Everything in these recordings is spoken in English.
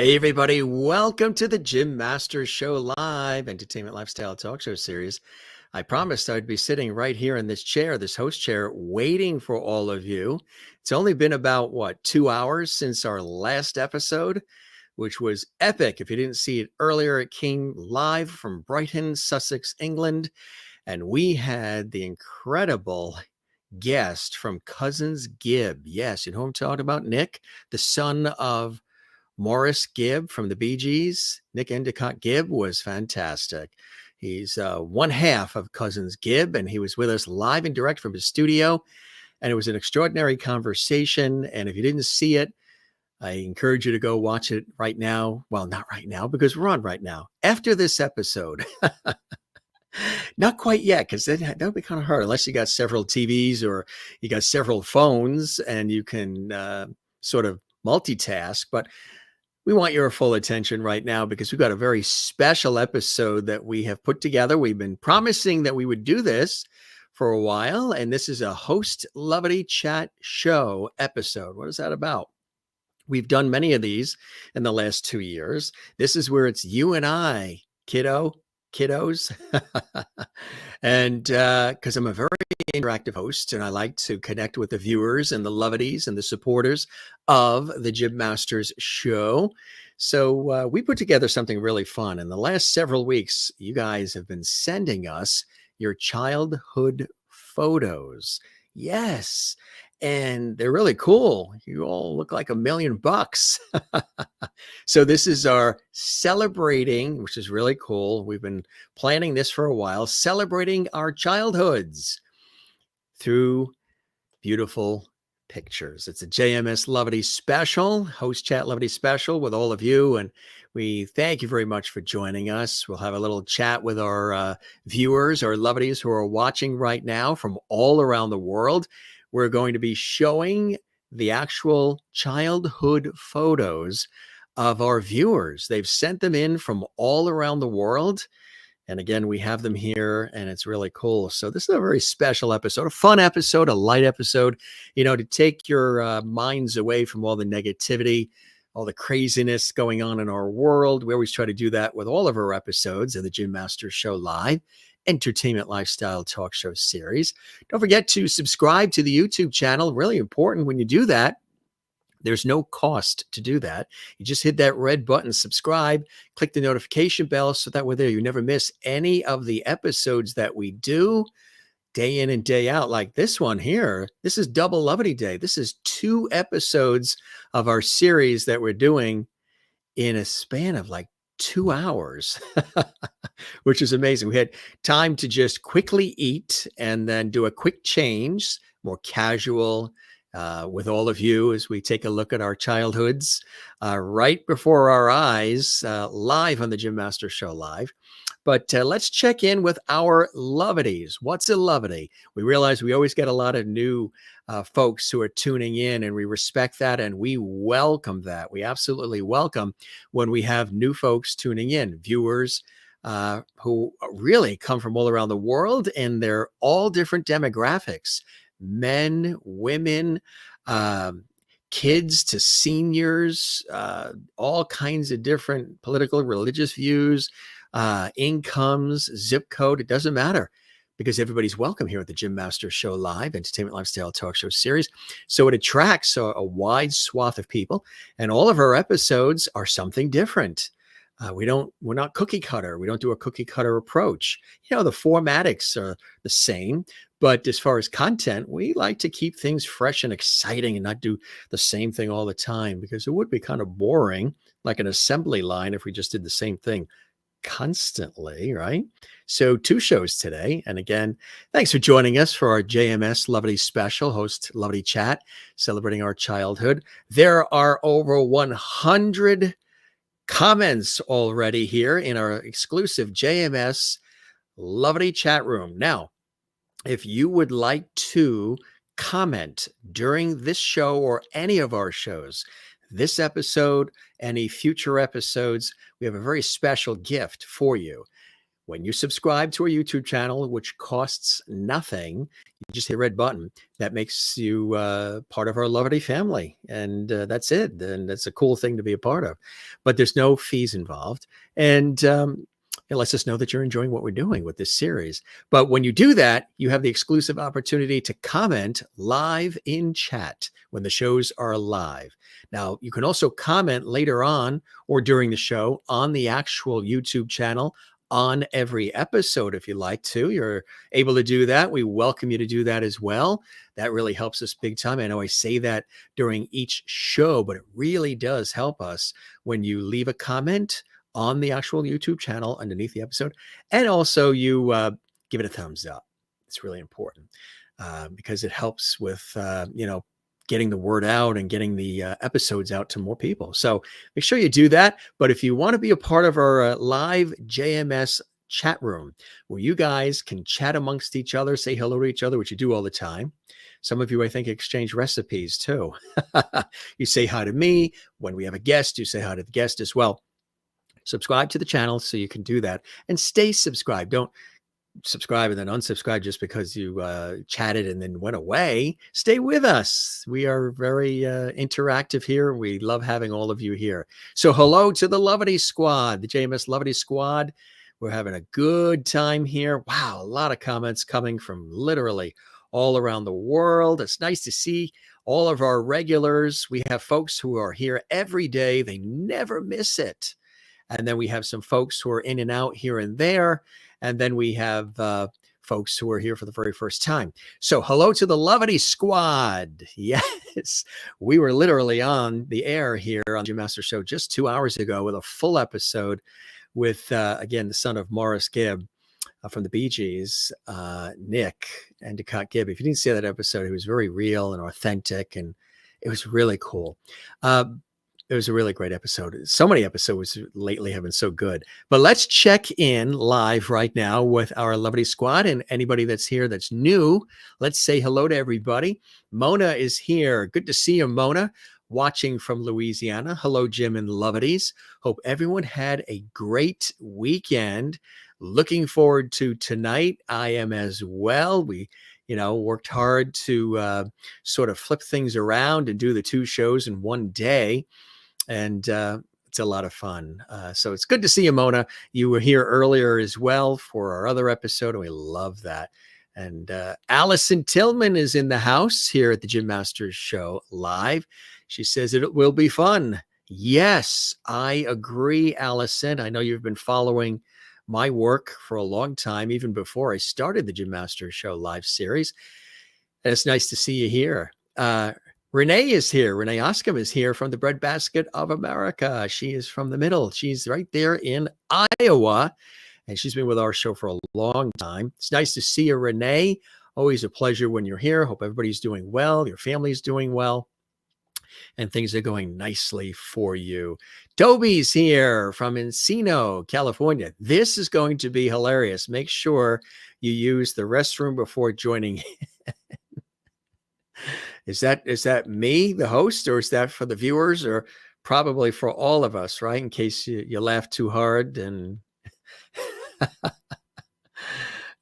Hey, everybody, welcome to the Jim Masters Show Live Entertainment Lifestyle Talk Show series. I promised I'd be sitting right here in this chair, this host chair, waiting for all of you. It's only been about, 2 hours since our last episode, which was epic. If you didn't see it earlier, it came live from Brighton, Sussex, England, and we had the incredible guest from Cousins Gibb. Yes, you know who I'm talking about? Nick, the son of Morris Gibb from the Bee Gees. Nick Endicott Gibb was fantastic. He's one half of Cousins Gibb, and he was with us live and direct from his studio. And it was an extraordinary conversation. And if you didn't see it, I encourage you to go watch it right now. Well, not right now, because we're on right now. After this episode, not quite yet, because that would be kind of hard unless you got several TVs or you got several phones and you can sort of multitask. But we want your full attention right now because we've got a very special episode that we have put together. We've been promising that we would do this for a while, and this is a host Loveity chat show episode. What is that about? We've done many of these in the last 2 years. This is where it's you and I, kiddos. And because I'm a very interactive host and I like to connect with the viewers and the Loveities and the supporters of the Jim Masters show. So we put together something really fun. In the last several weeks, you guys have been sending us your childhood photos. Yes. And they're really cool. You all look like $1,000,000. So this is our celebrating, which is really cool. We've been planning this for a while, celebrating our childhoods through beautiful pictures. It's a JMS Loveity special, host chat Loveity special with all of you. And we thank you very much for joining us. We'll have a little chat with our viewers, our Loveities who are watching right now from all around the world. We're going to be showing the actual childhood photos of our viewers. They've sent them in from all around the world. And again, we have them here and it's really cool. So this is a very special episode, a fun episode, a light episode, to take your minds away from all the negativity, all the craziness going on in our world. We always try to do that with all of our episodes of the Jim Masters Show Live Entertainment Lifestyle Talk Show series. Don't forget to subscribe to the YouTube channel. Really important when you do that. There's no cost to do that. You just hit that red button, subscribe, click the notification bell so that way there you never miss any of the episodes that we do day in and day out. Like this one here, this is Double Loveity Day. This is 2 episodes of our series that we're doing in a span of like 2 hours, which is amazing. We had time to just quickly eat and then do a quick change, more casual, with all of you as we take a look at our childhoods right before our eyes, live on the Jim Masters Show Live. But let's check in with our Loveities. What's a Loveity? We realize we always get a lot of new folks who are tuning in, and we respect that and we welcome that. We absolutely welcome when we have new folks tuning in, viewers who really come from all around the world, and they're all different demographics. Men, women, kids to seniors, all kinds of different political, religious views, incomes, zip code. It doesn't matter because everybody's welcome here at the Jim Masters Show Live Entertainment Lifestyle Talk Show series. So it attracts a wide swath of people, and all of our episodes are something different. We're not cookie cutter. We don't do a cookie cutter approach. The formatics are the same, but as far as content, we like to keep things fresh and exciting and not do the same thing all the time because it would be kind of boring, like an assembly line if we just did the same thing constantly, right? So 2 shows today. And again, thanks for joining us for our JMS Loveity special, host Loveity Chat, celebrating our childhood. There are over 100 comments already here in our exclusive JMS Loveity chat room. Now, if you would like to comment during this show or any of our shows, this episode, any future episodes, we have a very special gift for you. When you subscribe to our YouTube channel, which costs nothing, you just hit the red button. That makes you part of our Loveity family. And that's it. And that's a cool thing to be a part of. But there's no fees involved. And it lets us know that you're enjoying what we're doing with this series. But when you do that, you have the exclusive opportunity to comment live in chat when the shows are live. Now, you can also comment later on or during the show on the actual YouTube channel on every episode if you like to. You're able to do that. We welcome you to do that as well. That really helps us big time. I know I say that during each show, but it really does help us when you leave a comment on the actual YouTube channel underneath the episode. And also you give it a thumbs up. It's really important because it helps with, getting the word out and getting the episodes out to more people. So make sure you do that. But if you want to be a part of our live JMS chat room where you guys can chat amongst each other, say hello to each other, which you do all the time. Some of you, I think, exchange recipes too. You say hi to me. When we have a guest, you say hi to the guest as well. Subscribe to the channel so you can do that and stay subscribed. Don't subscribe and then unsubscribe just because you chatted and then went away. Stay with us. We are very interactive here. We love having all of you here. So hello to the Loveity Squad, the JMS Loveity Squad. We're having a good time here. Wow, a lot of comments coming from literally all around the world. It's nice to see all of our regulars. We have folks who are here every day. They never miss it. And then we have some folks who are in and out here and there. And then we have folks who are here for the very first time. So hello to the Loveity Squad. Yes, we were literally on the air here on Jim Master Show just 2 hours ago with a full episode with, again, the son of Morris Gibb from the Bee Gees, Nick Endicott Gibb. If you didn't see that episode, it was very real and authentic, and it was really cool. It was a really great episode. So many episodes lately have been so good. But let's check in live right now with our Loveity Squad and anybody that's here that's new. Let's say hello to everybody. Mona is here. Good to see you, Mona, watching from Louisiana. Hello, Jim and Loveities. Hope everyone had a great weekend. Looking forward to tonight. I am as well. We worked hard to sort of flip things around and do the 2 shows in one day. And it's a lot of fun. So it's good to see you, Mona. You were here earlier as well for our other episode, and we love that. And Allison Tillman is in the house here at the Jim Masters Show live. She says it will be fun. Yes, I agree, Allison. I know you've been following my work for a long time, even before I started the Jim Masters Show live series. And it's nice to see you here. Renee is here. Renee Oscom is here from the Breadbasket of America. She is from the middle. She's right there in Iowa, and she's been with our show for a long time. It's nice to see you, Renee. Always a pleasure when you're here. Hope everybody's doing well. Your family's doing well, and things are going nicely for you. Toby's here from Encino, California. This is going to be hilarious. Make sure you use the restroom before joining. Is that me, the host, or is that for the viewers, or probably for all of us, right? In case you laugh too hard. And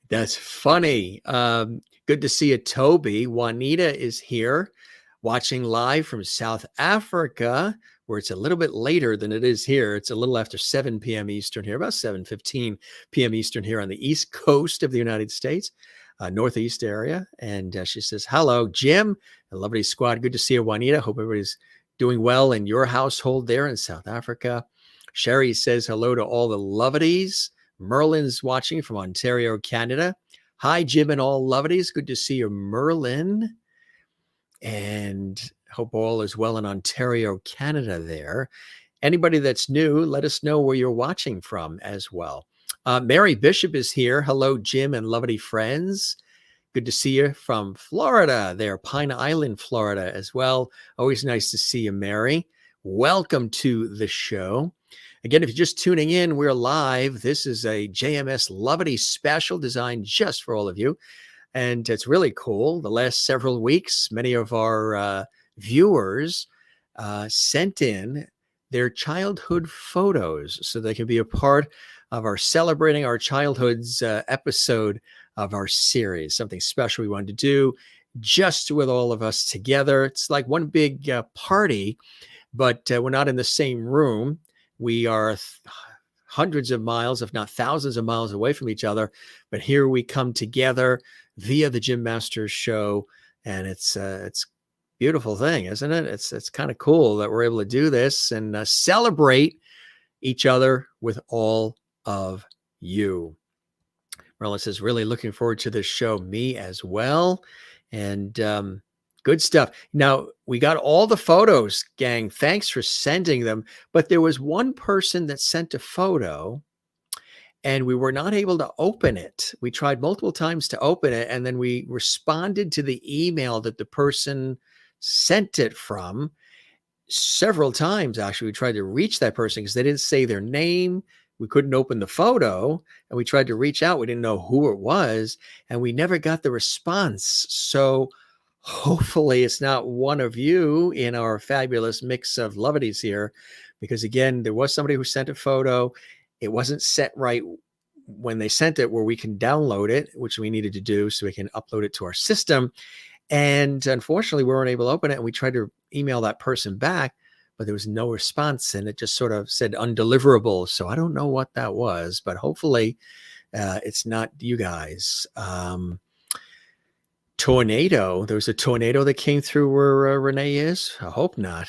that's funny. Good to see you, Toby. Juanita is here watching live from South Africa, where it's a little bit later than it is here. It's a little after 7 p.m. Eastern here, about 7:15 p.m. Eastern here on the East Coast of the United States. Northeast area. And she says, hello, Jim and Loveity Squad. Good to see you, Juanita. Hope everybody's doing well in your household there in South Africa. Sherry says hello to all the Loveities. Merlin's watching from Ontario, Canada. Hi, Jim and all Loveities. Good to see you, Merlin. And hope all is well in Ontario, Canada there. Anybody that's new, let us know where you're watching from as well. Mary Bishop is here. Hello, Jim and Loveity friends. Good to see you from Florida there, Pine Island, Florida as well. Always nice to see you, Mary. Welcome to the show. Again, if you're just tuning in, we're live. This is a JMS Loveity special designed just for all of you. And it's really cool. The last several weeks, many of our viewers sent in their childhood photos so they can be a part of our Celebrating Our Childhoods episode of our series. Something special we wanted to do just with all of us together. It's like one big party, but we're not in the same room. We are hundreds of miles, if not thousands of miles away from each other. But here we come together via the Jim Masters Show, and it's beautiful thing, isn't it? It's kind of cool that we're able to do this and celebrate each other with all of you. Merlin says, really looking forward to this show. Me as well. And good stuff. Now, we got all the photos, gang. Thanks for sending them. But there was one person that sent a photo and we were not able to open it. We tried multiple times to open it, and then we responded to the email that the person sent it from several times. Actually, we tried to reach that person because they didn't say their name. We couldn't open the photo, and we tried to reach out. We didn't know who it was, and we never got the response. So hopefully it's not one of you in our fabulous mix of Loveities here, because again, there was somebody who sent a photo. It wasn't set right when they sent it where we can download it, which we needed to do so we can upload it to our system. And unfortunately, we weren't able to open it. And we tried to email that person back, but there was no response. And it just sort of said undeliverable. So I don't know what that was, but hopefully it's not you guys. Tornado. There was a tornado that came through where Renee is. I hope not.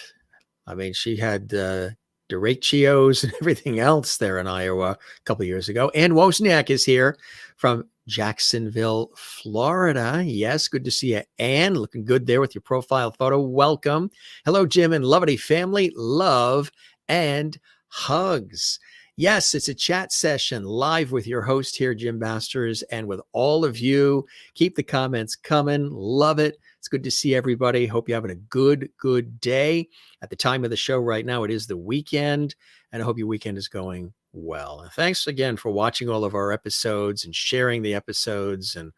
I mean, she had derechos and everything else there in Iowa a couple of years ago. Ann Wozniak is here from Jacksonville, Florida. Yes, good to see you, Ann. Looking good there with your profile photo. Welcome. Hello, Jim and Loveity family. Love and hugs. Yes, it's a chat session live with your host here, Jim Masters, and with all of you. Keep the comments coming. Love it. It's good to see everybody. Hope you're having a good day. At the time of the show right now, it is the weekend, and I hope your weekend is going well. And thanks again for watching all of our episodes and sharing the episodes and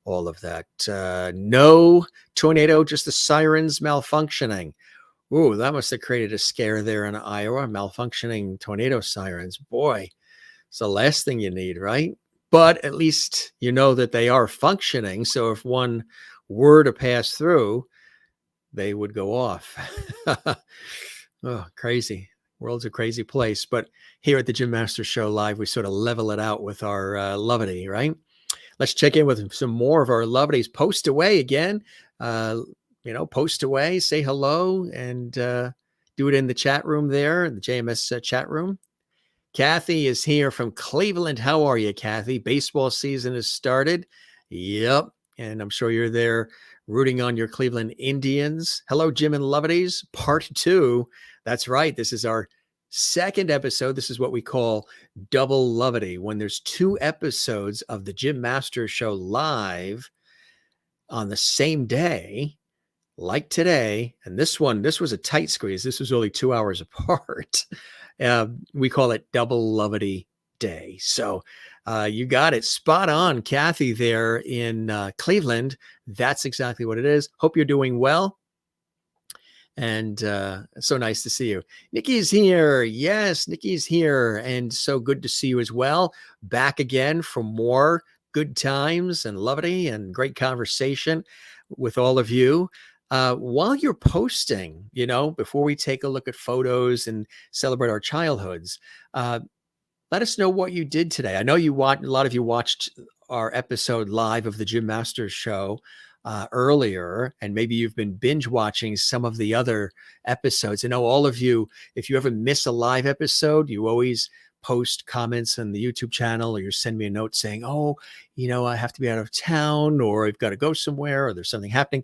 all of that. No tornado, just the sirens malfunctioning. Ooh, that must have created a scare there in Iowa. Malfunctioning tornado sirens. Boy, it's the last thing you need, right? But at least you know that they are functioning. So if one were to pass through, they would go off. Oh, crazy. World's a crazy place. But here at the Jim Masters Show Live, we sort of level it out with our Loveity, right? Let's check in with some more of our Loveities. Post away again. Post away, say hello, and do it in the chat room there, the JMS chat room. Kathy is here from Cleveland. How are you, Kathy? Baseball season has started. Yep. And I'm sure you're there rooting on your Cleveland Indians. Hello, Jim and Loveities. Part 2. That's right. This is our second episode. This is what we call double Loveity, when there's 2 episodes of the Jim Masters Show live on the same day, like today. And this was a tight squeeze. This was only 2 hours apart. We call it double Loveity day. So you got it spot on, Kathy, there in Cleveland. That's exactly what it is. Hope you're doing well. And so nice to see you. Nikki's here. Yes, Nikki's here. And so good to see you as well. Back again for more good times and Loveity and great conversation with all of you. While you're posting, before we take a look at photos and celebrate our childhoods, let us know what you did today. I know a lot of you watched our episode live of the Jim Masters Show earlier, and maybe you've been binge watching some of the other episodes. I know all of you, if you ever miss a live episode, you always post comments on the YouTube channel, or you send me a note saying, oh, I have to be out of town, or I've got to go somewhere, or there's something happening.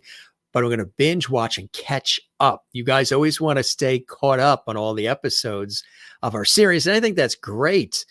But I'm going to binge watch and catch up. You guys always want to stay caught up on all the episodes of our series. And I think that's great.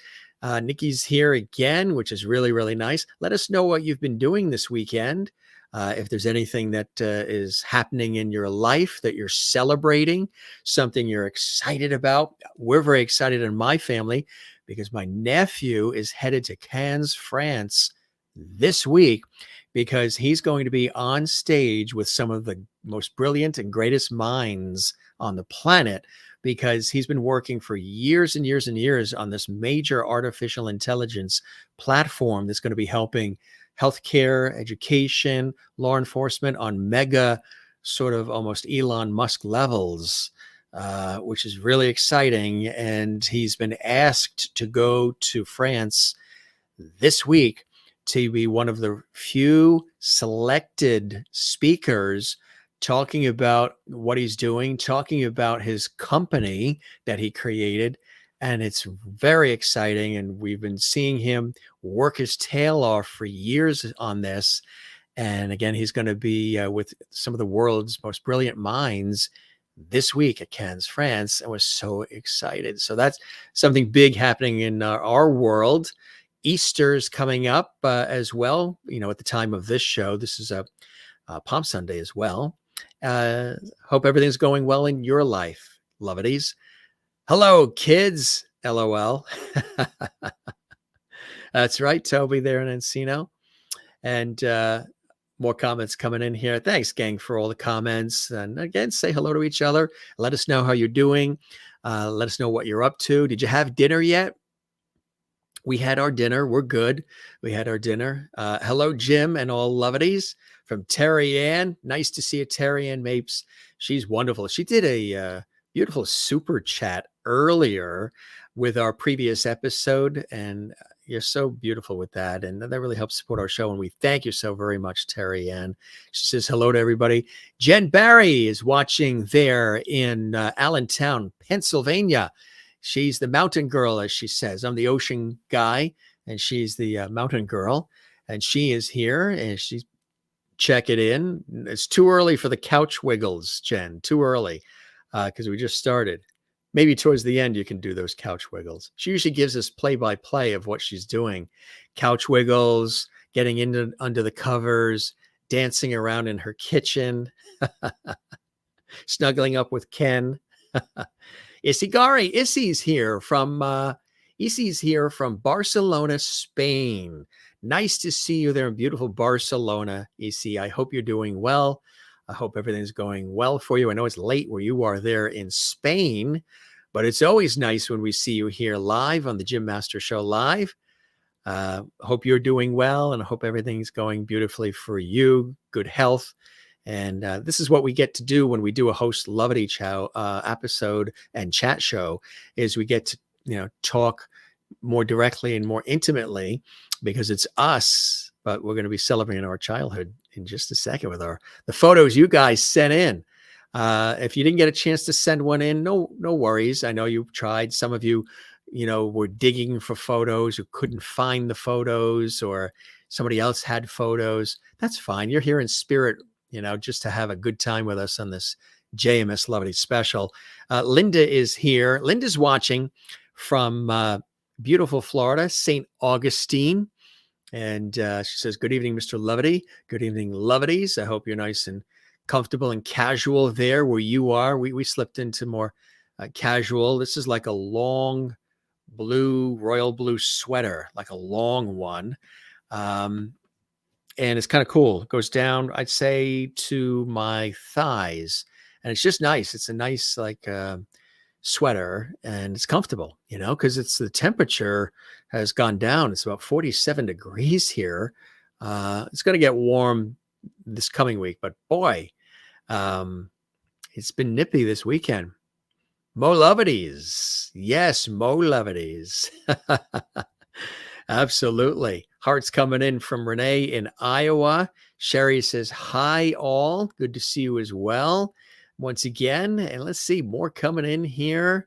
Nikki's here again, which is really, really nice. Let us know what you've been doing this weekend. If there's anything that is happening in your life that you're celebrating, something you're excited about. We're very excited in my family because my nephew is headed to Cannes, France this week, because he's going to be on stage with some of the most brilliant and greatest minds on the planet, because he's been working for years and years and years on this major artificial intelligence platform that's going to be helping healthcare, education, law enforcement on mega sort of almost Elon Musk levels, which is really exciting. And he's been asked to go to France this week to be one of the few selected speakers talking about what he's doing, talking about his company that he created. And it's very exciting. And we've been seeing him work his tail off for years on this. And again, he's going to be with some of the world's most brilliant minds this week at Cannes, France. And we're so excited. So that's something big happening in our world. Easter's coming up as well. At the time of this show, this is a Palm Sunday as well. Hope everything's going well in your life, Loveities. Hello, kids. LOL. That's right, Toby there in Encino. And more comments coming in here. Thanks, gang, for all the comments. And again, say hello to each other. Let us know how you're doing. Let us know what you're up to. Did you have dinner yet? We had our dinner. We're good. We had our dinner. Hello, Jim and all Loveities from Terry Ann. Nice to see you, Terry Ann Mapes. She's wonderful. She did a beautiful super chat earlier with our previous episode, and you're so beautiful with that. And that really helps support our show. And we thank you so very much, Terry Ann. She says hello to everybody. Jen Barry is watching there in Allentown, Pennsylvania. She's the mountain girl, as she says. I'm the ocean guy, and she's the mountain girl. And she is here, and she's check it in. It's too early for the couch wiggles, Jen. Too early, because we just started. Maybe towards the end, you can do those couch wiggles. She usually gives us play-by-play of what she's doing. Couch wiggles, getting under the covers, dancing around in her kitchen, snuggling up with Ken. Isigari, Issy's here from Barcelona, Spain. Nice to see you there in beautiful Barcelona, Issy. I hope you're doing well. I hope everything's going well for you. I know it's late where you are there in Spain, but it's always nice when we see you here live on the Jim Master Show Live. Hope you're doing well, and I hope everything's going beautifully for you. Good health. And this is what we get to do when we do a host Loveity episode and chat show, is we get to talk more directly and more intimately, because it's us, but we're going to be celebrating our childhood in just a second with the photos you guys sent in. If you didn't get a chance to send one in, no worries. I know you tried. Some of you, were digging for photos, or couldn't find the photos, or somebody else had photos. That's fine. You're here in spirit, just to have a good time with us on this JMS Loveity special. Linda is here. Linda's watching from beautiful Florida, St. Augustine. And she says, good evening, Mr. Loveity. Good evening, Loveities. I hope you're nice and comfortable and casual there where you are. We slipped into more casual. This is like a long royal blue sweater, like a long one. And it's kind of cool. It goes down, I'd say, to my thighs. And it's just nice. It's a nice, sweater, and it's comfortable, because the temperature has gone down. It's about 47 degrees here. It's going to get warm this coming week, but boy, it's been nippy this weekend. Mo Loveities. Yes, Mo Loveities. Absolutely. Hearts coming in from Renee in Iowa. Sherry says, hi, all. Good to see you as well. Once again, and let's see, more coming in here.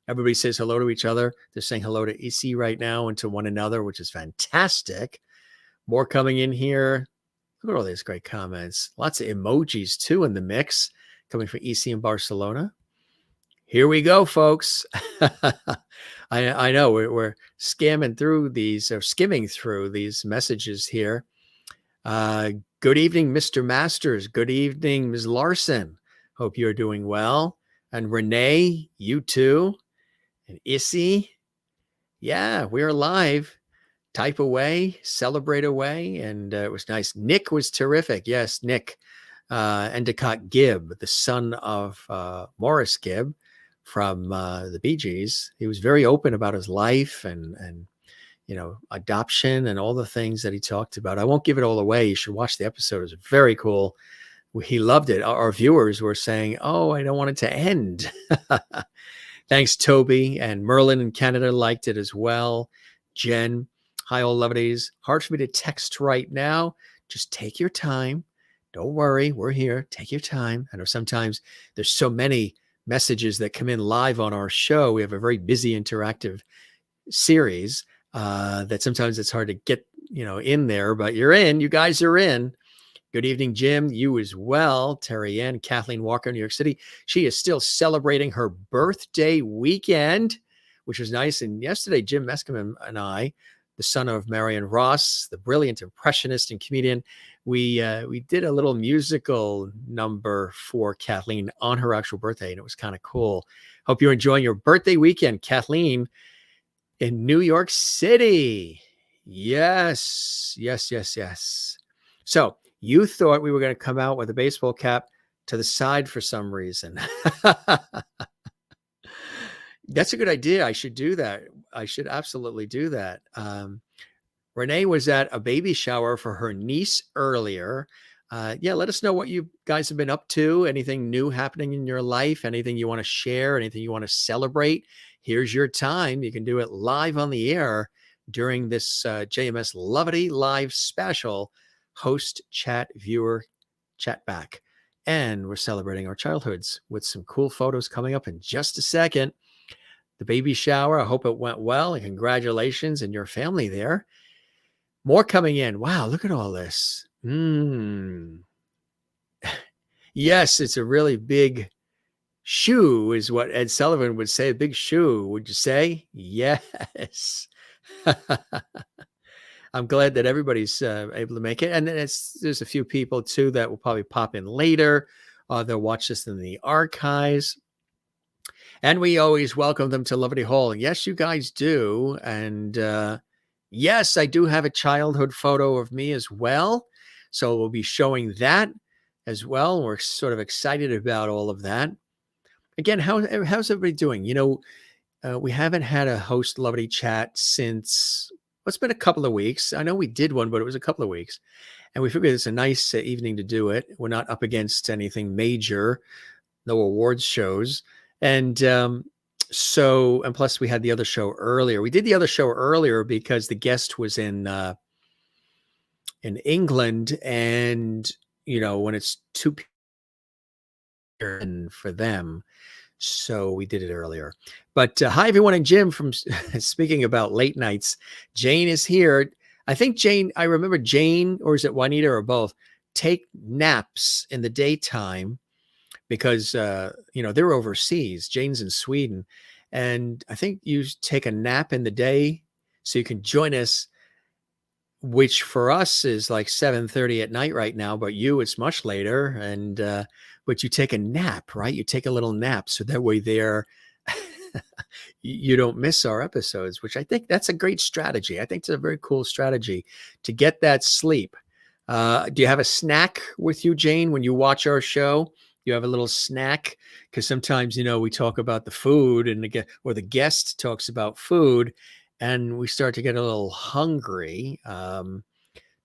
Everybody says hello to each other. They're saying hello to Issy right now and to one another, which is fantastic. More coming in here. Look at all these great comments. Lots of emojis, too, in the mix, coming from Issy in Barcelona. Here we go, folks. I know we're skimming through these messages here. Good evening, Mr. Masters. Good evening, Ms. Larson. Hope you're doing well. And Renee, you too. And Issy. Yeah, we're live. Type away, celebrate away. And it was nice. Nick was terrific. Yes, Nick Endicott Gibb, the son of Morris Gibb, from the Bee Gees. He was very open about his life and adoption and all the things that he talked about. I won't give it all away. You should watch the episode. It was very cool. He loved it. Our viewers were saying, "Oh, I don't want it to end." Thanks, Toby. And Merlin in Canada liked it as well. Jen, hi, all Loveities. Hard for me to text right now. Just take your time. Don't worry. We're here. Take your time. I know sometimes there's so many messages that come in live on our show. We have a very busy interactive series that sometimes it's hard to get, in there, but you're in. You guys are in. Good evening, Jim. You as well. Terry Ann, Kathleen Walker, New York City. She is still celebrating her birthday weekend, which was nice. And yesterday, Jim Mescaman and I, the son of Marion Ross, the brilliant impressionist and comedian, we did a little musical number for Kathleen on her actual birthday, and it was kind of cool. Hope you're enjoying your birthday weekend, Kathleen, in New York City. Yes, yes, yes, yes. So you thought we were going to come out with a baseball cap to the side for some reason. That's a good idea. I should do that. I should absolutely do that. Renee was at a baby shower for her niece earlier. Let us know what you guys have been up to. Anything new happening in your life? Anything you want to share? Anything you want to celebrate? Here's your time. You can do it live on the air during this JMS Loveity live special. Host, chat, viewer, chat back. And we're celebrating our childhoods with some cool photos coming up in just a second. The baby shower, I hope it went well, and congratulations and your family there. More coming in. Wow, look at all this. Yes, it's a really big shoe is what Ed Sullivan would say. A big shoe, would you say? Yes. I'm glad that everybody's able to make it. And then there's a few people, too, that will probably pop in later. They'll watch this in the archives. And we always welcome them to Loveity Hall. Yes, you guys do. And yes, I do have a childhood photo of me as well. So we'll be showing that as well. We're sort of excited about all of that. Again, how's everybody doing? We haven't had a host Loveity chat since... it's been a couple of weeks. I know we did one, but it was a couple of weeks. And we figured it's a nice evening to do it. We're not up against anything major, no awards shows. And and plus we had the other show earlier. We did the other show earlier because the guest was in England. And, when it's 2 p.m. for them. So we did it earlier. But hi, everyone. And Jim, from speaking about late nights, Jane is here. I think Jane, I remember Jane, or is it Juanita, or both, take naps in the daytime because, they're overseas. Jane's in Sweden. And I think you take a nap in the day so you can join us, which for us is like 7:30 at night right now. But it's much later. And but you take a nap, right? You take a little nap. So that way you don't miss our episodes, which I think that's a great strategy. I think it's a very cool strategy to get that sleep. Do you have a snack with you, Jane, when you watch our show? You have a little snack? Because sometimes, we talk about the food and the guest talks about food and we start to get a little hungry.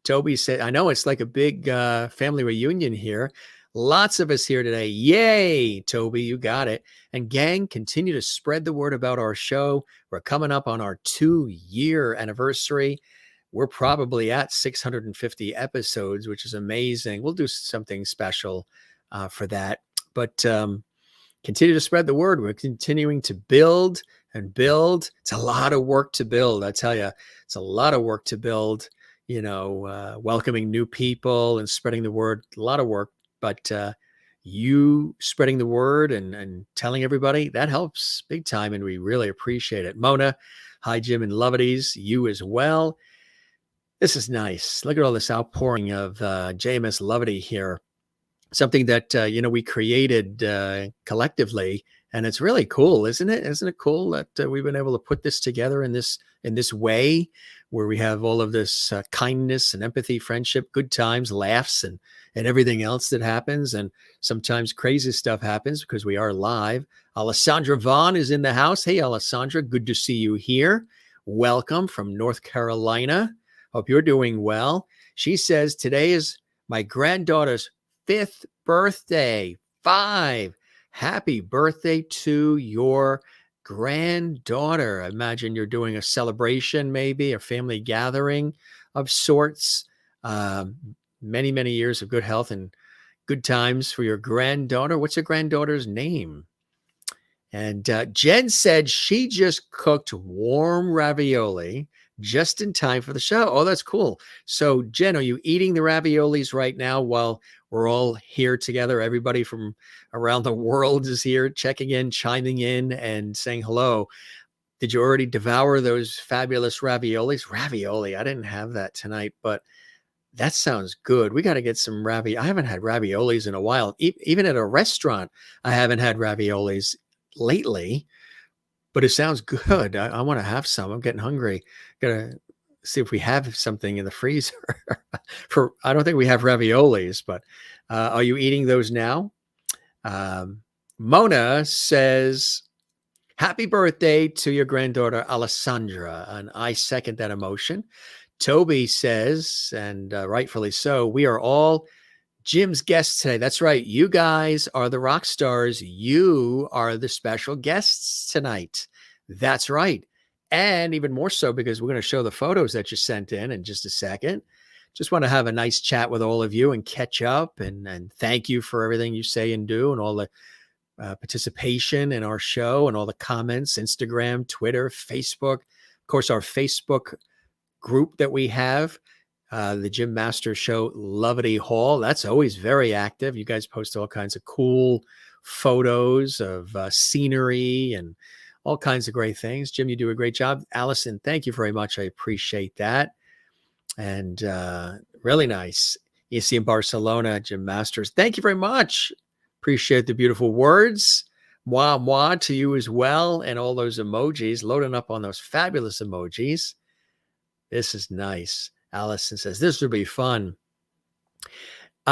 Toby said, I know it's like a big family reunion here. Lots of us here today. Yay, Toby, you got it. And gang, continue to spread the word about our show. We're coming up on our 2-year anniversary. We're probably at 650 episodes, which is amazing. We'll do something special for that. But continue to spread the word. We're continuing to build and build. It's a lot of work to build. I tell you, it's a lot of work to build, welcoming new people and spreading the word. A lot of work. But you spreading the word and telling everybody, that helps big time. And we really appreciate it. Mona, hi, Jim and Loveities. You as well. This is nice. Look at all this outpouring of JMS Loveity here. Something that, we created collectively And it's really cool, isn't it? Isn't it cool that we've been able to put this together in this way, where we have all of this kindness and empathy, friendship, good times, laughs, and everything else that happens. And sometimes crazy stuff happens because we are live. Alessandra Vaughn is in the house. Hey, Alessandra, good to see you here. Welcome from North Carolina. Hope you're doing well. She says today is my granddaughter's 5th birthday. 5. Happy birthday to your granddaughter. I imagine you're doing a celebration, maybe a family gathering of sorts. Um, many, many years of good health and good times for your granddaughter. What's your granddaughter's name? And Jen said she just cooked warm ravioli just in time for the show. Oh, that's cool. So, Jen, are you eating the raviolis right now while we're all here together? Everybody from around the world is here checking in, chiming in, and saying hello. Did you already devour those fabulous raviolis? Ravioli. I didn't have that tonight, but that sounds good. We got to get some I haven't had raviolis in a while. Even at a restaurant, I haven't had raviolis lately, but it sounds good. I want to have some. I'm getting hungry. Gotta see if we have something in the freezer. I don't think we have raviolis, but are you eating those now? Um, Mona says, happy birthday to your granddaughter, Alessandra. And I second that emotion. Toby says, and rightfully so, we are all Jim's guests today. That's right. You guys are the rock stars. You are the special guests tonight. That's right. And even more so because we're going to show the photos that you sent in just a second. Just want to have a nice chat with all of you and catch up and thank you for everything you say and do and all the participation in our show and all the comments, Instagram, Twitter, Facebook. Of course, our Facebook group that we have, the Jim Masters Show Loveity Hall. That's always very active. You guys post all kinds of cool photos of scenery and all kinds of great things. Jim, you do a great job. Allison, thank you very much. I appreciate that. And really nice. You see in Barcelona, Jim Masters. Thank you very much. Appreciate the beautiful words. Moi, moi to you as well. And all those emojis, loading up on those fabulous emojis. This is nice. Allison says, this will be fun.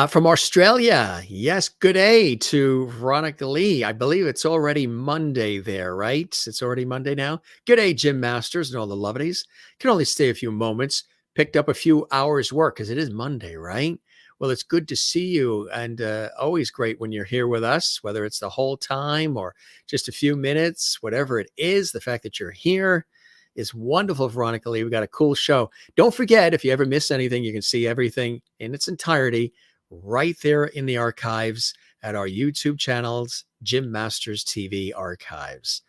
From Australia, yes, good day to Veronica Lee. I believe it's already Monday there, right? It's already Monday now. Good day, Jim Masters and all the lovelies. Can only stay a few moments. Picked up a few hours work because it is Monday, right? Well, it's good to see you and always great when you're here with us, whether it's the whole time or just a few minutes, whatever it is. The fact that you're here is wonderful, Veronica Lee. We got a cool show. Don't forget, if you ever miss anything, you can see everything in its entirety right there in the archives at our YouTube channels, Jim Masters TV Archives.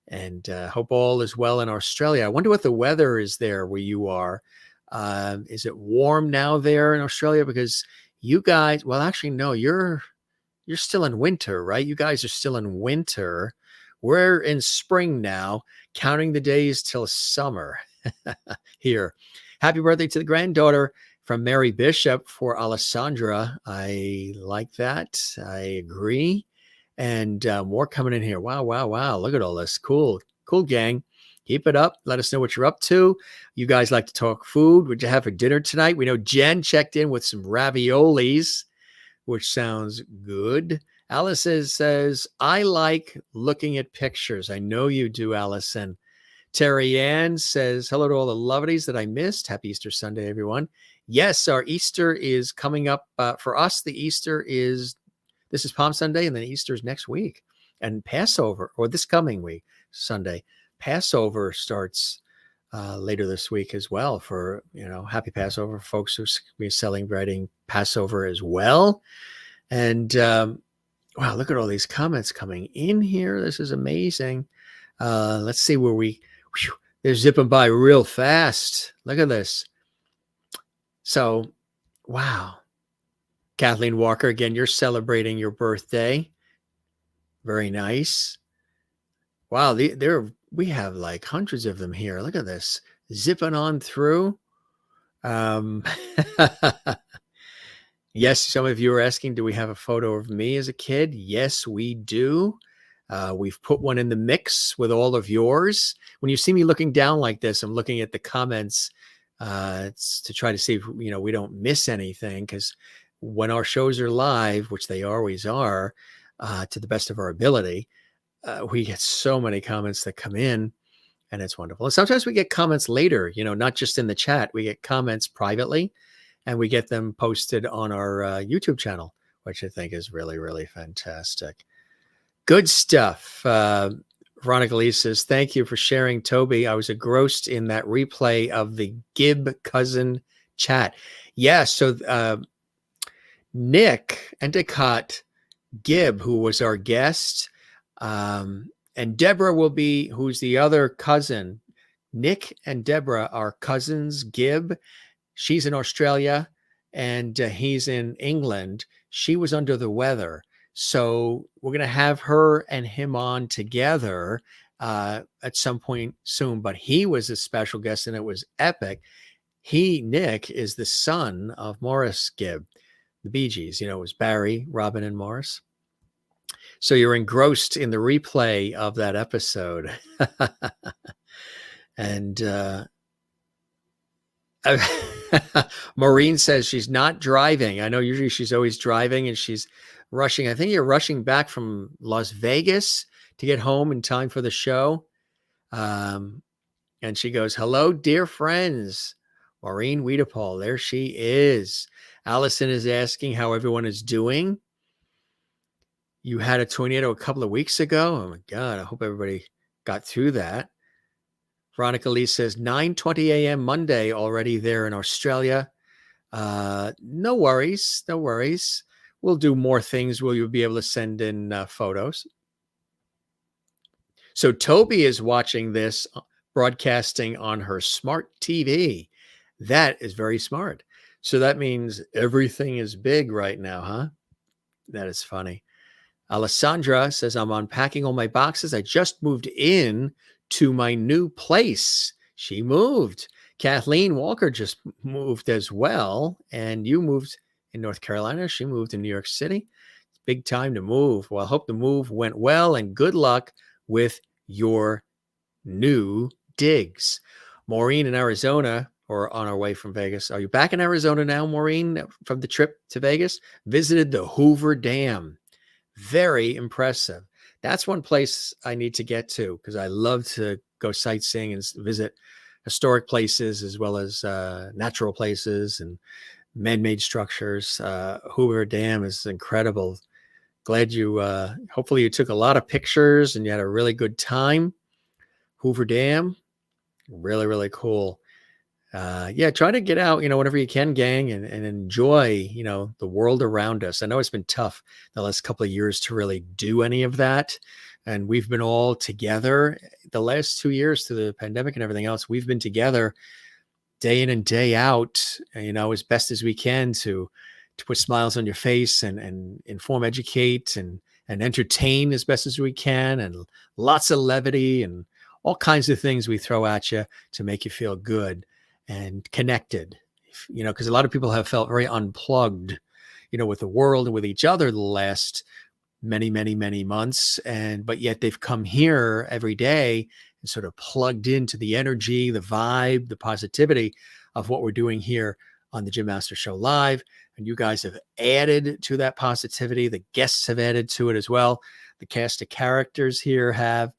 And hope all is well in Australia. I wonder what the weather is there where you are. Is it warm now there in Australia? Because you guys, well, actually, no, you're still in winter, right? You guys are still in winter. We're in spring now, counting the days till summer here. Happy birthday to the granddaughter from Mary Bishop for Alessandra. I like that. I agree. And more coming in here. Wow, wow, wow. Look at all this. Cool, cool, gang. Keep it up. Let us know what you're up to. You guys like to talk food. What'd you have for dinner tonight? We know Jen checked in with some raviolis, which sounds good. Alice says, I like looking at pictures. I know you do, Allison. Terry Ann says, hello to all the lovelies that I missed. Happy Easter Sunday, everyone. Yes, our Easter is coming up. For us, this is Palm Sunday, and then Easter is next week. And Passover, or this coming week, Sunday. Passover starts later this week as well for, happy Passover, folks who be celebrating Passover as well. And wow, look at all these comments coming in here. This is amazing. Let's see where they're zipping by real fast. Look at this. So, wow. Kathleen Walker, again, you're celebrating your birthday. Very nice. Wow, we have like hundreds of them here. Look at this. Zipping on through. Yes, some of you are asking, do we have a photo of me as a kid? Yes, we do. We've put one in the mix with all of yours. When you see me looking down like this, I'm looking at the comments to try to see if we don't miss anything, because when our shows are live, which they always are, to the best of our ability, we get so many comments that come in, and it's wonderful. And sometimes we get comments later, not just in the chat. We get comments privately, and we get them posted on our YouTube channel, which I think is really, really fantastic. Good stuff. Veronica Lee says, thank you for sharing, Toby. I was engrossed in that replay of the Gibb cousin chat. Yeah, so Nick Endicott Gibb, who was our guest, and Deborah will be, who's the other cousin. Nick and Deborah are cousins. Gibb, she's in Australia, and he's in England. She was under the weather. So we're going to have her and him on together at some point soon. But he was a special guest, and it was epic. Nick, is the son of Morris Gibb, the Bee Gees. It was Barry, Robin, and Morris. So you're engrossed in the replay of that episode. And Maureen says she's not driving. I know usually she's always driving, and she's rushing. I think you're rushing back from Las Vegas to get home in time for the show. And she goes, hello, dear friends. Maureen Wiedepol, there she is. Allison is asking how everyone is doing. You had a tornado a couple of weeks ago. Oh my God, I hope everybody got through that. Veronica Lee says 9:20 a.m. Monday already there in Australia. No worries. We'll do more things where you'll be able to send in photos. So Toby is watching this broadcasting on her smart TV. That is very smart. So that means everything is big right now, huh? That is funny. Alessandra says, I'm unpacking all my boxes. I just moved in to my new place. She moved. Kathleen Walker just moved as well. And you moved in North Carolina. She moved in New York City. It's big time to move. Well, I hope the move went well, and good luck with your new digs. Maureen in Arizona, or on our way from Vegas. Are you back in Arizona now, Maureen, from the trip to Vegas? Visited the Hoover Dam. Very impressive. That's one place I need to get to, because I love to go sightseeing and visit historic places as well as natural places and man-made structures. Hoover Dam is incredible. Glad you, hopefully you took a lot of pictures and you had a really good time. Hoover Dam, really, really cool. Yeah, try to get out, whenever you can, gang, and enjoy, the world around us. I know it's been tough the last couple of years to really do any of that. And we've been all together the last 2 years through the pandemic and everything else. We've been together day in and day out, as best as we can to put smiles on your face and inform, educate, and entertain as best as we can. And lots of levity and all kinds of things we throw at you to make you feel good and connected, because a lot of people have felt very unplugged, with the world and with each other the last many, many, many months. But yet they've come here every day and sort of plugged into the energy, the vibe, the positivity of what we're doing here on the Jim Master Show Live. And you guys have added to that positivity. The guests have added to it as well. The cast of characters here have,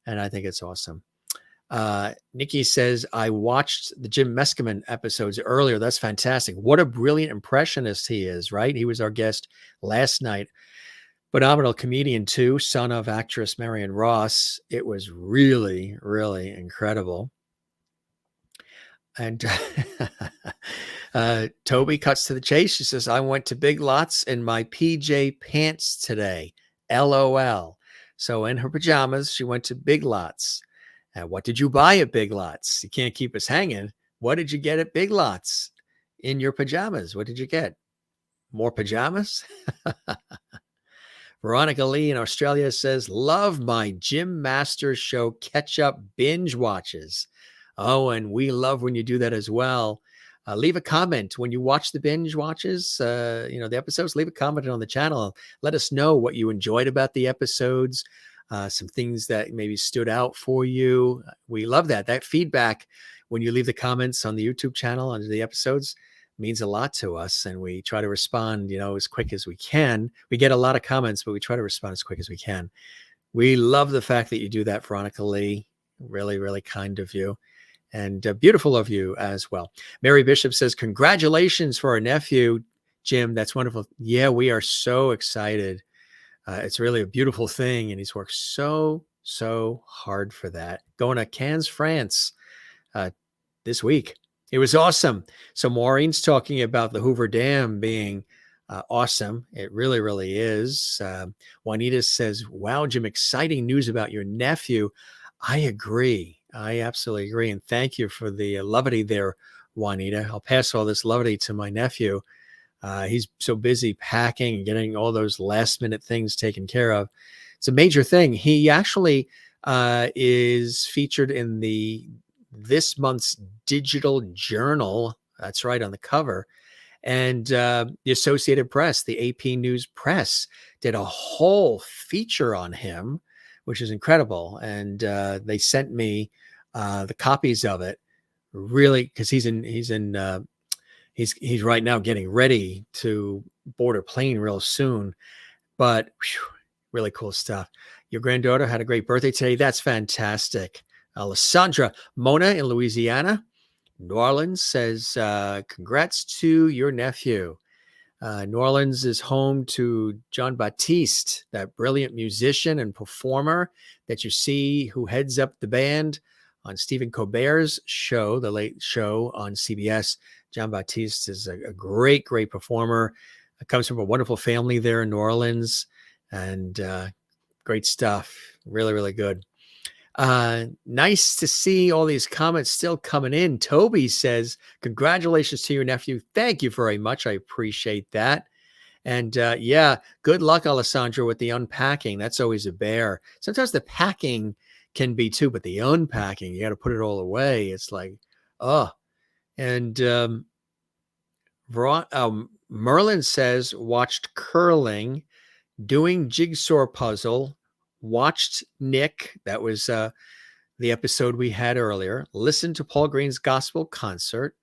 and I think it's awesome. Nikki says, I watched the Jim Meskimen episodes earlier. That's fantastic. What a brilliant impressionist he is, right? He was our guest last night. Phenomenal comedian too, son of actress Marion Ross. It was really, really incredible. And Toby cuts to the chase. She says, I went to Big Lots in my PJ pants today. LOL. So in her pajamas, she went to Big Lots. What did you buy at Big Lots? You can't keep us hanging. What did you get at Big Lots in your pajamas? What did you get? More pajamas? Veronica Lee in Australia says, love my Jim Masters Show catch-up binge watches. Oh, and we love when you do that as well. Leave a comment when you watch the binge watches, the episodes. Leave a comment on the channel. Let us know what you enjoyed about the episodes. some things that maybe stood out for you. We love that. That feedback when you leave the comments on the YouTube channel under the episodes means a lot to us. And we try to respond, as quick as we can. We get a lot of comments, but we try to respond as quick as we can. We love the fact that you do that, Veronica Lee. Really, really kind of you. And beautiful of you as well. Mary Bishop says, congratulations for our nephew, Jim. That's wonderful. Yeah, we are so excited. It's really a beautiful thing. And he's worked so hard for that. Going to Cannes, France this week. It was awesome. So Maureen's talking about the Hoover Dam being awesome. It really, really is. Juanita says, wow, Jim, exciting news about your nephew. I agree. I absolutely agree. And thank you for the Loveity there, Juanita. I'll pass all this Loveity to my nephew. He's so busy packing and getting all those last minute things taken care of. It's a major thing. He actually is featured in this month's digital journal. That's right, on the cover. And the Associated Press, the AP News Press, did a whole feature on him, which is incredible. And they sent me the copies of it, really, because he's right now getting ready to board a plane real soon. But really cool stuff. Your granddaughter had a great birthday today. That's fantastic. Alessandra Mona in Louisiana, New Orleans says, congrats to your nephew. New Orleans is home to John Baptiste, that brilliant musician and performer that you see who heads up the band on Stephen Colbert's show, The Late Show on CBS. John Baptiste is a great, great performer. Comes from a wonderful family there in New Orleans, and great stuff. Really, really good. Nice to see all these comments still coming in. Toby says, congratulations to your nephew. Thank you very much. I appreciate that. And yeah, good luck, Alessandro, with the unpacking. That's always a bear. Sometimes the packing can be too, but the unpacking, you got to put it all away. It's like, oh. And Merlin says, watched curling, doing jigsaw puzzle, watched Nick. That was the episode we had earlier. Listened to Paul Green's gospel concert.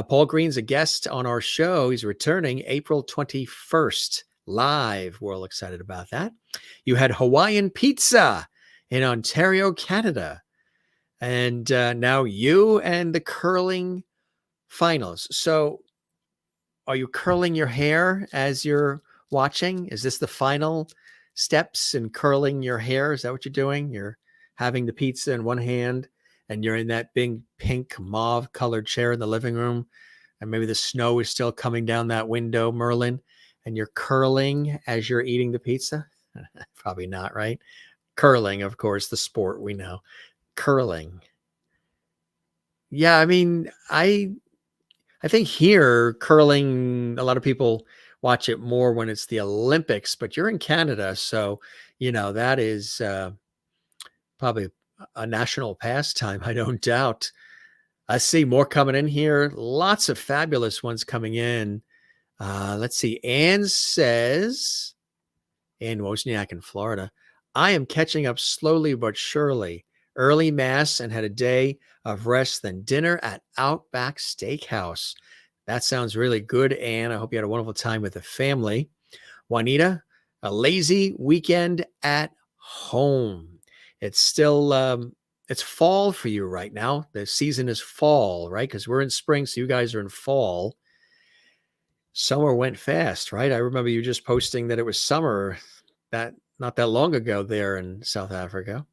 Paul Green's a guest on our show. He's returning April 21st live. We're all excited about that. You had Hawaiian pizza in Ontario, Canada. And now you and the curling finals. So are you curling your hair as you're watching? Is this the final steps in curling your hair? Is that what you're doing? You're having the pizza in one hand and you're in that big pink mauve colored chair in the living room. And maybe the snow is still coming down that window, Merlin, and you're curling as you're eating the pizza. Probably not, right? Curling, of course, the sport we know. Curling. Yeah, I mean, I think here curling, a lot of people watch it more when it's the Olympics, but you're in Canada. So, that is probably a national pastime. I don't doubt. I see more coming in here. Lots of fabulous ones coming in. Let's see. Anne says, Ann Wozniak in Florida, I am catching up slowly but surely. Early mass and had a day of rest, then dinner at Outback Steakhouse. That sounds really good, Anne. I hope you had a wonderful time with the family. Juanita, a lazy weekend at home. It's still, it's fall for you right now. The season is fall, right? Because we're in spring, so you guys are in fall. Summer went fast, right? I remember you just posting that it was summer not that long ago there in South Africa.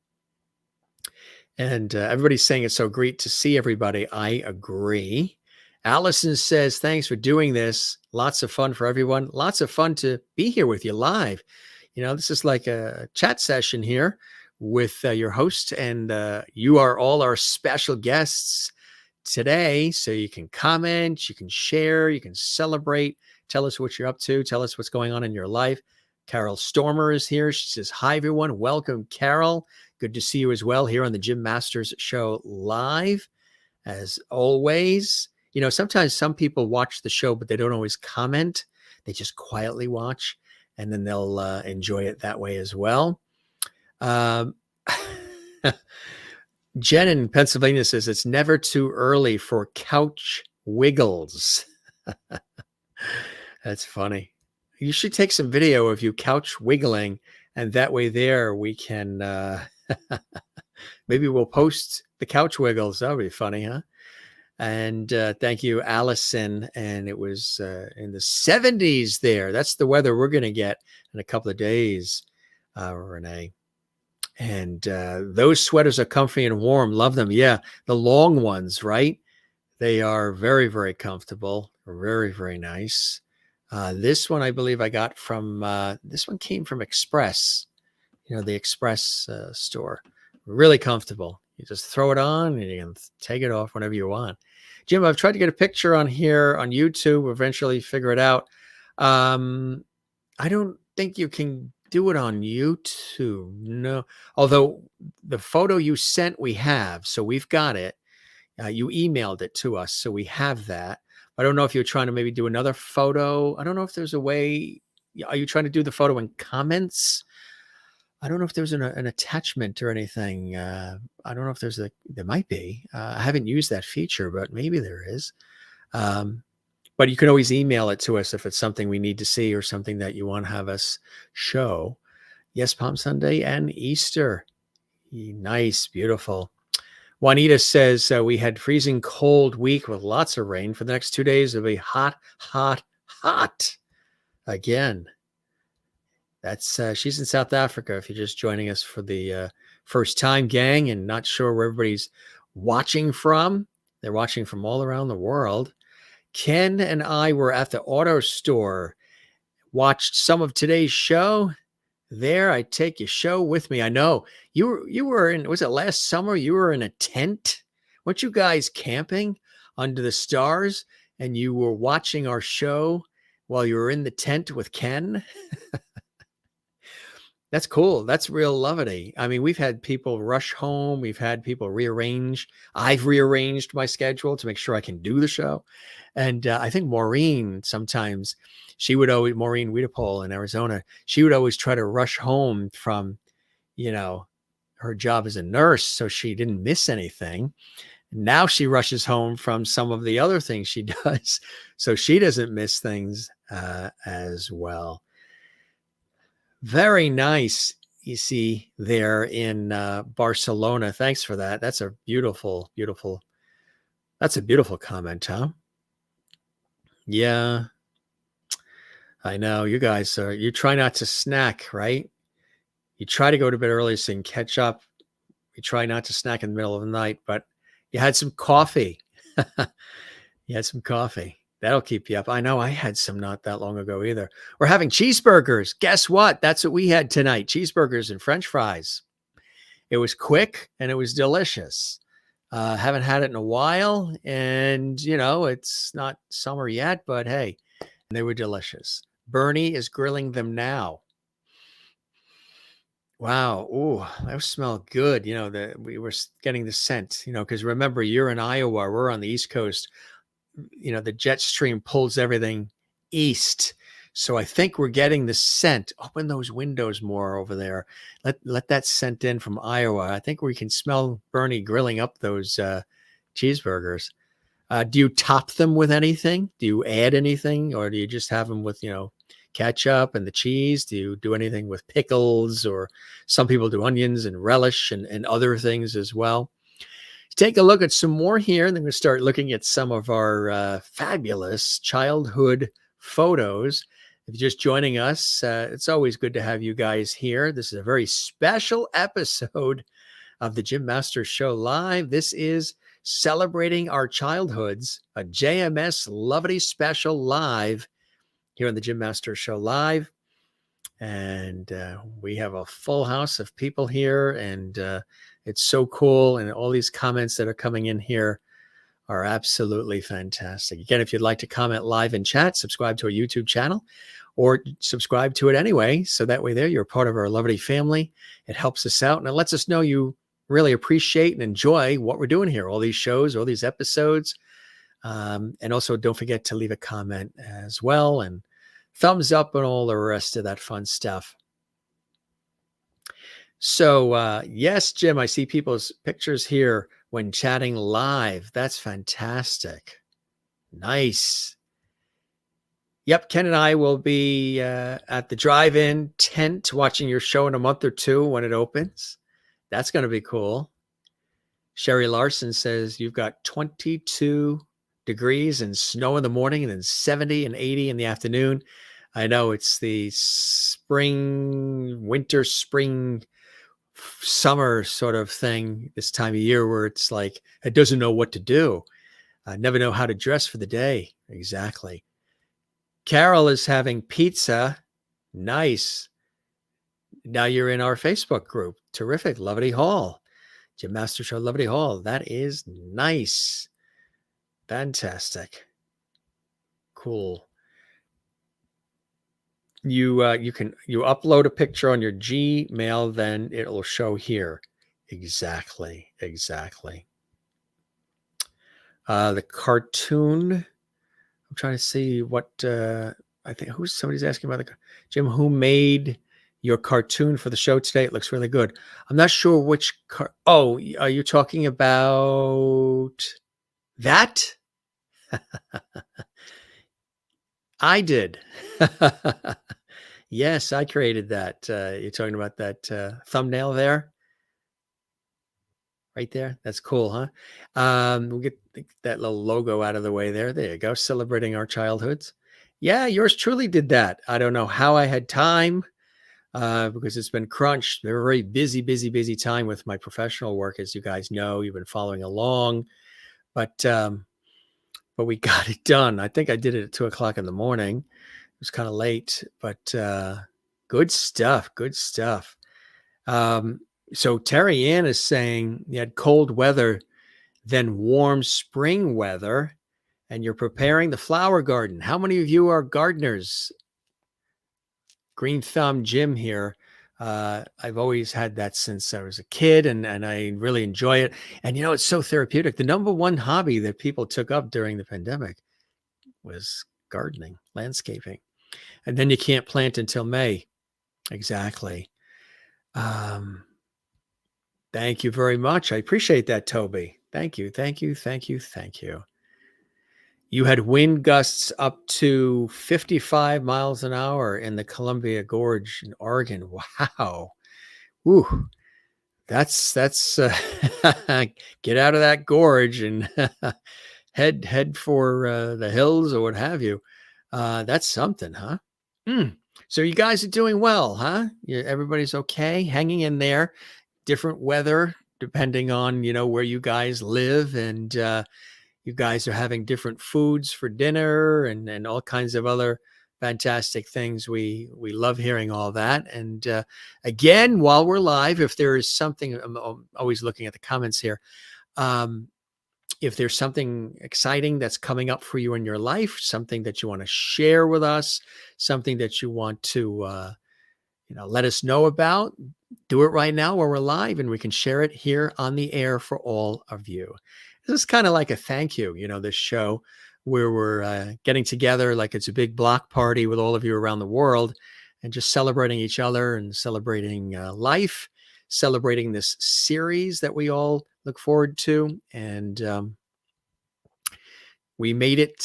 And everybody's saying it's so great to see everybody. I agree. Allison says, thanks for doing this. Lots of fun for everyone. Lots of fun to be here with you live. This is like a chat session here with your host, and you are all our special guests today. So you can comment, you can share, you can celebrate, tell us what you're up to, tell us what's going on in your life. Carol Stormer is here. She says, hi, everyone. Welcome, Carol. Good to see you as well here on the Jim Masters Show live. As always, sometimes some people watch the show, but they don't always comment. They just quietly watch, and then they'll enjoy it that way as well. Um, Jen in Pennsylvania says it's never too early for couch wiggles. That's funny. You should take some video of you couch wiggling, and that way there we can maybe we'll post the couch wiggles. That would be funny, huh? And thank you, Allison. And it was in the 70s there. That's the weather we're going to get in a couple of days, Renee. And those sweaters are comfy and warm. Love them. Yeah, the long ones, right? They are very, very comfortable. Very, very nice. This one, I believe I got from, this one came from Express, the Express store. Really comfortable. You just throw it on and you can take it off whenever you want. Jim, I've tried to get a picture on here on YouTube, eventually figure it out. I don't think you can do it on YouTube. No, although the photo you sent, we have, so we've got it. You emailed it to us, so we have that. I don't know if you're trying to maybe do another photo. I don't know if there's a way. Are you trying to do the photo in comments? I don't know if there's an attachment or anything. I don't know if there might be. I haven't used that feature, but maybe there is. But you can always email it to us if it's something we need to see or something that you want to have us show. Yes, Palm Sunday and Easter. Nice, beautiful. Juanita says we had freezing cold week with lots of rain. For the next 2 days, it'll be hot, hot, hot again. That's she's in South Africa. If you're just joining us for the first time, gang, and not sure where everybody's watching from, they're watching from all around the world. Ken and I were at the auto store, watched some of today's show. There, I take your show with me. I know you were in, was it last summer? You were in a tent. Weren't you guys camping under the stars and you were watching our show while you were in the tent with Ken? That's cool. That's real Loveity. I mean, we've had people rush home. We've had people rearrange. I've rearranged my schedule to make sure I can do the show. And I think Maureen sometimes, Maureen Wiedepol in Arizona, she would always try to rush home from, her job as a nurse so she didn't miss anything. Now she rushes home from some of the other things she does so she doesn't miss things as well. Very nice. You see there in Barcelona. Thanks for that. That's a beautiful, beautiful. That's a beautiful comment, huh? Yeah, I know. You guys you try not to snack, right? You try to go to bed early so you can catch up. You try not to snack in the middle of the night, but you had some coffee. You had some coffee. That'll keep you up. I know I had some not that long ago either. We're having cheeseburgers. Guess what? That's what we had tonight. Cheeseburgers and French fries. It was quick and it was delicious. Haven't had it in a while. And, it's not summer yet, but hey, they were delicious. Bernie is grilling them now. Wow. Ooh, those smell good. We were getting the scent, because remember, you're in Iowa. We're on the East Coast. The jet stream pulls everything east. So I think we're getting the scent. Open those windows more over there. Let that scent in from Iowa. I think we can smell Bernie grilling up those cheeseburgers. Do you top them with anything? Do you add anything? Or do you just have them with, ketchup and the cheese? Do you do anything with pickles? Or some people do onions and relish and other things as well. Take a look at some more here, and then we're going to start looking at some of our fabulous childhood photos. If you're just joining us, it's always good to have you guys here. This is a very special episode of the Jim Masters Show Live. This is celebrating our childhoods, a JMS Loveity special live here on the Jim Masters Show Live. And we have a full house of people here, and it's so cool. And all these comments that are coming in here are absolutely fantastic. Again, if you'd like to comment live in chat, subscribe to our YouTube channel or subscribe to it anyway. So that way there, you're part of our Loveity family. It helps us out and it lets us know you really appreciate and enjoy what we're doing here, all these shows, all these episodes. And also don't forget to leave a comment as well, and thumbs up and all the rest of that fun stuff. So, yes, Jim, I see people's pictures here when chatting live. That's fantastic. Nice. Yep, Ken and I will be at the drive-in tent watching your show in a month or two when it opens. That's going to be cool. Sherry Larson says you've got 22 degrees and snow in the morning and then 70 and 80 in the afternoon. I know it's the spring, winter, spring, summer sort of thing this time of year where it's like it doesn't know what to do. I never know how to dress for the day. Exactly. Carol is having pizza. Nice. Now you're in our Facebook group. Terrific. Loveity Hall. Jim Master Show, Loveity Hall. That is nice. Fantastic. Cool. You upload a picture on your Gmail, then it'll show here. Exactly. The cartoon. I'm trying to see what I think. Somebody's asking about Jim? Who made your cartoon for the show today? It looks really good. I'm not sure which Oh, are you talking about that? I did. Yes, I created that. You're talking about that thumbnail there, right there. That's cool, huh? We'll get that little logo out of the way there. There you go. Celebrating our childhoods. Yeah, yours truly did that. I don't know how I had time because it's been crunched. Very busy time with my professional work, as you guys know. You've been following along, but we got it done. I think I did it at 2:00 in the morning. It was kind of late, but good stuff. So Terry Ann is saying you had cold weather, then warm spring weather, and you're preparing the flower garden. How many of you are gardeners? Green Thumb Jim here. I've always had that since I was a kid, and I really enjoy it. And it's so therapeutic. The number one hobby that people took up during the pandemic was gardening, landscaping. And then you can't plant until May. Exactly. Thank you very much. I appreciate that, Toby. Thank you. You had wind gusts up to 55 miles an hour in the Columbia Gorge in Oregon. Wow. Woo. That's get out of that gorge and head for the hills or what have you. That's something, huh? So you guys are doing well, huh? Everybody's okay, hanging in there. Different weather depending on where you guys live, and you guys are having different foods for dinner and all kinds of other fantastic things. We love hearing all that. And again, while we're live, if there is something, I'm always looking at the comments here. If there's something exciting that's coming up for you in your life, something that you want to share with us, something that you want to let us know about, do it right now while we're live, and we can share it here on the air for all of you. This is kind of like a thank you, this show where we're getting together like it's a big block party with all of you around the world and just celebrating each other and celebrating life, celebrating this series that we all look forward to. And we made it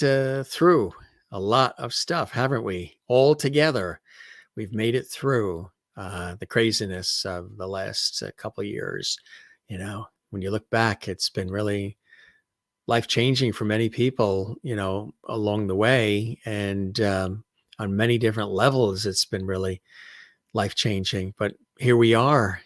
through a lot of stuff, haven't we? All together, we've made it through the craziness of the last couple of years. When you look back, it's been really life-changing for many people, along the way. And on many different levels, it's been really life-changing. But here we are,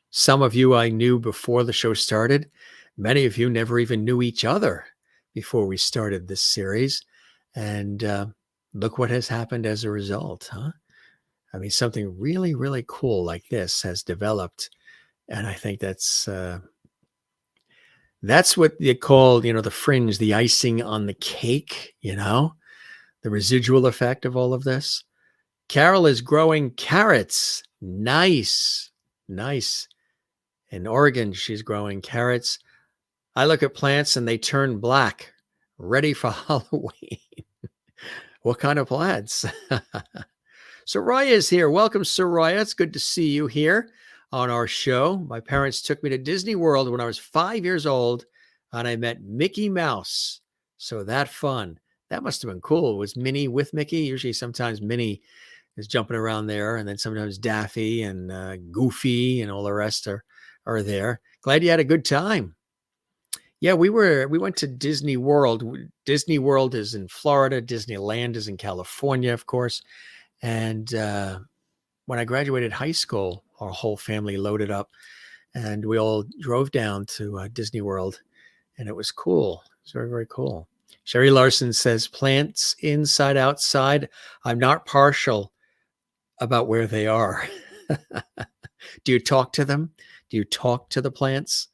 some of you I knew before the show started. Many of you never even knew each other before we started this series. And look what has happened as a result, huh? I mean, something really, really cool like this has developed. And I think that's what you call, the fringe, the icing on the cake, the residual effect of all of this. Carol is growing carrots. Nice. In Oregon, she's growing carrots. I look at plants and they turn black, ready for Halloween. What kind of plants? Soraya is here. Welcome, Soraya. It's good to see you here on our show. My parents took me to Disney World when I was 5 years old, and I met Mickey Mouse. So that fun. That must have been cool. Was Minnie with Mickey? Usually, sometimes Minnie is jumping around there, and then sometimes Daffy and Goofy and all the rest are there. Glad you had a good time. Yeah, we went to Disney World. Disney World is in Florida. Disneyland is in California, of course. And when I graduated high school, our whole family loaded up and we all drove down to Disney World, and it was cool. It was very, very cool. Sherry Larson says, plants inside, outside. I'm not partial about where they are. Do you talk to them? Do you talk to the plants?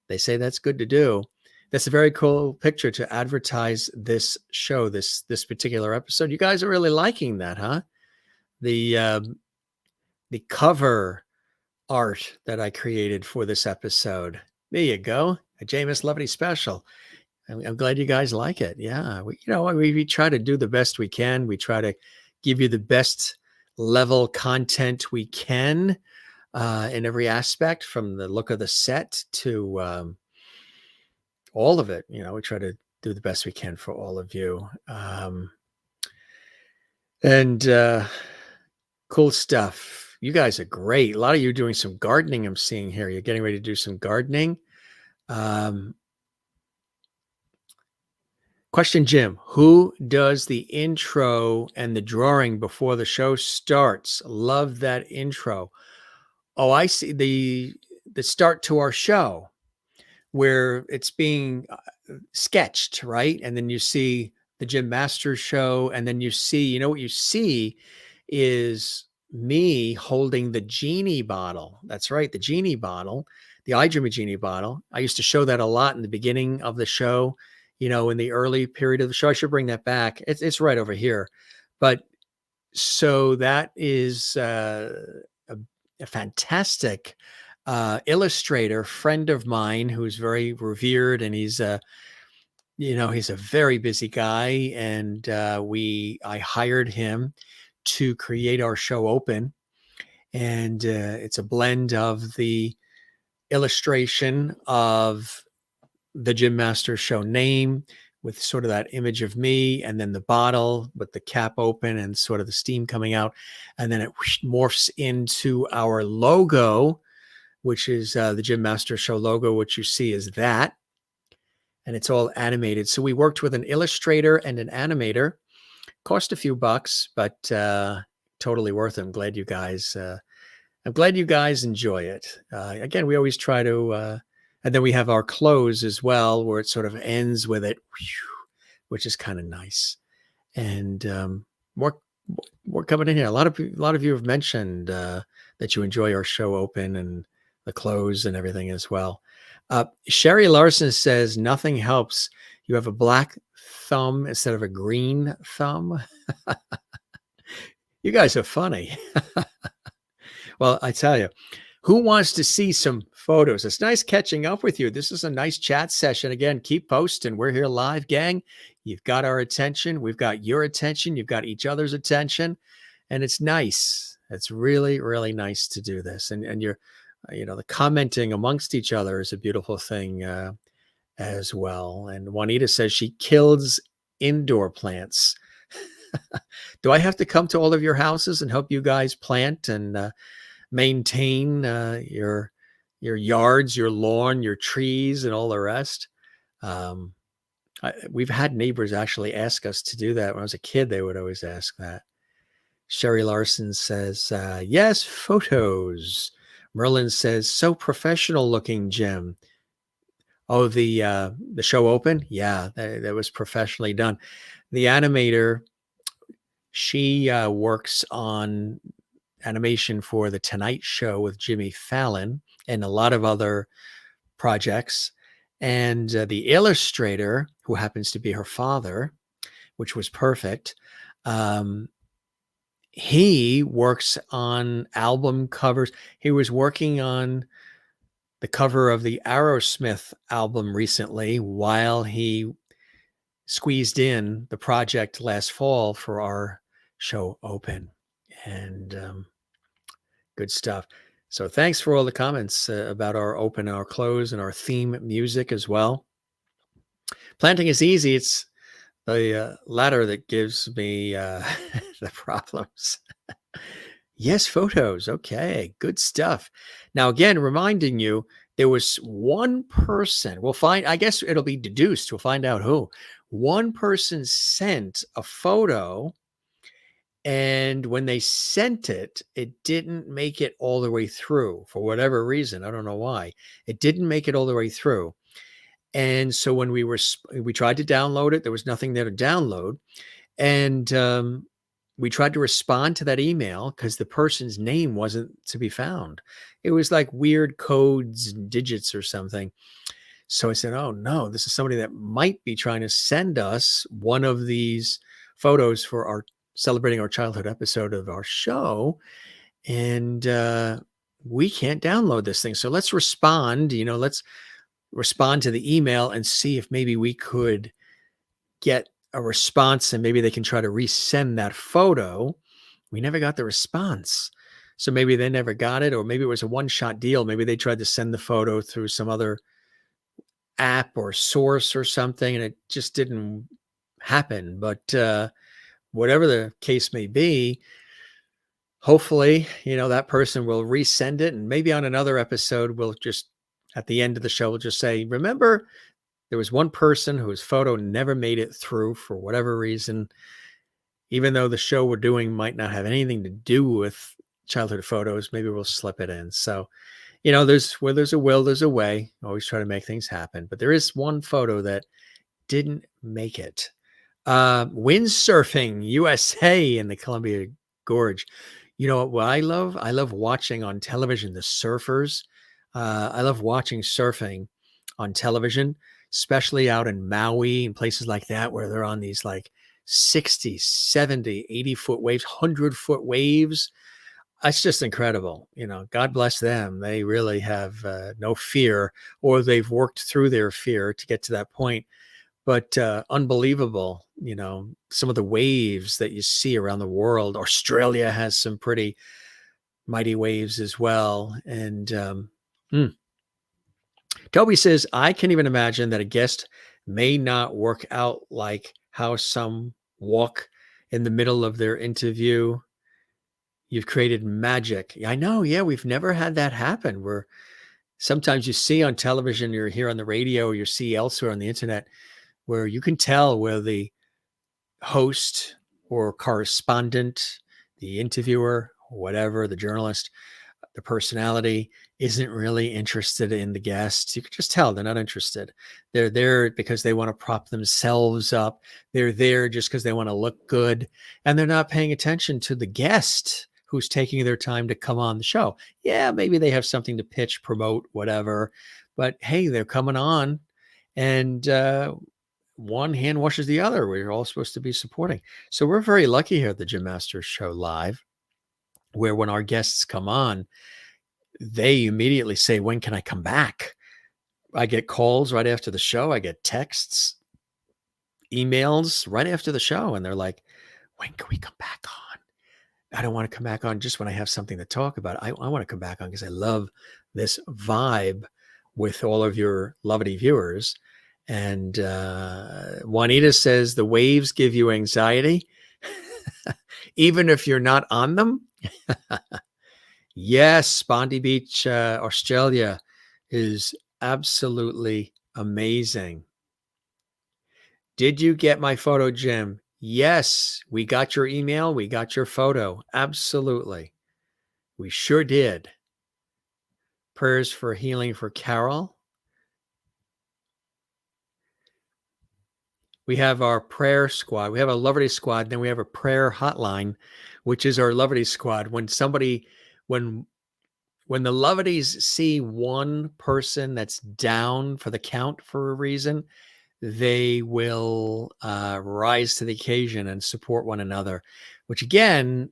They say that's good to do. That's a very cool picture to advertise this show, this particular episode. You guys are really liking that, huh? The cover art that I created for this episode. There you go, a Jameis Loveity special. I'm glad you guys like it. Yeah, we try to do the best we can. We try to give you the best level content we can in every aspect, from the look of the set to all of it. We try to do the best we can for all of you. And cool stuff. You guys are great. A lot of you are doing some gardening. I'm seeing here. You're getting ready to do some gardening. Question, Jim. Who does the intro and the drawing before the show starts? Love that intro. Oh, I see the start to our show where it's being sketched, right? And then you see the Jim Masters show, and then you see, what you see is me holding the genie bottle. That's right, the genie bottle, the I Dream a Genie bottle. I used to show that a lot in the beginning of the show, in the early period of the show. I should bring that back. It's right over here. But so that is a fantastic illustrator friend of mine who's very revered, and he's he's a very busy guy, and I hired him to create our show Open, and it's a blend of the illustration of the Jim Masters show name with sort of that image of me, and then the bottle with the cap open and sort of the steam coming out, and then it morphs into our logo, which is the Jim Masters show logo. What you see is that, and it's all animated. So we worked with an illustrator and an animator. Cost a few bucks, but totally worth it. I'm glad you guys enjoy it. Again, we always try to, and then we have our close as well, where it sort of ends with it, which is kind of nice. And more coming in here. A lot of you have mentioned that you enjoy our show Open and the close and everything as well. Sherry Larson says, nothing helps. You have a black thumb instead of a green thumb. You guys are funny. Well, I tell you, who wants to see some photos? It's nice catching up with you. This is a nice chat session. Again, keep posting. We're here live, gang. You've got our attention. We've got your attention. You've got each other's attention. And it's nice. It's really, really nice to do this. And you're, the commenting amongst each other is a beautiful thing as well. And Juanita says she kills indoor plants. Do I have to come to all of your houses and help you guys plant and maintain your yards, your lawn, your trees, and all the rest? We've had neighbors actually ask us to do that. When I was a kid, they would always ask that. Sherry Larson says, yes, photos. Merlin says, so professional looking, Jim. Oh, the show Open? Yeah, that was professionally done. The animator, she works on animation for The Tonight Show with Jimmy Fallon and a lot of other projects. And the illustrator, who happens to be her father, which was perfect, he works on album covers. He was working on the cover of the Aerosmith album recently while he squeezed in the project last fall for our show Open. And good stuff. So thanks for all the comments about our open, our close, and our theme music as well. Planting is easy. It's the latter that gives me the problems. Yes, photos. Okay, good stuff. Now, again, reminding you, there was one person. We'll find, I guess it'll be deduced. We'll find out who. One person sent a photo, and when they sent it, it didn't make it all the way through for whatever reason. I don't know why. It didn't make it all the way through. And so when we tried to download it, there was nothing there to download. And we tried to respond to that email because the person's name wasn't to be found. It was like weird codes and digits or something. So I said, oh no, this is somebody that might be trying to send us one of these photos for our celebrating our childhood episode of our show. And we can't download this thing. So let's respond, let's respond to the email and see if maybe we could get a response and maybe they can try to resend that photo. We never got the response. So maybe they never got it, or maybe it was a one-shot deal. Maybe they tried to send the photo through some other app or source or something, and it just didn't happen. But whatever the case may be, hopefully, that person will resend it. And maybe on another episode, we'll just, at the end of the show, we'll just say, remember, there was one person whose photo never made it through for whatever reason, even though the show we're doing might not have anything to do with childhood photos. Maybe we'll slip it in. So, there's where there's a will, there's a way. Always try to make things happen. But there is one photo that didn't make it. Windsurfing USA in the Columbia Gorge. You know what I love? I love watching on television the surfers. I love watching surfing on television, especially out in Maui and places like that where they're on these like 60, 70, 80-foot waves, 100-foot waves. It's just incredible. God bless them. They really have no fear, or they've worked through their fear to get to that point. But unbelievable, some of the waves that you see around the world. Australia has some pretty mighty waves as well. And Toby says, I can even imagine that a guest may not work out like how some walk in the middle of their interview. You've created magic. I know. Yeah, we've never had that happen where sometimes you see on television, you're here on the radio, or you see elsewhere on the internet where you can tell where the host or correspondent, the interviewer, whatever, the journalist, the personality isn't really interested in the guests. You can just tell they're not interested. They're there because they want to prop themselves up. They're there just because they want to look good. And they're not paying attention to the guest who's taking their time to come on the show. Yeah, maybe they have something to pitch, promote, whatever. But hey, they're coming on, and one hand washes the other. We're all supposed to be supporting. So we're very lucky here at the Jim Masters Show Live, where when our guests come on, they immediately say, when can I come back? I get calls right after the show. I get texts, emails right after the show. And they're like, when can we come back on? I don't want to come back on just when I have something to talk about. I want to come back on because I love this vibe with all of your Loveity viewers. And Juanita says the waves give you anxiety, even if you're not on them. Yes, Bondi Beach, Australia is absolutely amazing. Did you get my photo, Jim? Yes, we got your email. We got your photo. Absolutely. We sure did. Prayers for healing for Carol. We have our prayer squad. We have a Loveity squad. Then we have a prayer hotline, which is our Loveity squad. When the Lovities see one person that's down for the count for a reason, they will rise to the occasion and support one another, which again,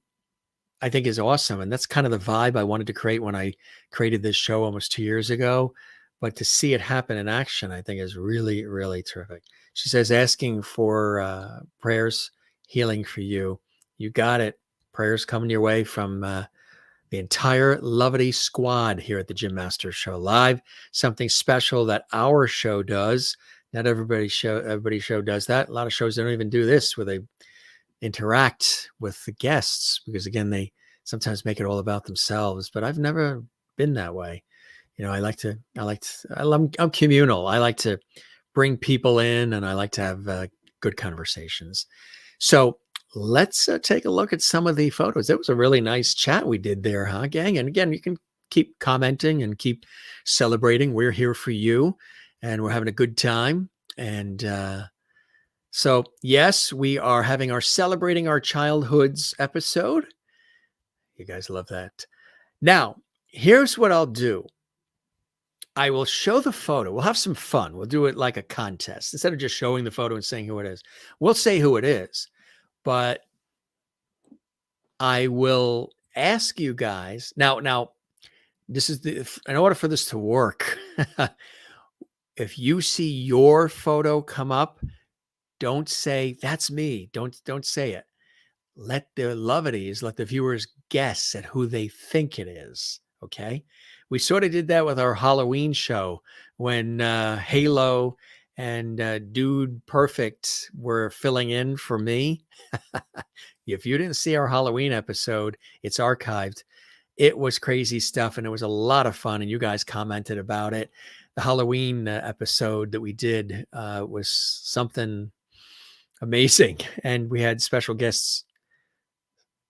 I think is awesome. And that's kind of the vibe I wanted to create when I created this show almost 2 years ago. But to see it happen in action, I think is really, really terrific. She says, asking for prayers, healing for you. You got it. Prayers coming your way from the entire Loveity squad here at the Jim Masters Show Live. Something special that our show does. Not everybody's show does that. A lot of shows don't even do this, where they interact with the guests, because again, they sometimes make it all about themselves. But I've never been that way. I'm communal. I like to bring people in, and I like to have good conversations. So let's take a look at some of the photos. It was a really nice chat we did there, huh, gang? And again, you can keep commenting and keep celebrating. We're here for you, and we're having a good time. And so, yes, we are having our Celebrating Our Childhoods episode. You guys love that. Now, here's what I'll do. I will show the photo. We'll have some fun. We'll do it like a contest. Instead of just showing the photo and saying who it is, we'll say who it is. But I will ask you guys now, this is in order for this to work, if you see your photo come up, don't say that's me. Don't say it. Let the viewers guess at who they think it is. Okay. We sort of did that with our Halloween show when Halo and Dude Perfect were filling in for me. If you didn't see our Halloween episode, it's archived. It was crazy stuff, and it was a lot of fun, and you guys commented about it. The Halloween episode that we did was something amazing, and we had special guests,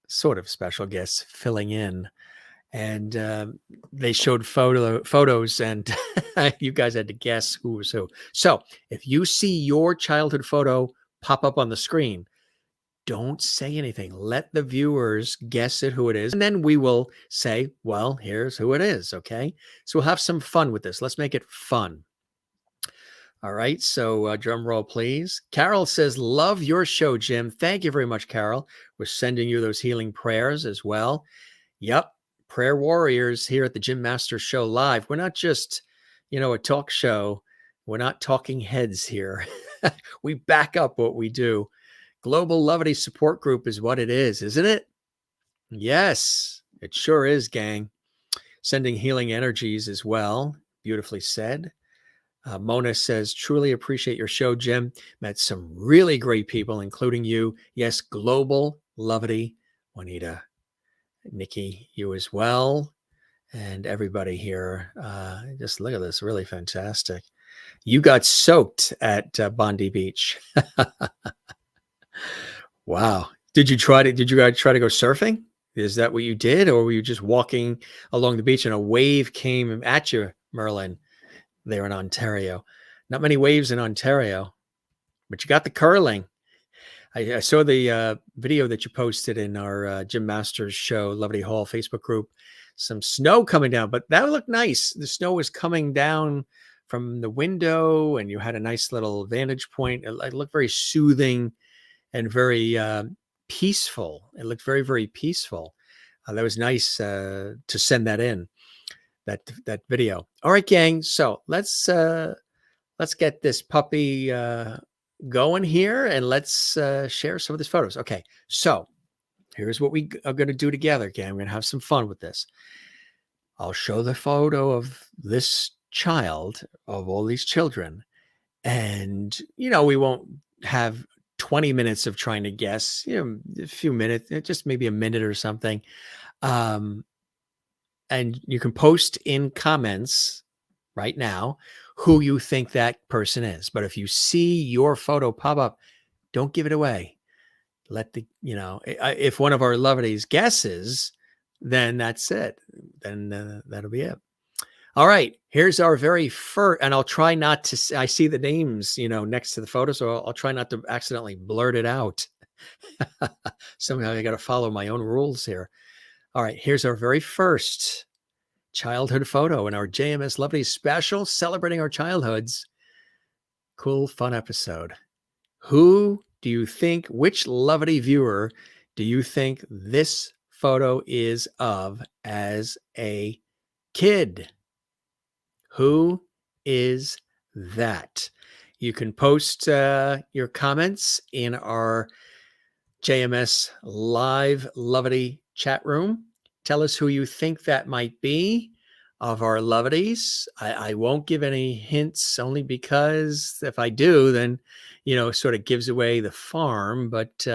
sort of special guests, filling in, and they showed photos, and you guys had to guess who was who. So if you see your childhood photo pop up on the screen, don't say anything. Let the viewers guess it who it is. And then we will say, well, here's who it is. Okay. So we'll have some fun with this. Let's make it fun. All right. So drum roll, please. Carol says, love your show, Jim. Thank you very much, Carol. We're sending you those healing prayers as well. Yep. Prayer warriors here at the Jim Masters Show Live. We're not just, a talk show. We're not talking heads here. We back up what we do. Global Loveity Support Group is what it is, isn't it? Yes, it sure is, gang. Sending healing energies as well. Beautifully said. Mona says, truly appreciate your show, Jim. Met some really great people, including you. Yes, Global Loveity. Juanita, Nikki, you as well. And everybody here. Just look at this. Really fantastic. You got soaked at Bondi Beach. Wow. Did you guys try to go surfing? Is that what you did? Or were you just walking along the beach and a wave came at you, Merlin, there in Ontario? Not many waves in Ontario, but you got the curling. I saw the video that you posted in our Jim Masters Show, Loveity Hall Facebook group. Some snow coming down, but that looked nice. The snow was coming down from the window and you had a nice little vantage point. It looked very soothing and very peaceful. It looked very, very peaceful. That was nice to send that in, that video. All right, gang. So let's get this puppy going here, and let's share some of these photos. Okay, so here's what we are going to do together, gang. We're going to have some fun with this. I'll show the photo of this child, of all these children, and we won't have 20 minutes of trying to guess, a few minutes, just maybe a minute or something. And you can post in comments right now who you think that person is. But if you see your photo pop up, don't give it away. Let if one of our lovelies guesses, then that's it. Then that'll be it. All right, here's our very first, and I'll try not to, I see the names, next to the photo, so I'll try not to accidentally blurt it out. Somehow I got to follow my own rules here. All right, here's our very first childhood photo in our JMS Loveity special, celebrating our childhoods. Cool, fun episode. Which Loveity viewer do you think this photo is of as a kid? Who is that? You can post your comments in our JMS live Loveity chat room. Tell us who you think that might be of our Loveities. I won't give any hints only because if I do, then, sort of gives away the farm. But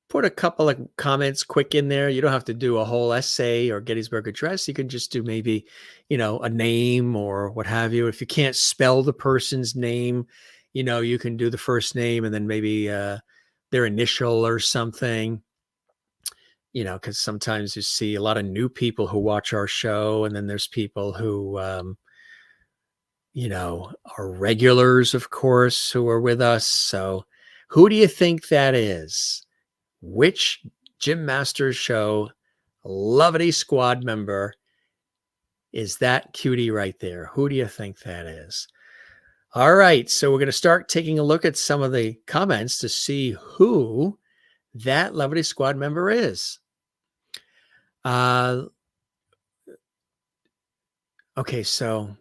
put a couple of comments quick in there. You don't have to do a whole essay or Gettysburg Address. You can just do maybe, a name or what have you. If you can't spell the person's name, you can do the first name and then maybe their initial or something, because sometimes you see a lot of new people who watch our show. And then there's people who, are regulars, of course, who are with us. So who do you think that is? Which Jim Masters Show Loveity Squad member is that cutie right there? Who do you think that is? All right, so we're going to start taking a look at some of the comments to see who that Loveity Squad member is. Okay, so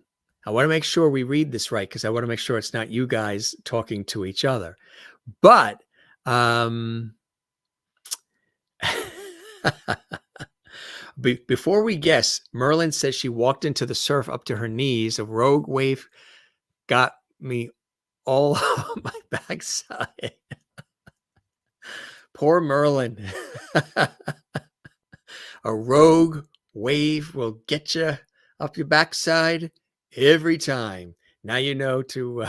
I want to make sure we read this right because I want to make sure it's not you guys talking to each other. But before we guess, Merlin says she walked into the surf up to her knees. A rogue wave got me all on my backside. Poor Merlin. A rogue wave will get you up your backside every time. Now you know to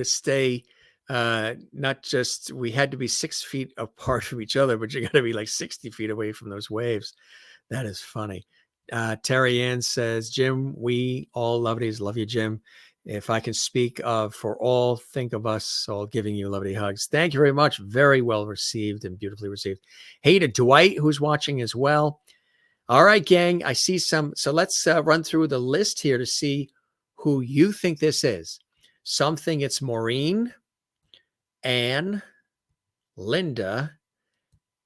stay. Not just we had to be 6 feet apart from each other, but you got to be like 60 feet away from those waves. That is funny. Terry Ann says, Jim, we all Loveities love you, Jim. If I can speak for all, think of us all giving you Loveity hugs. Thank you very much. Very well received and beautifully received. Hey to Dwight, who's watching as well. All right, gang, I see some. So let's run through the list here to see who you think this is. Some think it's Maureen, Anne, Linda,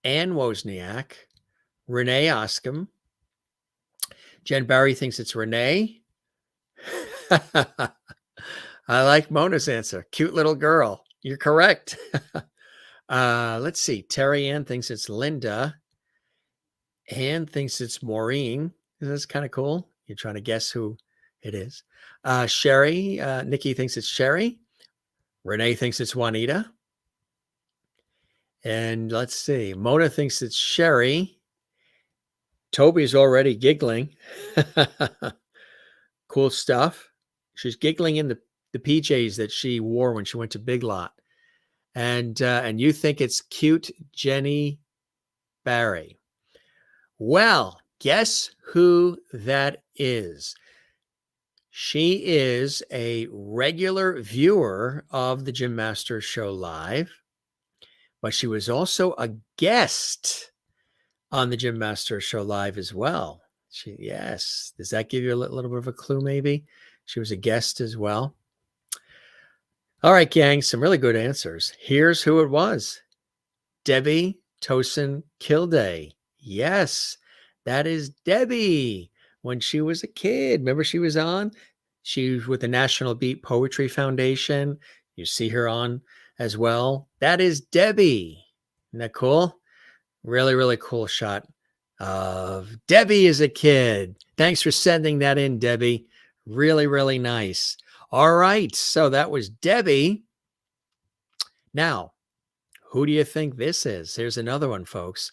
Ann Wozniak, Renee Oscom. Jen Barry thinks it's Renee. I like Mona's answer. Cute little girl. You're correct. Let's see. Terry Ann thinks it's Linda. Ann thinks it's Maureen. That's kind of cool. You're trying to guess who it is. Sherry. Nikki thinks it's Sherry. Renee thinks it's Juanita. And let's see. Mona thinks it's Sherry. Toby's already giggling. Cool stuff. She's giggling in the PJs that she wore when she went to Big Lot. And you think it's cute Jenny Barry. Well, guess who that is? She is a regular viewer of the Jim Masters Show Live, but she was also a guest on the Jim Masters Show Live as well. Yes. Does that give you a little bit of a clue, maybe? She was a guest as well. All right, gang, some really good answers. Here's who it was. Debbie Tosin Kilday. Yes, that is Debbie. When she was a kid, remember she was on? She was with the National Beat Poetry Foundation. You see her on as well. That is Debbie. Isn't that cool? Really, really cool shot of Debbie as a kid. Thanks for sending that in, Debbie. Really, really nice. All right, so that was Debbie. Now, who do you think this is? Here's another one, folks.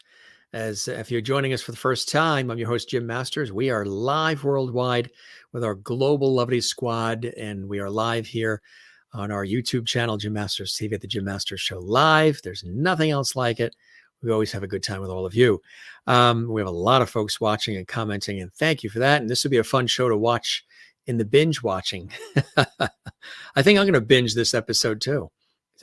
As if you're joining us for the first time, I'm your host, Jim Masters. We are live worldwide with our global Loveity Squad, and we are live here on our YouTube channel, Jim Masters TV at the Jim Masters Show Live. There's nothing else like it. We always have a good time with all of you. We have a lot of folks watching and commenting, and thank you for that. And this will be a fun show to watch in the binge watching. I think I'm going to binge this episode too.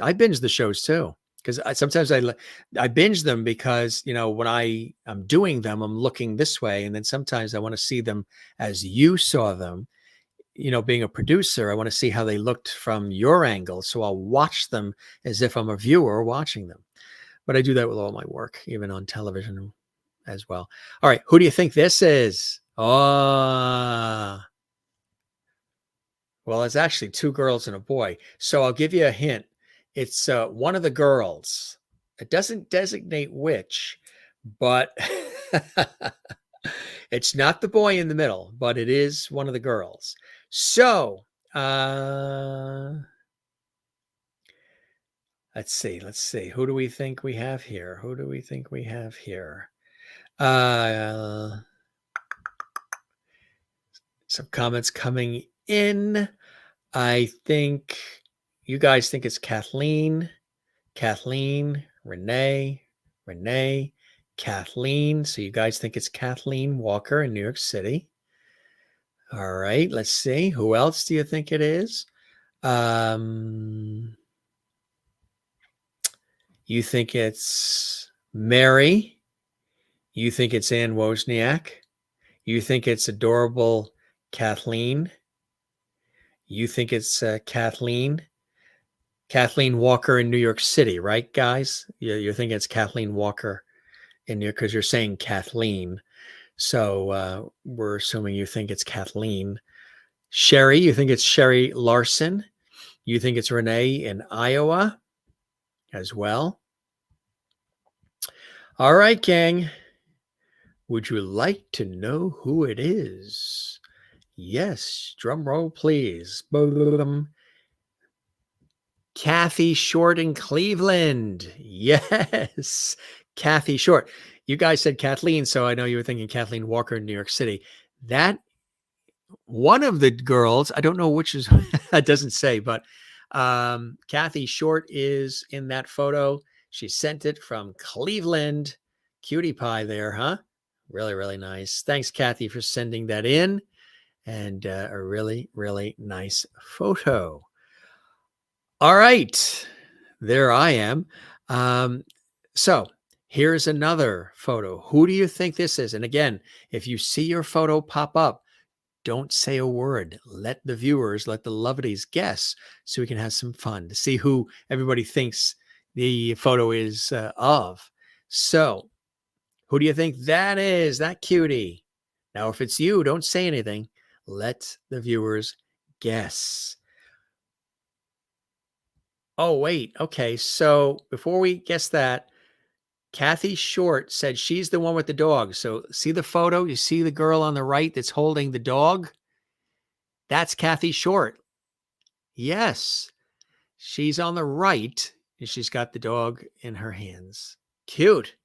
I binge the shows too, because sometimes I binge them because, when I'm doing them, I'm looking this way. And then sometimes I want to see them as you saw them. Being a producer, I want to see how they looked from your angle. So I'll watch them as if I'm a viewer watching them. But I do that with all my work, even on television as well. All right. Who do you think this is? Oh, well, it's actually two girls and a boy. So I'll give you a hint. It's one of the girls. It doesn't designate which, but it's not the boy in the middle, but it is one of the girls. So, let's see. Let's see. Who do we think we have here? Who do we think we have here? Some comments coming in. I think you guys think it's Kathleen, Renee, Kathleen. So you guys think it's Kathleen Walker in New York City. All right, let's see. Who else do you think it is? You think it's Mary. You think it's Ann Wozniak. You think it's adorable Kathleen. You think it's Kathleen Walker in New York City, right, guys? You're thinking it's Kathleen Walker in New York because you're saying Kathleen. So we're assuming you think it's Kathleen. Sherry, you think it's Sherry Larson. You think it's Renee in Iowa as well. All right, gang. Would you like to know who it is? Yes. Drum roll, please. Kathy Short in Cleveland. Yes. Kathy Short. You guys said Kathleen, so I know you were thinking Kathleen Walker in New York City. That one of the girls, I don't know which is, it doesn't say, but Kathy Short is in that photo. She sent it from Cleveland. Cutie pie there, huh? Really, really nice. Thanks, Kathy, for sending that in. And a really, really nice photo. All right. There I am. So here's another photo. Who do you think this is? And again, if you see your photo pop up, don't say a word. Let the viewers, let the Loveities guess so we can have some fun to see who everybody thinks the photo is of. So who do you think that is? That cutie. Now, if it's you, don't say anything. Let the viewers guess. Oh, wait. Okay. So before we guess that, Kathy Short said she's the one with the dog. So see the photo? You see the girl on the right that's holding the dog? That's Kathy Short. Yes. She's on the right and she's got the dog in her hands. Cute.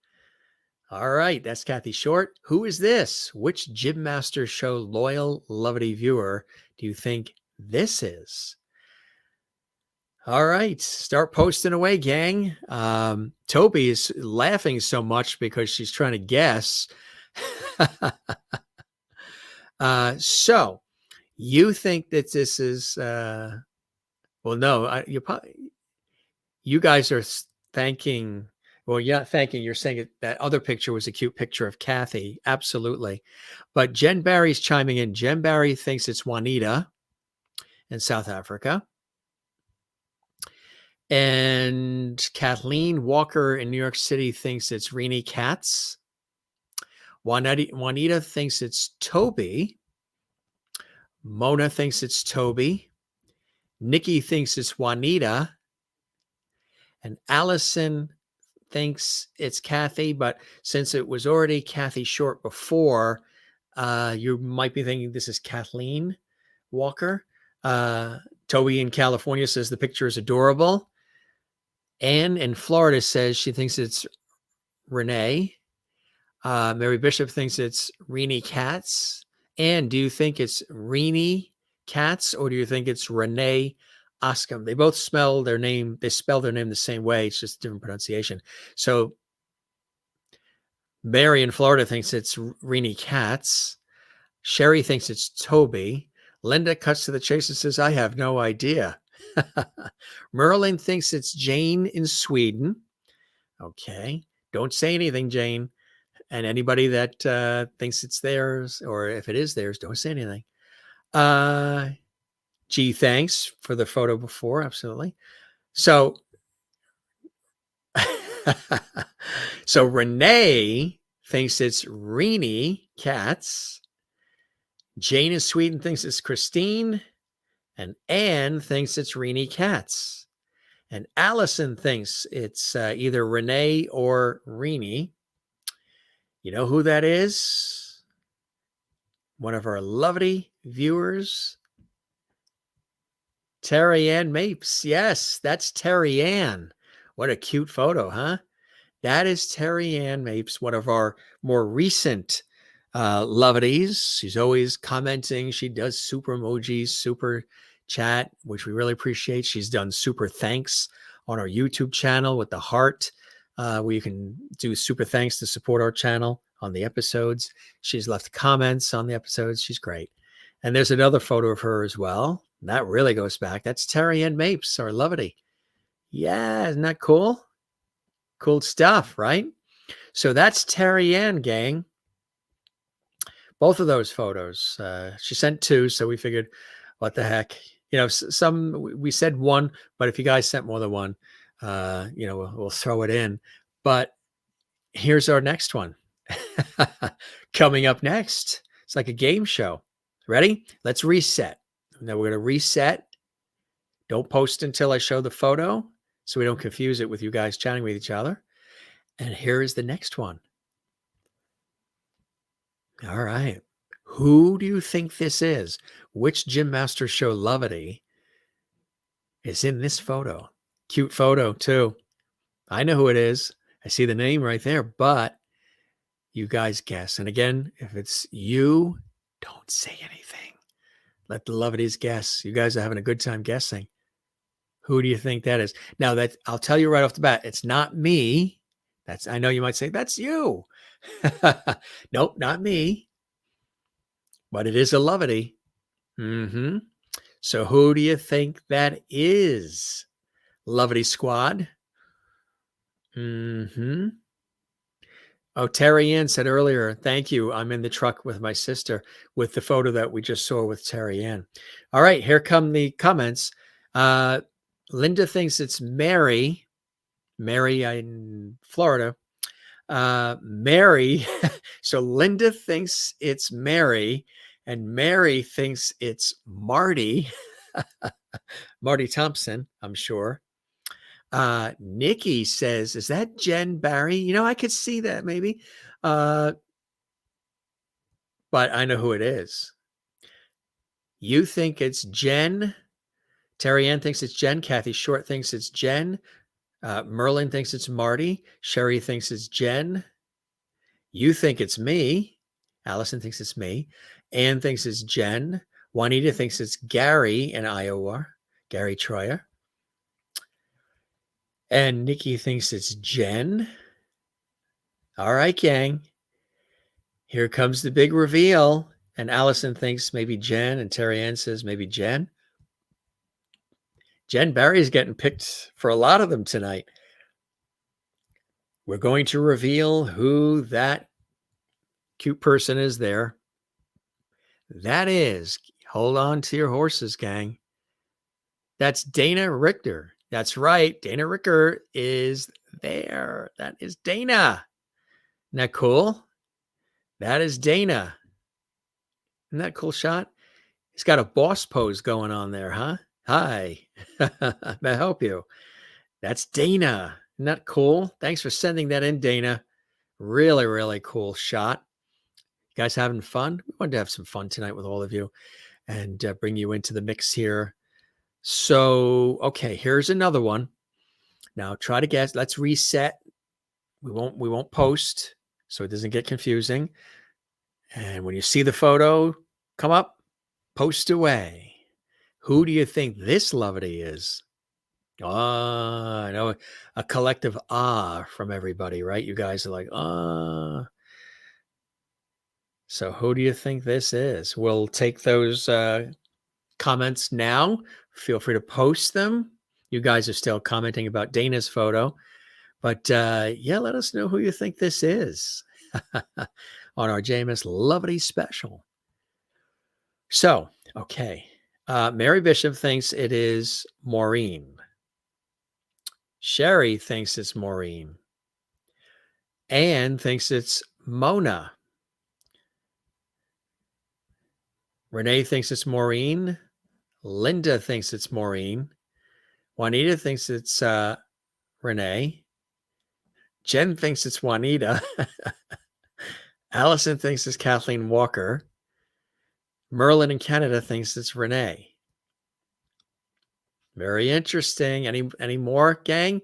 All right. That's Kathy Short. Who is this? Which Gym Master Show loyal Loveity viewer do you think this is? All right, start posting away, gang. Toby is laughing so much because she's trying to guess. So you think that this is, well, no, you guys are thanking, well, you're not thanking, you're saying that other picture was a cute picture of Kathy. Absolutely. But Jen Barry's chiming in. Jen Barry thinks it's Juanita in South Africa. And Kathleen Walker in New York City thinks it's Renee Katz. Juanita thinks it's Toby. Mona thinks it's Toby. Nikki thinks it's Juanita. And Allison thinks it's Kathy. But since it was already Kathy Short before, you might be thinking this is Kathleen Walker. Toby in California says the picture is adorable. Anne in Florida says she thinks it's Renee. Mary Bishop thinks it's Renee Katz. Anne, do you think it's Renee Katz or do you think it's Renee Oscom? They both spell their name. They spell their name the same way. It's just different pronunciation. So Mary in Florida thinks it's Renee Katz. Sherry thinks it's Toby. Linda cuts to the chase and says, I have no idea. Merlin thinks it's Jane in Sweden. Okay. Don't say anything, Jane. And anybody that thinks it's theirs, or if it is theirs, don't say anything. Gee, thanks for the photo before. Absolutely. So, so Renee thinks it's Renee Katz. Jane in Sweden thinks it's Christine. And Anne thinks it's Renee Katz. And Allison thinks it's either Renee or Rini. You know who that is? One of our Loveity viewers, Terry Ann Mapes. Yes, that's Terry Ann. What a cute photo, huh? That is Terry Ann Mapes, one of our more recent Loveties. She's always commenting. She does super emojis, super chat, which we really appreciate. She's done super thanks on our YouTube channel with the heart, where you can do super thanks to support our channel on the episodes. She's left comments on the episodes. She's great. And there's another photo of her as well. That really goes back. That's Terry Ann Mapes, our Loveity. Yeah, isn't that cool? Cool stuff, right? So that's Terry Ann, gang. Both of those photos. She sent two, so we figured, what the heck? You know, some we said one, but if you guys sent more than one, you know, we'll throw it in. But here's our next one. Coming up next. It's like a game show. Ready? Let's reset. Now we're going to reset. Don't post until I show the photo so we don't confuse it with you guys chatting with each other. And here is the next one. All right. Who do you think this is? Which Gym Master Show Loveity is in this photo? Cute photo, too. I know who it is. I see the name right there, but you guys guess. And again, if it's you, don't say anything. Let the Loveities guess. You guys are having a good time guessing. Who do you think that is? Now, that I'll tell you right off the bat, it's not me. I know you might say, that's you. Nope, not me. But it is a Loveity. Mm-hmm. So who do you think that is? Loveity Squad. Mm-hmm. Oh, Terry Ann said earlier, thank you. I'm in the truck with my sister with the photo that we just saw with Terry Ann. All right, here come the comments. Linda thinks it's Mary. Mary in Florida. Mary. So Linda thinks it's Mary, and Mary thinks it's Marty. Marty Thompson, I'm sure. Nikki says, is that Jen Barry? You know, I could see that maybe. But I know who it is. You think it's Jen. Terry Ann thinks it's Jen. Kathy Short thinks it's Jen. Merlin thinks it's Marty. Sherry thinks it's Jen. You think it's me. Allison thinks it's me. Ann thinks it's Jen. Juanita thinks it's Gary in Iowa. Gary Troyer. And Nikki thinks it's Jen. All right, gang. Here comes the big reveal. And Allison thinks maybe Jen, and Terry Ann says maybe Jen. Jen Barry's getting picked for a lot of them tonight. We're going to reveal who that cute person is there. That is, hold on to your horses, gang. That's Dana Richter. That's right. Dana Richter is there. That is Dana. Isn't that cool? That is Dana. Isn't that a cool shot? He's got a boss pose going on there, huh? Hi. May I help you? That's Dana. Isn't that cool? Thanks for sending that in, Dana. Really, really cool shot. You guys having fun? We wanted to have some fun tonight with all of you and bring you into the mix here. So, okay, here's another one. Now try to guess. Let's reset. We won't post so it doesn't get confusing. And when you see the photo come up, post away. Who do you think this Loveity is? Ah, I know, a collective from everybody, right? You guys are like, So who do you think this is? We'll take those comments now. Feel free to post them. You guys are still commenting about Dana's photo. But yeah, let us know who you think this is on our JMS Loveity special. So, okay. Mary Bishop thinks it is Maureen. Sherry thinks it's Maureen. Anne thinks it's Mona. Renee thinks it's Maureen. Linda thinks it's Maureen. Juanita thinks it's Renee. Jen thinks it's Juanita. Allison thinks it's Kathleen Walker. Merlin in Canada thinks it's Renee. Very interesting. Any more, gang?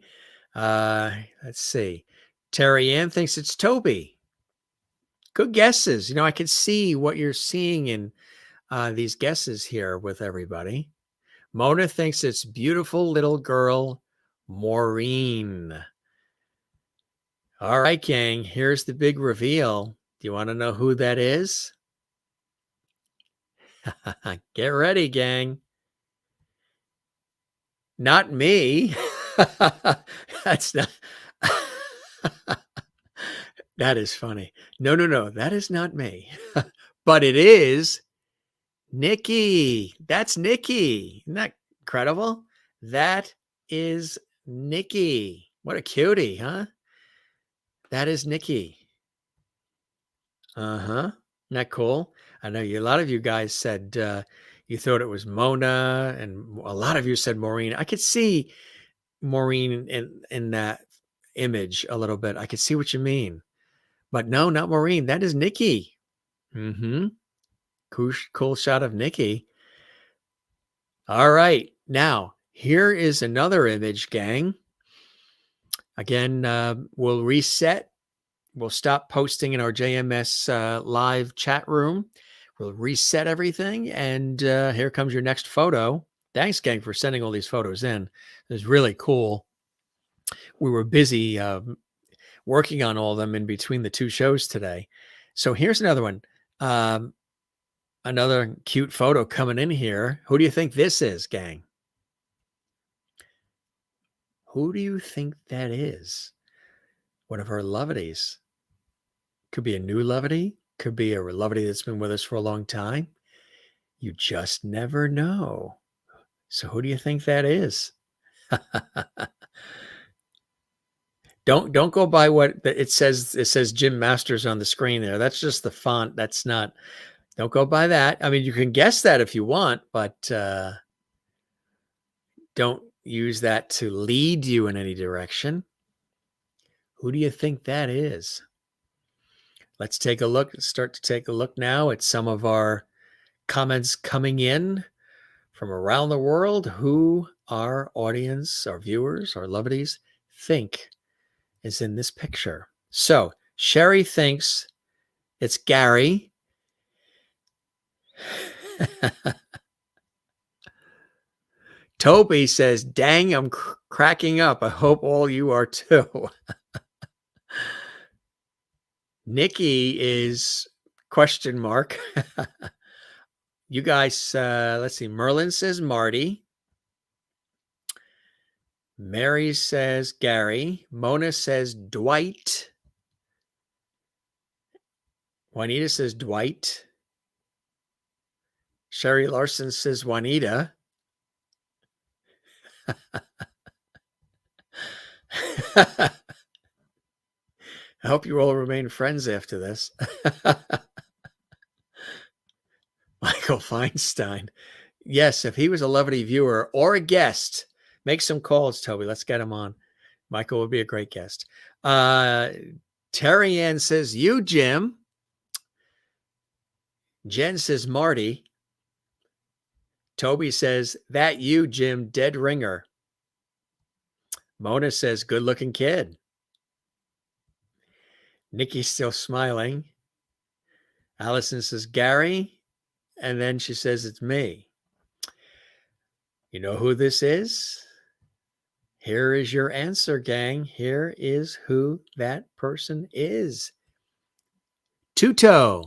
Let's see. Terry Ann thinks it's Toby. Good guesses. I can see what you're seeing in these guesses here with everybody. Mona thinks it's beautiful little girl, Maureen. All right, gang, here's the big reveal. Do you want to know who that is? Get ready, gang. Not me. That's not. That is funny. No. That is not me. But it is Nikki. That's Nikki. Isn't that incredible? That is Nikki. What a cutie, huh? That is Nikki. Uh-huh. Isn't that cool? I know a lot of you guys said you thought it was Mona, and a lot of you said Maureen. I could see Maureen in that image a little bit. I could see what you mean. But no, not Maureen. That is Nikki. Mm-hmm. Cool shot of Nikki. All right. Now, here is another image, gang. Again, we'll reset. We'll stop posting in our JMS live chat room. We'll reset everything. And here comes your next photo. Thanks, gang, for sending all these photos in. It was really cool. We were busy working on all of them in between the two shows today. So here's another one. Another cute photo coming in here. Who do you think this is, gang? Who do you think that is? One of our Loveities. Could be a new Loveity. Could be a Loveity that's been with us for a long time. You just never know. So who do you think that is? Don't go by what it says. It says Jim Masters on the screen there. That's just the font. That's not. Don't go by that. I mean, you can guess that if you want, but don't use that to lead you in any direction. Who do you think that is? Let's take a look. Start to take a look now at some of our comments coming in from around the world. Who our audience, our viewers, our Loveities think is in this picture. So Sherry thinks it's Gary. Toby says, dang, I'm cracking up. I hope all you are too. Nikki is question mark. You guys, let's see. Merlin says Marty. Mary says Gary. Mona says Dwight. Juanita says Dwight. Sherry Larson says Juanita. I hope you all remain friends after this. Michael Feinstein. Yes, if he was a Loveity viewer or a guest, make some calls, Toby. Let's get him on. Michael would be a great guest. Terry Ann says, you, Jim. Jen says, Marty. Toby says, that you, Jim, dead ringer. Mona says, good looking kid. Nikki's still smiling. Allison says, Gary. And then she says, it's me. You know who this is? Here is your answer, gang. Here is who that person is. Tuto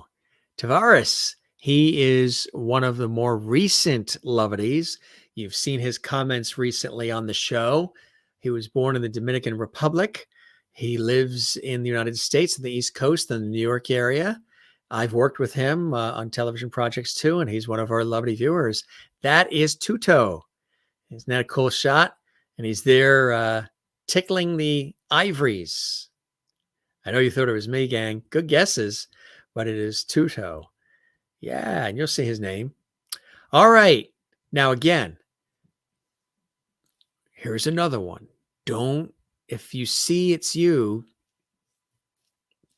Tavares. He is one of the more recent Loveities. You've seen his comments recently on the show. He was born in the Dominican Republic. He lives in the United States, on the East Coast, in the New York area. I've worked with him on television projects too, and he's one of our Loveity viewers. That is Tuto. Isn't that a cool shot? And he's there tickling the ivories. I know you thought it was me, gang. Good guesses, but it is Tuto. Yeah, and you'll see his name. All right. Now, again, Here's another one. If you see it's you,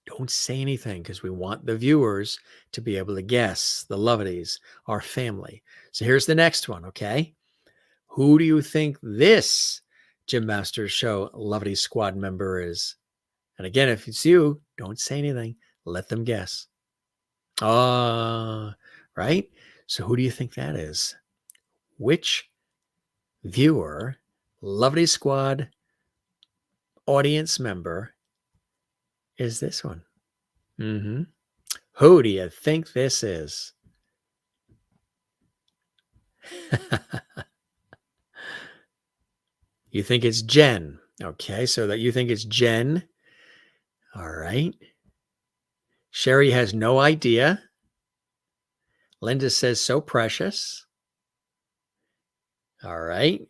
don't say anything because we want the viewers to be able to guess the Loveities, our family. So here's the next one, okay? Who do you think this Gym Masters Show Loveity Squad member is? And again, if it's you, don't say anything. Let them guess. Right? So who do you think that is? Which viewer, Loveity Squad audience member is this one? Mm-hmm. Who do you think this is? You think it's Jen. Okay, so that you think it's Jen. All right. Sherry has no idea. Linda says so precious. All right.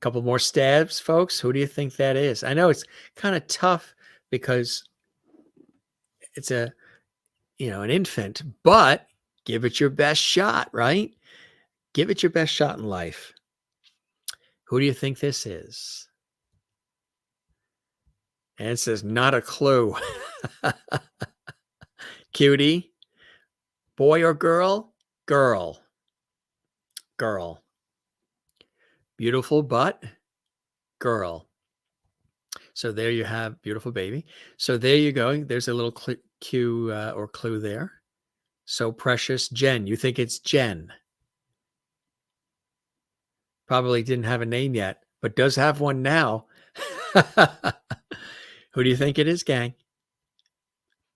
Couple more stabs, folks. Who do you think that is? I know it's kind of tough because it's an infant, but give it your best shot, right? Give it your best shot in life. Who do you think this is? And it says not a clue. Cutie. Boy or girl? Girl. Girl. Beautiful butt? Girl. So there you have beautiful baby. So there you go. There's a little cue or clue there. So precious. Jen. You think it's Jen? Probably didn't have a name yet, but does have one now. Who do you think it is, gang?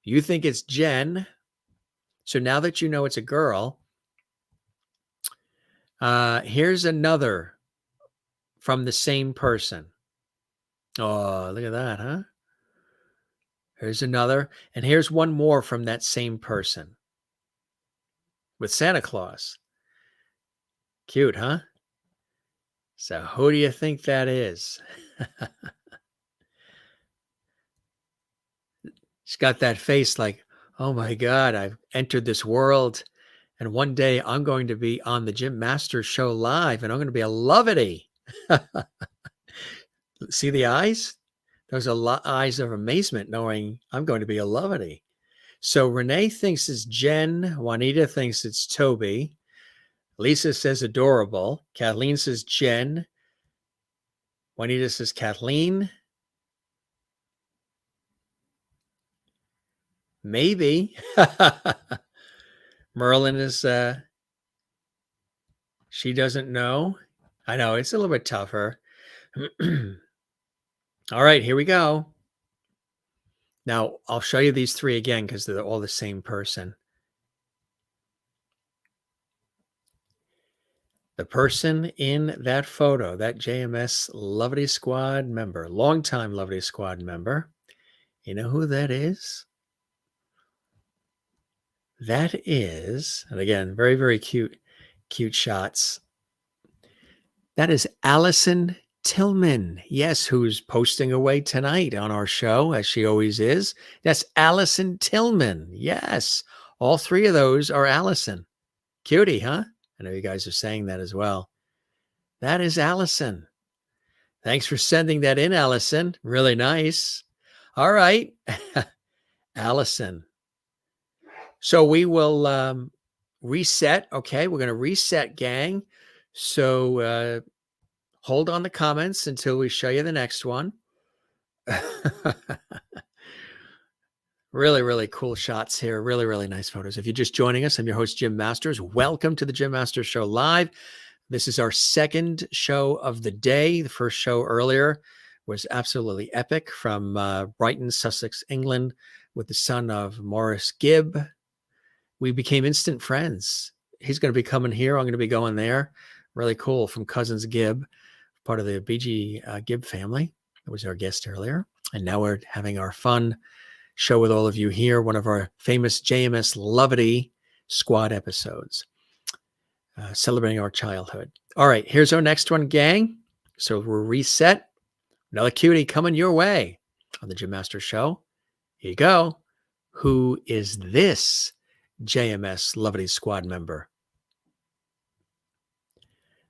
You think it's Jen. So now that you know it's a girl, here's another from the same person. Oh, look at that, huh? Here's another. And here's one more from that same person with Santa Claus. Cute, huh? So who do you think that is? She's got that face like, oh my God, I've entered this world. And one day I'm going to be on the Jim Masters Show live and I'm going to be a Loveity. See the eyes? Those are eyes of amazement knowing I'm going to be a Loveity. So Renee thinks it's Jen. Juanita thinks it's Toby. Lisa says adorable. Kathleen says Jen. Juanita says Kathleen. Maybe. Merlin is, she doesn't know. I know, it's a little bit tougher. All right, here we go. Now, I'll show you these three again because they're all the same person. The person in that photo, that JMS Loveity Squad member, longtime Loveity Squad member, you know who that is? That is, and again, very, very cute shots. That is Allison Tillman. Yes, who's posting away tonight on our show, as she always is. That's Allison Tillman. Yes, all three of those are Allison. Cutie, huh? I know you guys are saying that as well. That is Allison. Thanks for sending that in, Allison. Really nice. All right. Allison. So we will reset. Okay, we're going to reset, gang. So hold on the comments until we show you the next one. Really, really cool shots here. Really, really nice photos. If you're just joining us, I'm your host, Jim Masters. Welcome to the Jim Masters Show Live. This is our second show of the day. The first show earlier was absolutely epic from Brighton, Sussex, England, with the son of Morris Gibb. We became instant friends. He's going to be coming here. I'm going to be going there. Really cool, from Cousins Gibb, part of the BG Gibb family. That was our guest earlier. And now we're having our fun show with all of you here, one of our famous JMS Loveity Squad episodes, celebrating our childhood. All right, here's our next one, gang. So we're reset. Another cutie coming your way on the Jim Masters Show. Here you go. Who is this JMS Loveity Squad member?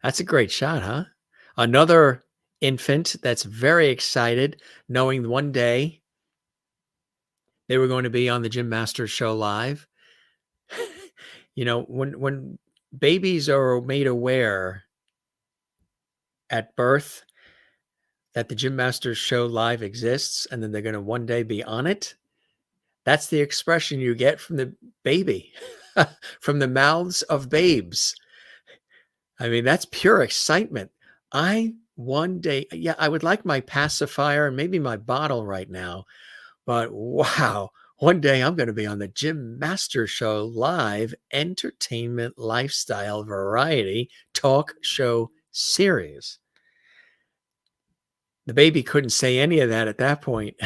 That's a great shot, huh? Another infant that's very excited, knowing one day they were going to be on the Jim Masters Show live. When babies are made aware at birth that the Jim Masters Show live exists, and then they're going to one day be on it, that's the expression you get from the baby, from the mouths of babes. I mean, that's pure excitement. I would like my pacifier and maybe my bottle right now, but wow, one day I'm going to be on the Jim Master Show live entertainment, lifestyle, variety talk show series. The baby couldn't say any of that at that point,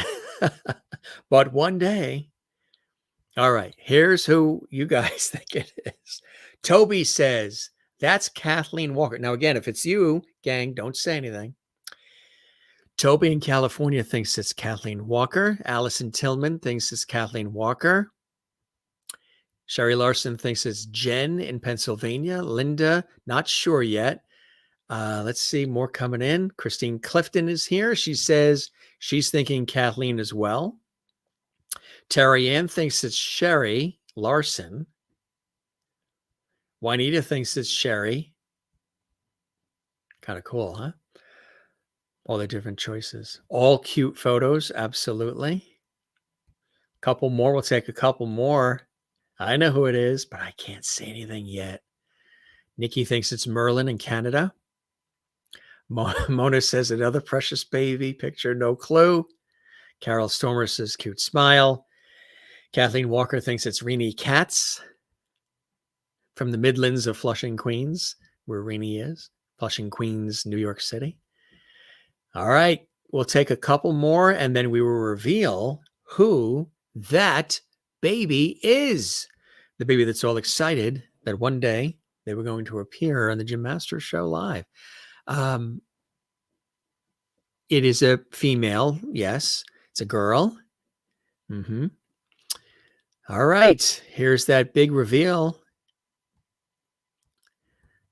but one day. All right, here's who you guys think it is. Toby says, that's Kathleen Walker. Now, again, if it's you, gang, don't say anything. Toby in California thinks it's Kathleen Walker. Allison Tillman thinks it's Kathleen Walker. Sherry Larson thinks it's Jen in Pennsylvania. Linda, not sure yet. Let's see, more coming in. Christine Clifton is here. She says she's thinking Kathleen as well. Terry Ann thinks it's Sherry Larson. Juanita thinks it's Sherry. Kind of cool, huh? All the different choices. All cute photos, absolutely. Couple more. We'll take a couple more. I know who it is, but I can't say anything yet. Nikki thinks it's Merlin in Canada. Mona says another precious baby picture, no clue. Carol Stormer says cute smile. Kathleen Walker thinks it's Renee Katz from the Midlands of Flushing, Queens, where Renee is. Flushing, Queens, New York City. All right, we'll take a couple more, and then we will reveal who that baby is. The baby that's all excited that one day they were going to appear on the Jim Masters Show live. It is a female. Yes, it's a girl. All right, here's that big reveal.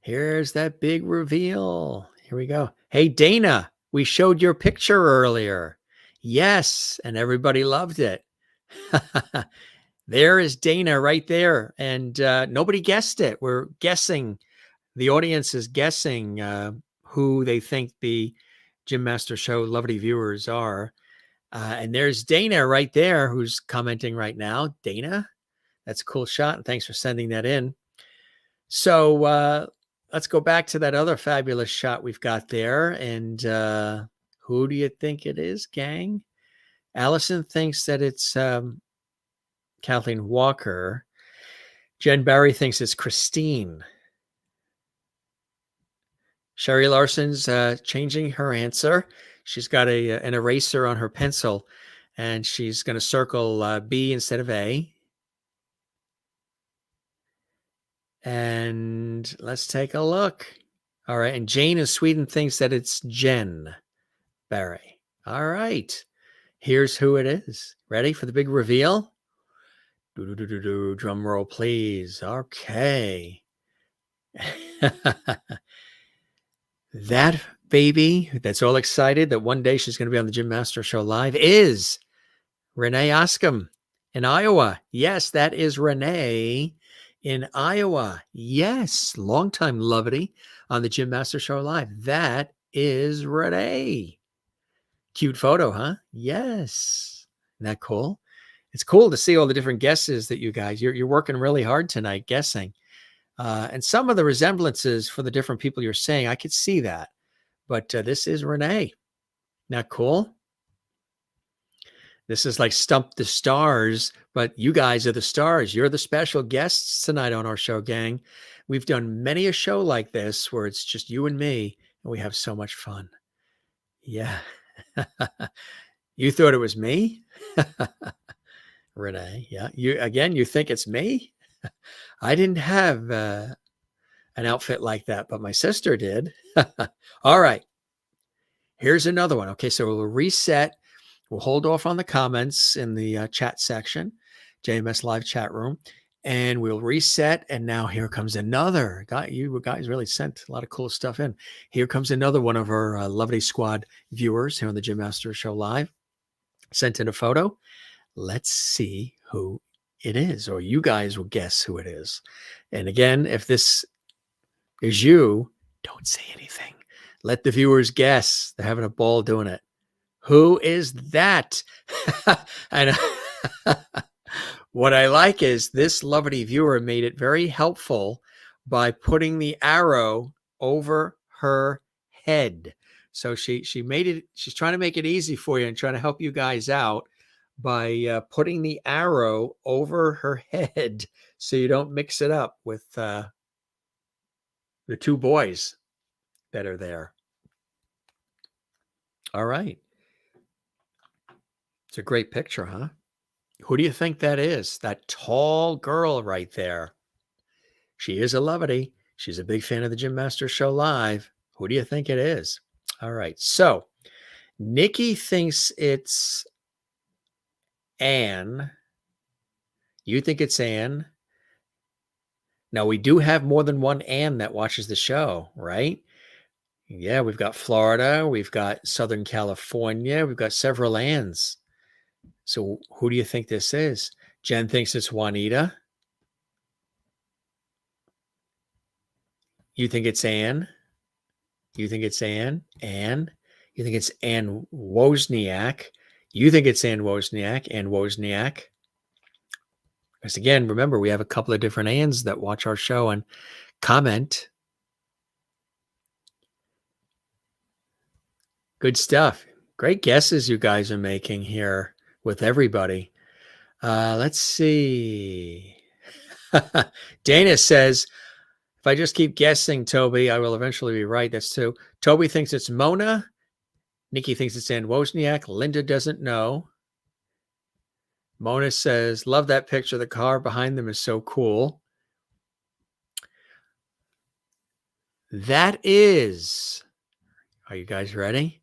Here's that big reveal. Here we go. Hey, Dana, we showed your picture earlier. Yes, and everybody loved it. There is Dana right there. And nobody guessed it. We're guessing. The audience is guessing who they think the Jim Master Show Loveity viewers are. And there's Dana right there who's commenting right now. Dana, that's a cool shot. And thanks for sending that in. So let's go back to that other fabulous shot we've got there. And who do you think it is, gang? Allison thinks that it's Kathleen Walker. Jen Barry thinks it's Christine. Sherry Larson's changing her answer. She's got an eraser on her pencil, and she's going to circle B instead of A. And let's take a look. All right. And Jane in Sweden thinks that it's Jen Barry. All right. Here's who it is. Ready for the big reveal? Drum roll, please. Okay. That baby that's all excited that one day she's going to be on the Jim Master Show live is Renee Oscom in Iowa. Yes, that is Renee in Iowa. Yes, longtime Loveity on the Jim Master Show live. That is Renee. Cute photo, huh? Yes. Isn't that cool? It's cool to see all the different guesses that you guys, you're working really hard tonight guessing. And some of the resemblances for the different people you're saying, I could see that. But this is Renee. Not cool? This is like Stump the Stars, but you guys are the stars. You're the special guests tonight on our show, gang. We've done many a show like this where it's just you and me, and we have so much fun. Yeah. You thought it was me? Renee, yeah. You think it's me? I didn't have an outfit like that, but my sister did. All right. Here's another one. Okay, so we'll reset. We'll hold off on the comments in the chat section, JMS Live chat room. And we'll reset. And now here comes another guy. You guys really sent a lot of cool stuff in. Here comes another one of our Loveity Squad viewers here on the Jim Master Show Live. Sent in a photo. Let's see who it is, or you guys will guess who it is. And again, if this is you, don't say anything. Let the viewers guess. They're having a ball doing it. Who is that? And what I like is this Loveity viewer made it very helpful by putting the arrow over her head. So she made it, she's trying to make it easy for you and trying to help you guys out by putting the arrow over her head so you don't mix it up with the two boys that are there. All right. It's a great picture, huh? Who do you think that is? That tall girl right there. She is a Loveity. She's a big fan of the Jim Master Show Live. Who do you think it is? All right. So Nikki thinks it's Anne. You think it's Anne. Now, we do have more than one Anne that watches the show, right? Yeah, we've got Florida. We've got Southern California. We've got several Anns. So who do you think this is? Jen thinks it's Juanita. You think it's Anne? You think it's Anne? Anne? You think it's Ann Wozniak? You think it's Ann Wozniak? Ann Wozniak? Because again, remember, we have a couple of different Anns that watch our show and comment. Good stuff. Great guesses you guys are making here with everybody. Let's see. Dana says, if I just keep guessing, Toby, I will eventually be right. That's two. Toby thinks it's Mona. Nikki thinks it's Ann Wozniak. Linda doesn't know. Mona says, love that picture. The car behind them is so cool. That is, are you guys ready?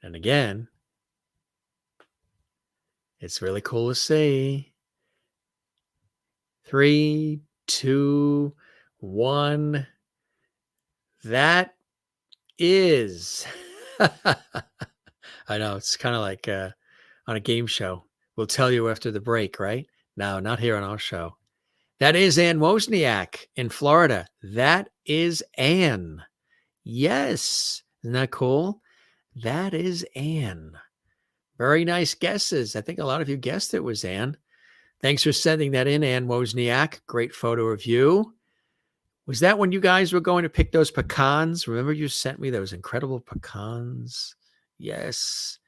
And again, it's really cool to see. 3, 2, 1. That is. I know, it's kind of like on a game show. We'll tell you after the break, right? No, not here on our show. That is Ann Wozniak in Florida. That is Ann. Yes. Isn't that cool? That is Ann. Very nice guesses. I think a lot of you guessed it was Ann. Thanks for sending that in, Ann Wozniak. Great photo of you. Was that when you guys were going to pick those pecans? Remember you sent me those incredible pecans? Yes.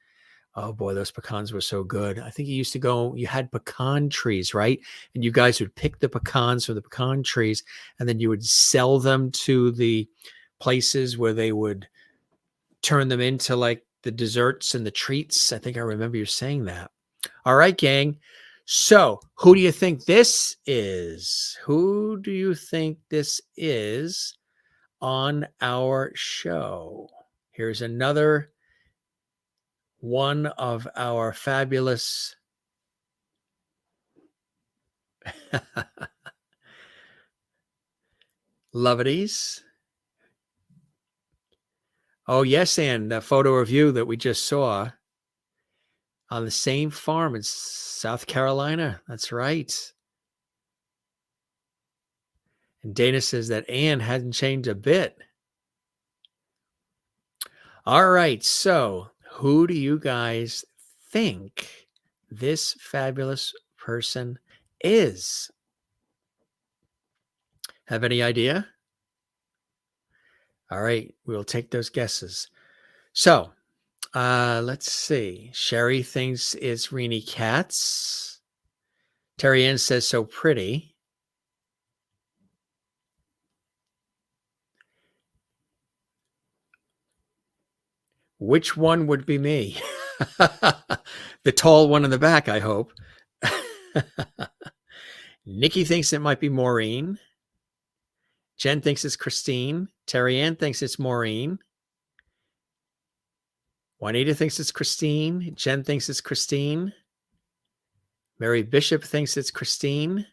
Oh boy, those pecans were so good. I think you used to go, you had pecan trees, right? And you guys would pick the pecans from the pecan trees, and then you would sell them to the places where they would turn them into like the desserts and the treats. I think I remember you saying that. All right, gang. So who do you think this is? Who do you think this is on our show? Here's another one of our fabulous Loveities. Oh, yes, and the photo of you that we just saw on the same farm in South Carolina. That's right. And Dana says that Ann hadn't changed a bit. All right. So who do you guys think this fabulous person is? Have any idea? All right. We'll take those guesses. So let's see. Sherry thinks it's Renee Katz. Terry Ann says so pretty. Which one would be me? The tall one in the back, I hope. Nikki thinks it might be Maureen. Jen thinks it's Christine. Terry Ann thinks it's Maureen. Juanita thinks it's Christine. Jen thinks it's Christine. Mary Bishop thinks it's Christine.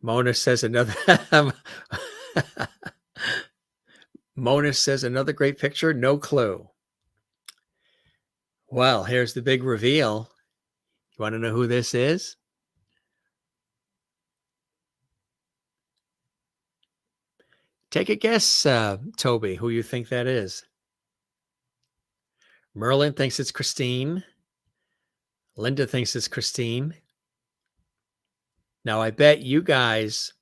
Mona says another. Mona says another great picture. No clue. Well, here's the big reveal. You want to know who this is? Take a guess, Toby, who you think that is. Merlin thinks it's Christine. Linda thinks it's Christine. Now, I bet you guys.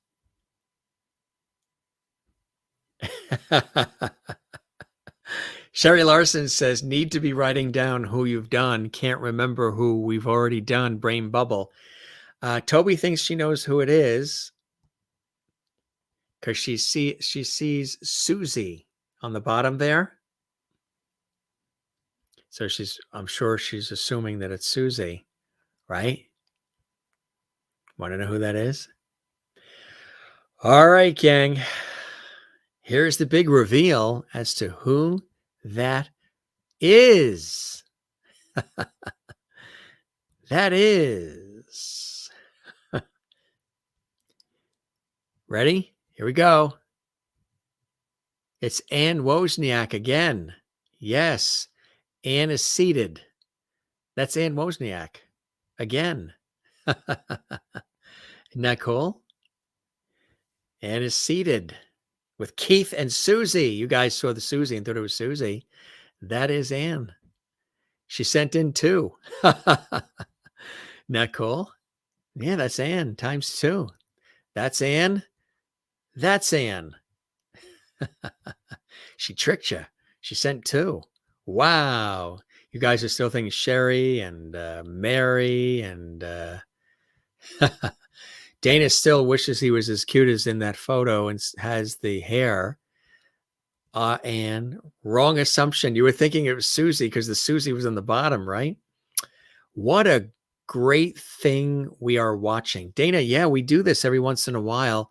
Sherry Larson says, need to be writing down who you've done. Can't remember who we've already done. Brain bubble. Toby thinks she knows who it is because she sees Susie on the bottom there. So I'm sure she's assuming that it's Susie, right? Want to know who that is? All right, gang. Here's the big reveal as to who that is. That is. Ready? Here we go. It's Ann Wozniak again. Yes, Ann is seated. That's Ann Wozniak again. Isn't that cool? Ann is seated with Keith and Susie. You guys saw the Susie and thought it was Susie. That is Ann. She sent in 2. Isn't that cool? Yeah, that's Ann times 2. That's Ann. That's Ann. She tricked you. She sent 2. Wow. You guys are still thinking Sherry and Mary and Dana still wishes he was as cute as in that photo and has the hair. And wrong assumption. You were thinking it was Susie because the Susie was on the bottom, right? What a great thing we are watching. Dana, yeah, we do this every once in a while.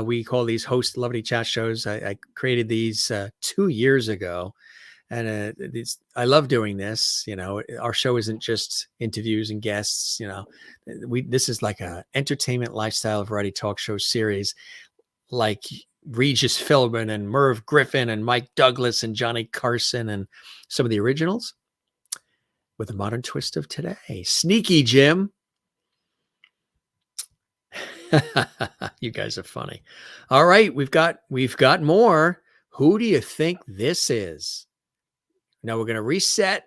We call these host Loveity chat shows. I created these 2 years ago. And I love doing this. You know, our show isn't just interviews and guests. You know, this is like a entertainment lifestyle variety talk show series, like Regis Philbin and Merv Griffin and Mike Douglas and Johnny Carson and some of the originals with a modern twist of today. Sneaky Jim. You guys are funny. All right, we've got more. Who do you think this is? Now we're going to reset.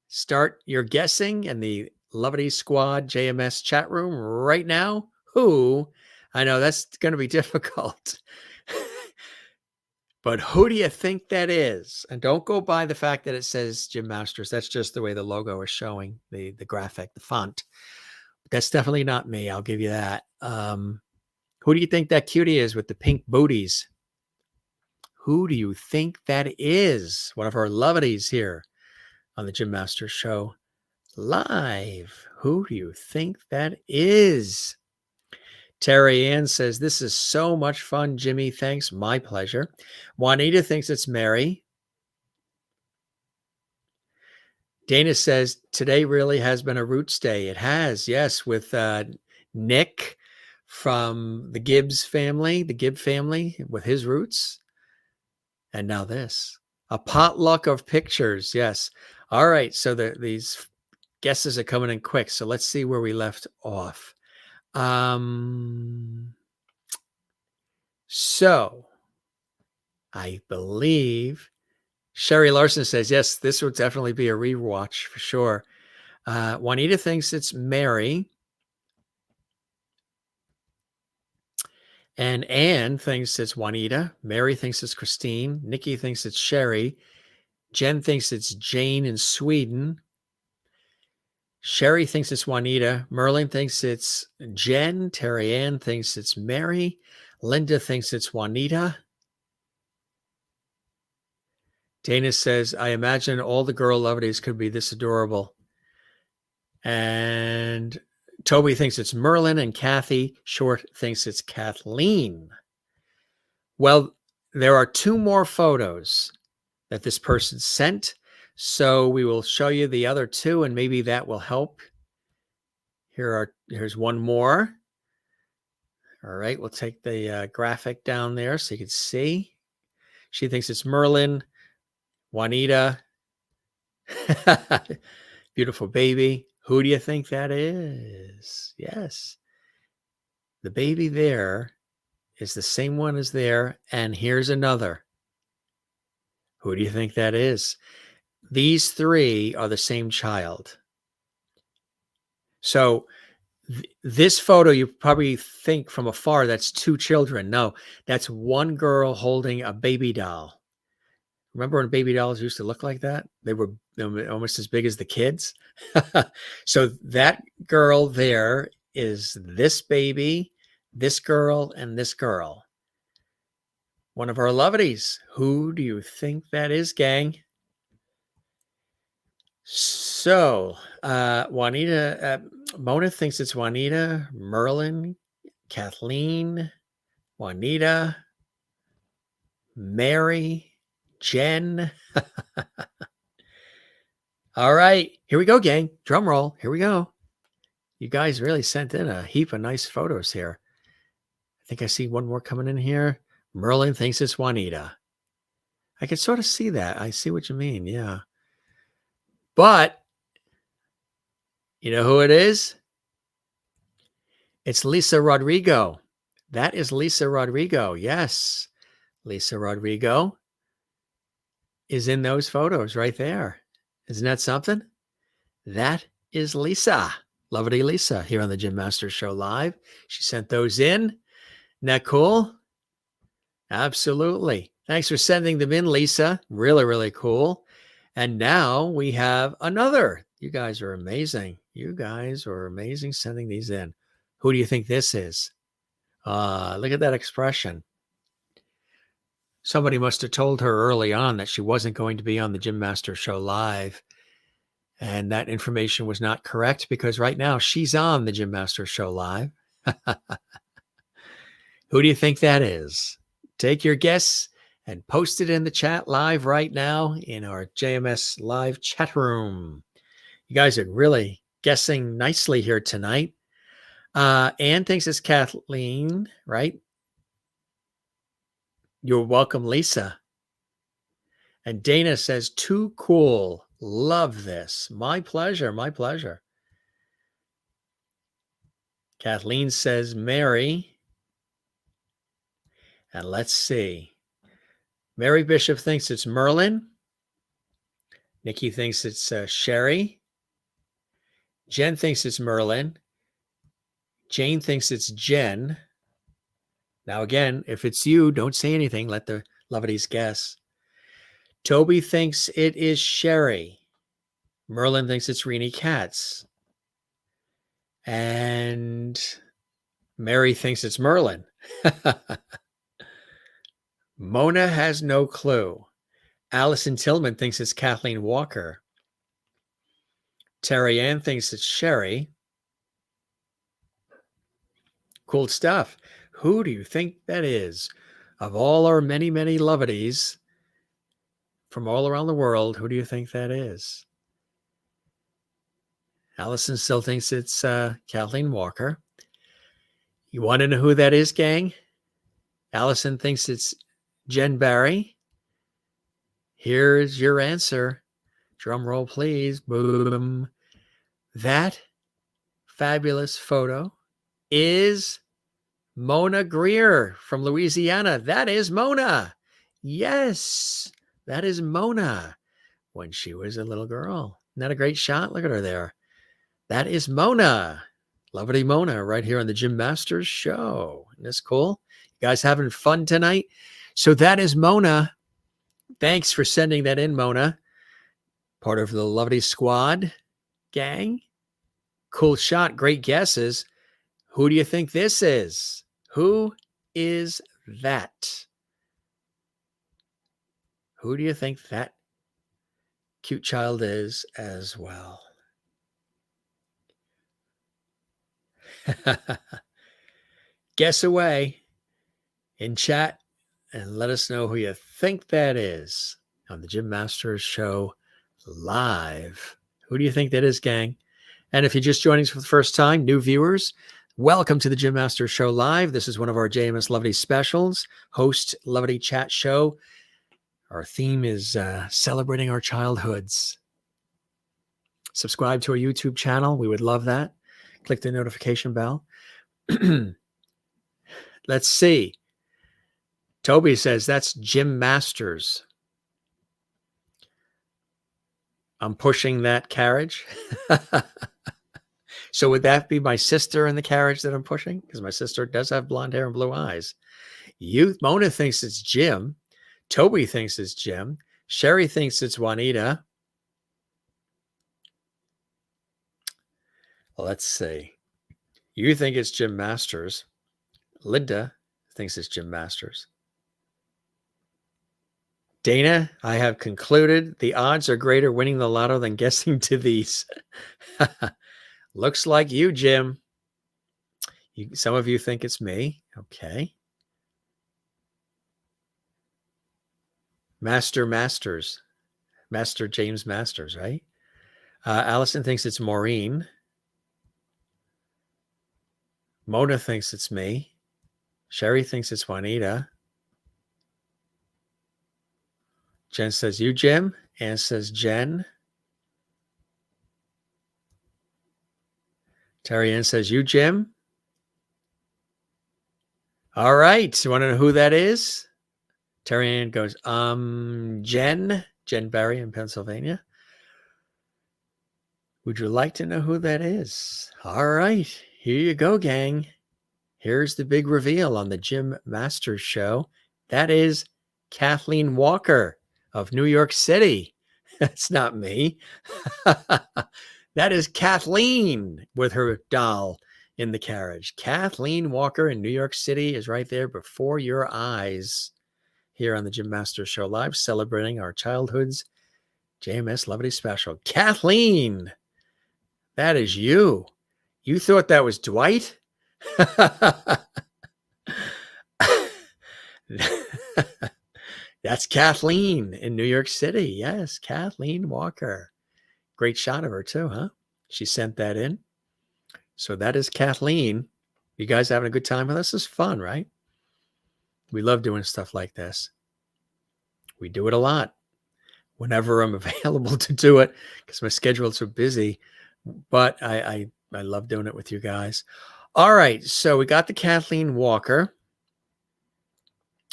Start your guessing in the Loveity Squad JMS chat room right now. Who? I know that's going to be difficult. But who do you think that is? And don't go by the fact that it says Jim Masters. That's just the way the logo is showing, the graphic, the font. That's definitely not me. I'll give you that. Who do you think that cutie is with the pink booties? Who do you think that is? One of our Lovities here on the Jim Masters Show live. Who do you think that is? Terry Ann says, this is so much fun, Jimmy. Thanks. My pleasure. Juanita thinks it's Mary. Dana says, today really has been a Roots Day. It has, yes, with Nick from the Gibb family with his roots. And now this, a potluck of pictures. Yes. All right. So these guesses are coming in quick. So let's see where we left off. So I believe Sherry Larson says, yes, this would definitely be a rewatch for sure. Juanita thinks it's Mary. And Anne thinks it's Juanita. Mary thinks it's Christine. Nikki thinks it's Sherry. Jen thinks it's Jane in Sweden. Sherry thinks it's Juanita. Merlin thinks it's Jen. Terry Ann thinks it's Mary. Linda thinks it's Juanita. Dana says, I imagine all the girl Lovities could be this adorable. And Toby thinks it's Merlin, and Kathy Short thinks it's Kathleen. Well, there are 2 more photos that this person sent. So we will show you the other two, and maybe that will help. Here's one more. All right, we'll take the graphic down there so you can see. She thinks it's Merlin, Juanita. Beautiful baby. Who do you think that is? Yes. The baby there is the same one as there. And here's another. Who do you think that is? These three are the same child. So this photo, you probably think from afar that's two children. No, that's one girl holding a baby doll. Remember when baby dolls used to look like that? They were almost as big as the kids. So that girl there is this baby, this girl, and this girl. One of our Loveities. Who do you think that is, gang? So, Juanita, Mona thinks it's Juanita, Merlin, Kathleen, Juanita, Mary, Jen. All right, here we go, gang. Drum roll. Here we go. You guys really sent in a heap of nice photos here. I think I see one more coming in here. Merlin thinks it's Juanita. I can sort of see that. I see what you mean. Yeah. But you know who it is? It's Lisa Rodrigo. That is Lisa Rodrigo. Yes. Lisa Rodrigo is in those photos right there. Isn't that something? That is Lisa. Loveity Lisa here on the Jim Masters Show Live. She sent those in. Isn't that cool? Absolutely. Thanks for sending them in, Lisa. Really, really cool. And now we have another. You guys are amazing. You guys are amazing sending these in. Who do you think this is? Look at that expression. Somebody must have told her early on that she wasn't going to be on the Jim Masters Show Live. And that information was not correct because right now she's on the Jim Masters Show Live. Who do you think that is? Take your guess and post it in the chat live right now in our JMS live chat room. You guys are really guessing nicely here tonight. Anne thinks it's Kathleen, right? You're welcome, Lisa. And Dana says, too cool. Love this. My pleasure. My pleasure. Kathleen says, Mary. And let's see. Mary Bishop thinks it's Merlin. Nikki thinks it's Sherry. Jen thinks it's Merlin. Jane thinks it's Jen. Now, again, if it's you, don't say anything. Let the Loveities guess. Toby thinks it is Sherry. Merlin thinks it's Renee Katz. And Mary thinks it's Merlin. Mona has no clue. Allison Tillman thinks it's Kathleen Walker. Terry Ann thinks it's Sherry. Cool stuff. Who do you think that is? Of all our many, many Loveities from all around the world, who do you think that is? Allison still thinks it's Kathleen Walker. You want to know who that is, gang? Allison thinks it's Jen Barry. Here's your answer. Drum roll, please. Boom. That fabulous photo is Mona Greer from Louisiana. That is Mona. Yes, that is Mona when she was a little girl. Isn't that a great shot? Look at her there. That is Mona. Loveity Mona right here on the Jim Masters Show. Isn't this cool? You guys having fun tonight? So that is Mona. Thanks for sending that in, Mona. Part of the Loveity Squad gang. Cool shot. Great guesses. Who do you think this is? Who is that? Who do you think that cute child is as well? Guess away in chat and let us know who you think that is on the Jim Masters Show live. Who do you think that is, gang? And if you're just joining us for the first time, new viewers, welcome to the Jim Master Show Live. This is one of our JMS Loveity specials, host Loveity chat show. Our theme is celebrating our childhoods. Subscribe to our YouTube channel. We would love that. Click the notification bell. Let's see. Toby says that's Jim Masters. I'm pushing that carriage. So would that be my sister in the carriage that I'm pushing? Because my sister does have blonde hair and blue eyes. Mona thinks it's Jim. Toby thinks it's Jim. Sherry thinks it's Juanita. Let's see. You think it's Jim Masters. Linda thinks it's Jim Masters. Dana, I have concluded the odds are greater winning the lotto than guessing to these. Looks like you, Jim. Some of you think it's me. Okay. Master James Masters, right? Allison thinks it's Maureen. Mona thinks it's me. Sherry thinks it's Juanita. Jen says you, Jim. Ann says Jen. Terry Ann says you, Jim. All right. You want to know who that is? Terry Ann goes, Jen Barry in Pennsylvania. Would you like to know who that is? All right. Here you go, gang. Here's the big reveal on the Jim Masters Show. That is Kathleen Walker of New York City. That's not me. That is Kathleen with her doll in the carriage. Kathleen Walker in New York City is right there before your eyes here on the Jim Masters Show Live, celebrating our childhood's JMS Loveity special. Kathleen, that is you. You thought that was Dwight? That's Kathleen in New York City. Yes, Kathleen Walker. Great shot of her too, huh? She sent that in. So that is Kathleen. You guys having a good time with us? This is fun, right? We love doing stuff like this. We do it a lot whenever I'm available to do it because my schedule's so busy. But I love doing it with you guys. All right, so we got the Kathleen Walker.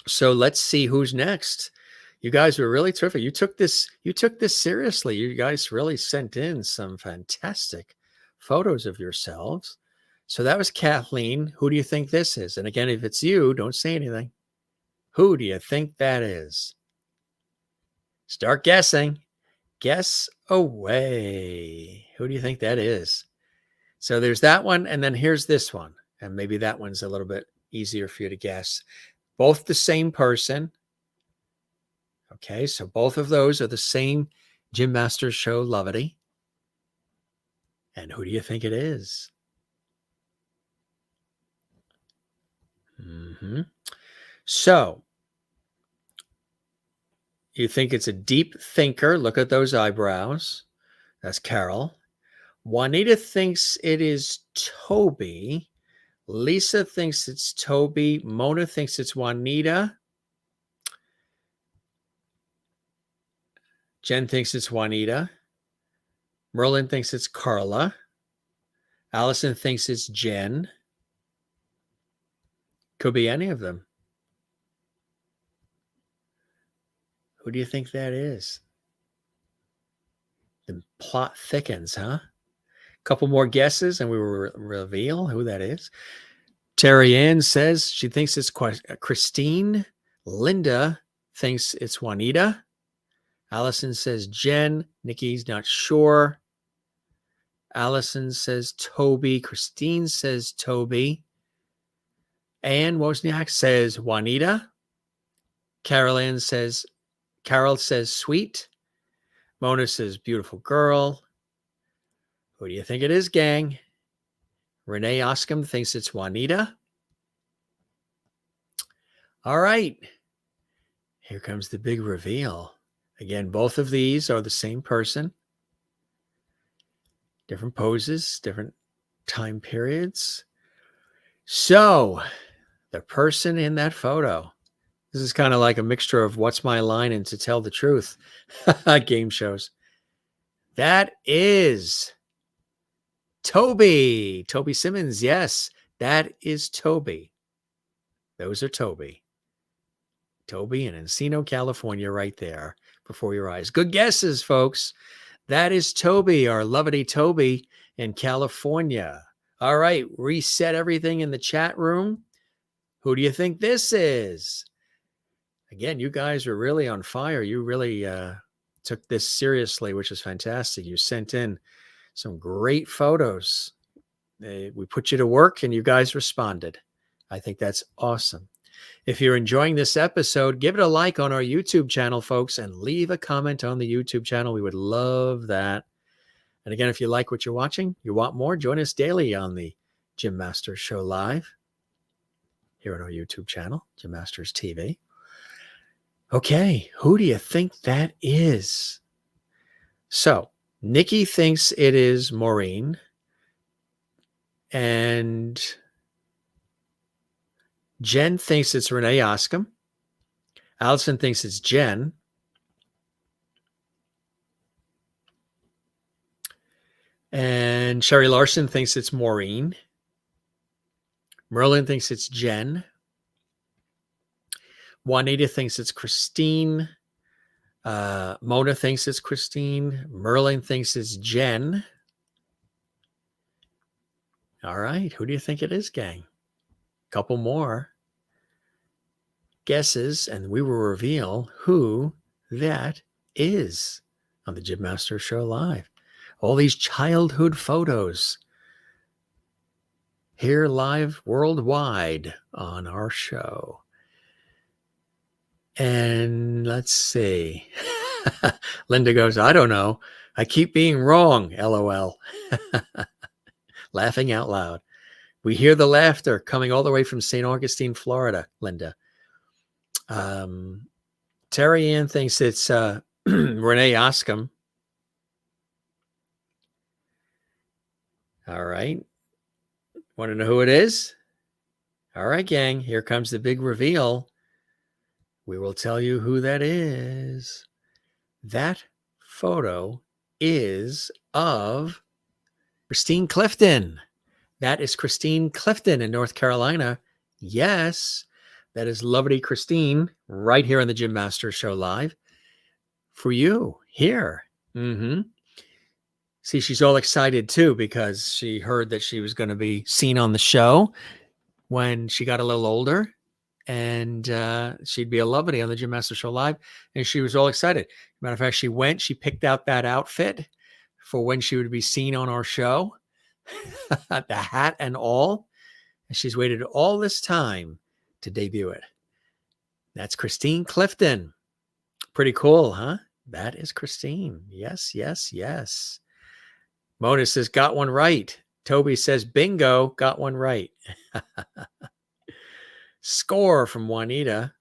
So let's see who's next. You guys were really terrific. You took this seriously. You guys really sent in some fantastic photos of yourselves. So that was Kathleen. Who do you think this is? And again, if it's you, don't say anything. Who do you think that is? Start guessing. Guess away. Who do you think that is? So there's that one. And then here's this one. And maybe that one's a little bit easier for you to guess. Both the same person. Okay, so both of those are the same Jim Masters Show Loveity. And who do you think it is? So, you think it's a deep thinker. Look at those eyebrows. That's Carol. Juanita thinks it is Toby. Lisa thinks it's Toby. Mona thinks it's Juanita. Jen thinks it's Juanita. Merlin thinks it's Carla. Allison thinks it's Jen. Could be any of them. Who do you think that is? The plot thickens, huh? A couple more guesses and we will reveal who that is. Terry Ann says she thinks it's Christine. Linda thinks it's Juanita. Allison says Jen. Nikki's not sure. Allison says Toby. Christine says Toby. Ann Wozniak says Juanita. Carol says sweet. Mona says beautiful girl. Who do you think it is, gang? Renee Oscom thinks it's Juanita. All right. Here comes the big reveal. Again, both of these are the same person, different poses, different time periods. So the person in that photo, this is kind of like a mixture of What's My Line and To Tell the Truth game shows. That is Toby Simmons. Yes, that is Toby. Those are Toby in Encino, California, right there before your eyes. Good guesses, folks. That is Toby, our Loveity Toby in California. All right, reset everything in the chat room. Who do you think this is? Again, you guys are really on fire. You really took this seriously, which is fantastic. You sent in some great photos. We put you to work and you guys responded. I think that's awesome. If you're enjoying this episode, give it a like on our YouTube channel, folks, and leave a comment on the YouTube channel. We would love that. And again, if you like what you're watching, you want more, join us daily on the Jim Masters Show Live here on our YouTube channel, Jim Masters TV. Okay, who do you think that is? So, Nikki thinks it is Maureen. And Jen thinks it's Renee Oscom. Allison thinks it's Jen. And Sherry Larson thinks it's Maureen. Merlin thinks it's Jen. Juanita thinks it's Christine. Mona thinks it's Christine. Merlin thinks it's Jen. All right. Who do you think it is, gang? Couple more guesses, and we will reveal who that is on the Jim Masters Show Live. All these childhood photos here live worldwide on our show. And let's see. Linda goes, I don't know. I keep being wrong, LOL. Laughing out loud. We hear the laughter coming all the way from St. Augustine, Florida, Linda. Terry Ann thinks it's Renee Oscom. All right. Want to know who it is? All right, gang. Here comes the big reveal. We will tell you who that is. That photo is of Christine Clifton. That is Christine Clifton in North Carolina. Yes, that is Loveity Christine right here on the Jim Masters Show Live for you here. See, she's all excited too because she heard that she was going to be seen on the show when she got a little older, and she'd be a Loveity on the Jim Masters Show Live, and she was all excited. Matter of fact, she picked out that outfit for when she would be seen on our show, the hat and all, and she's waited all this time to debut it. That's Christine Clifton. Pretty cool, huh? That is Christine. Yes, yes, yes. Mona says, got one right. Toby says, bingo, got one right. Score from Juanita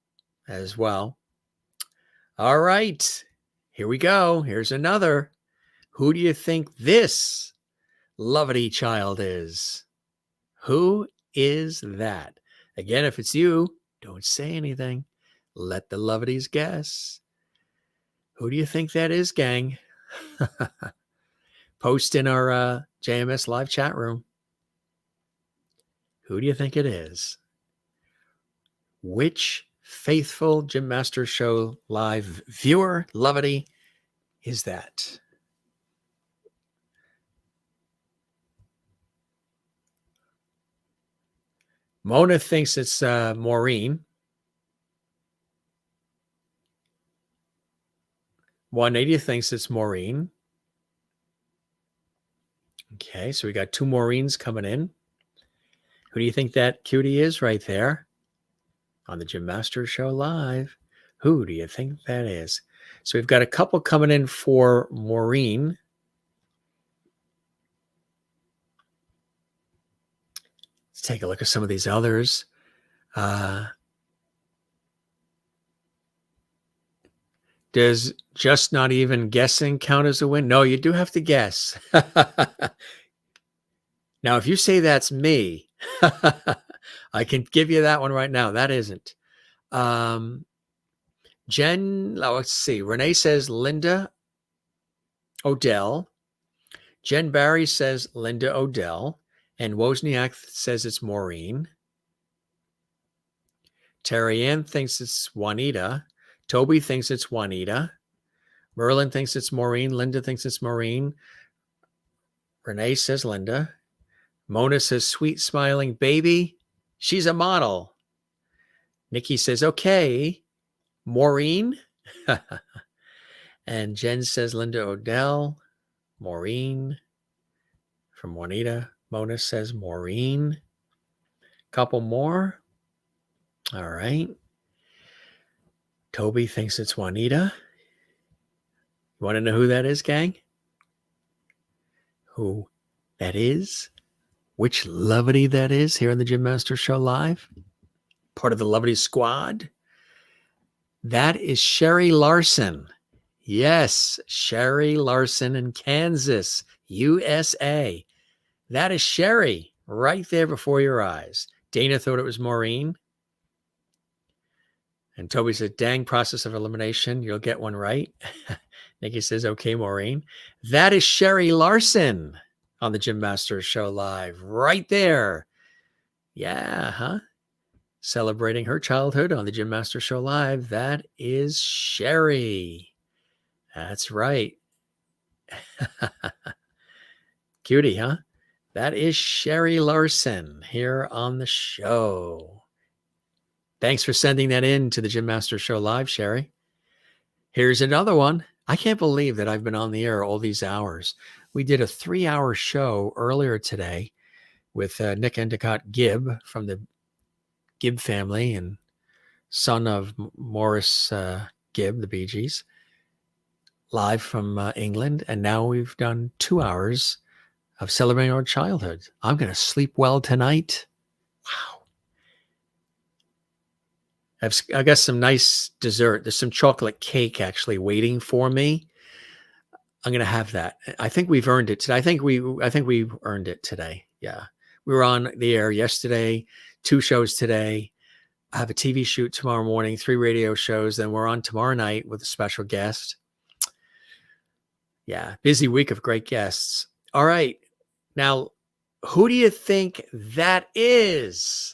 as well. All right, here we go. Here's another. Who do you think this Loveity child is? Who is that? Again, if it's you, don't say anything. Let the Loveities guess. Who do you think that is, gang? Post in our JMS live chat room. Who do you think it is? Which faithful Jim Masters Show Live viewer, Loveity, is that? Mona thinks it's Maureen. Juanita thinks it's Maureen. Okay, so we got two Maureens coming in. Who do you think that cutie is right there on the Jim Masters Show Live? Who do you think that is? So we've got a couple coming in for Maureen. Let's take a look at some of these others. Does just not even guessing count as a win? No, you do have to guess. Now, if you say that's me, I can give you that one right now. That isn't. Um, let's see. Renee says Linda Odell. Jen Barry says Linda Odell. And Wozniak says it's Maureen. Terry Ann thinks it's Juanita. Toby thinks it's Juanita. Merlin thinks it's Maureen. Linda thinks it's Maureen. Renee says Linda. Mona says sweet smiling baby. She's a model. Nikki says, okay. Maureen. And Jen says Linda Odell. Maureen. From Juanita. Mona says Maureen. Couple more. All right. Toby thinks it's Juanita. You want to know who that is, gang? Who that is? Which Loveity that is here on the Jim Master Show Live? Part of the Loveity squad? That is Sherry Larson. Yes, Sherry Larson in Kansas, USA. That is Sherry right there before your eyes. Dana thought it was Maureen. And Toby said, dang, process of elimination. You'll get one right. Nikki says, okay, Maureen. That is Sherry Larson on the Jim Master Show Live right there. Yeah, huh? Celebrating her childhood on the Jim Master Show Live. That is Sherry. That's right. Cutie, huh? That is Sherry Larson here on the show. Thanks for sending that in to the Jim Master Show Live, Sherry. Here's another one. I can't believe that I've been on the air all these hours. We did a 3-hour show earlier today with Nick Endicott Gibb from the Gibb family and son of Morris Gibb, the Bee Gees, live from England. And now we've done 2 hours of celebrating our childhood. I'm going to sleep well tonight. Wow. I got some nice dessert. There's some chocolate cake actually waiting for me. I'm going to have that. I think we've earned it today. I think we earned it today. Yeah. We were on the air yesterday, 2 shows today. I have a TV shoot tomorrow morning, 3 radio shows. Then we're on tomorrow night with a special guest. Yeah. Busy week of great guests. All right. Now, who do you think that is?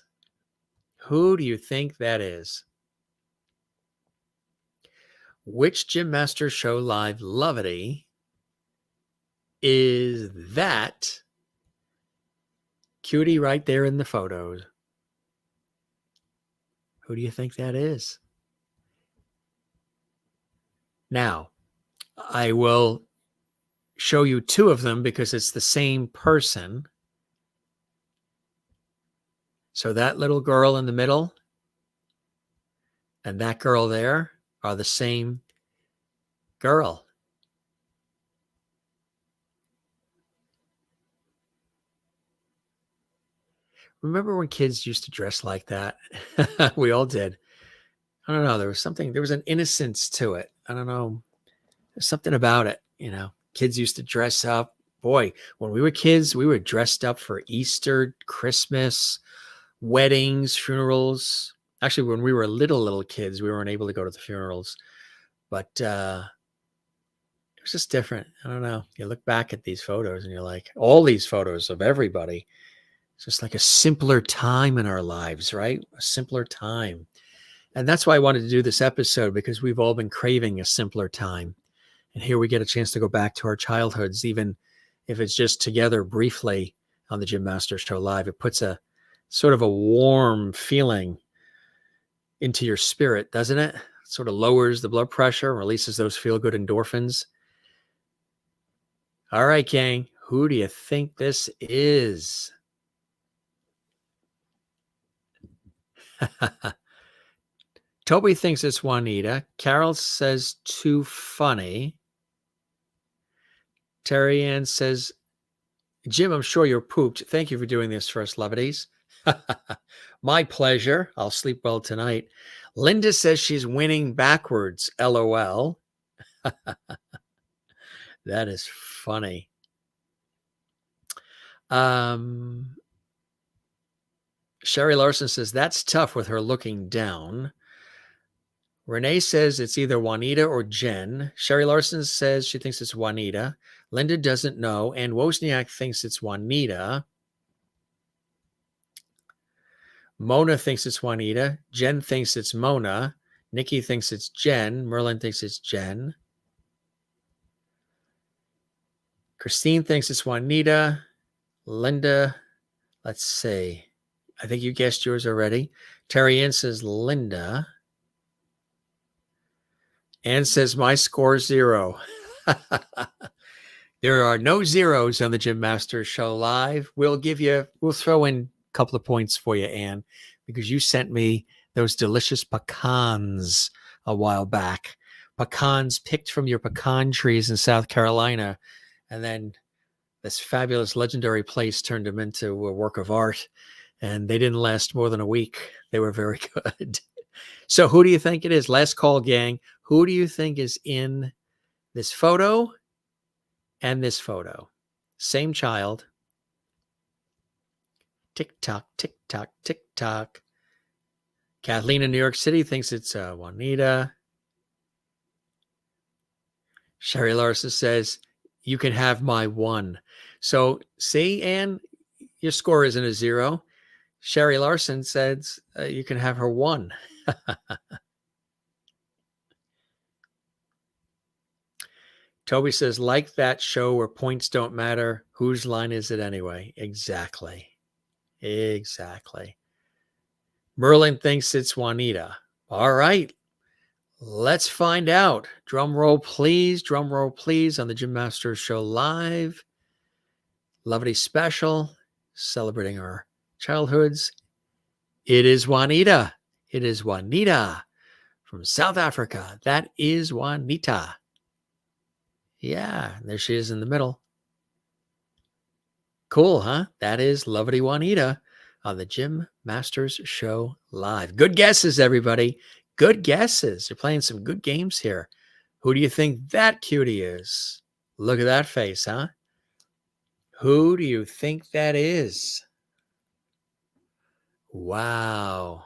Who do you think that is? Which Jim Master Show Live Loveity is that cutie right there in the photos? Who do you think that is? Now, I will show you 2 of them because it's the same person. So that little girl in the middle and that girl there are the same girl. Remember when kids used to dress like that? We all did. I don't know. There was an innocence to it. I don't know. There's something about it. Kids used to dress up. Boy, when we were kids, we were dressed up for Easter, Christmas, weddings, funerals. Actually, when we were little kids, we weren't able to go to the funerals, but it was just different. I don't know. You look back at these photos and you're like, all these photos of everybody. It's just like a simpler time in our lives, right? A simpler time. And that's why I wanted to do this episode, because we've all been craving a simpler time. And here we get a chance to go back to our childhoods, even if it's just together briefly on the Jim Master Show Live. It puts a sort of a warm feeling into your spirit, doesn't it? It sort of lowers the blood pressure, releases those feel-good endorphins. All right, gang, who do you think this is? Toby thinks it's Juanita. Carol says too funny. Terry Ann says, Jim, I'm sure you're pooped. Thank you for doing this for us, Loveties. My pleasure. I'll sleep well tonight. Linda says she's winning backwards. LOL. That is funny. Um, Sherry Larson says, that's tough with her looking down. Renee says it's either Juanita or Jen. Sherry Larson says she thinks it's Juanita. Linda doesn't know. And Wozniak thinks it's Juanita. Mona thinks it's Juanita. Jen thinks it's Mona. Nikki thinks it's Jen. Merlin thinks it's Jen. Christine thinks it's Juanita. Linda, let's see. I think you guessed yours already. Terry Ann says Linda. Ann says my score 0. There are no zeros on the Jim Masters Show Live. We'll throw in a couple of points for you, Ann, because you sent me those delicious pecans a while back. Pecans picked from your pecan trees in South Carolina. And then this fabulous legendary place turned them into a work of art. And they didn't last more than a week. They were very good. So who do you think it is? Last call, gang. Who do you think is in this photo and this photo? Same child. Tick tock, tick tock, tick tock. Kathleen in New York City thinks it's Juanita. Sherry Larson says, you can have my 1. So see, Ann, your score isn't a 0. Sherry Larson says you can have her 1. Toby says, like that show where points don't matter, whose line is it anyway? Exactly. Merlin thinks it's Juanita. All right. Let's find out. Drum roll, please. Drum roll, please, on the Jim Masters Show Live. Loveity special, celebrating our childhoods. It is Juanita. It is Juanita from South Africa. That is Juanita. Yeah, there she is in the middle. Cool, huh? That is Loveity Juanita on the Jim Masters Show Live. Good guesses, everybody. Good guesses. You're playing some good games here. Who do you think that cutie is? Look at that face, huh? Who do you think that is? Wow.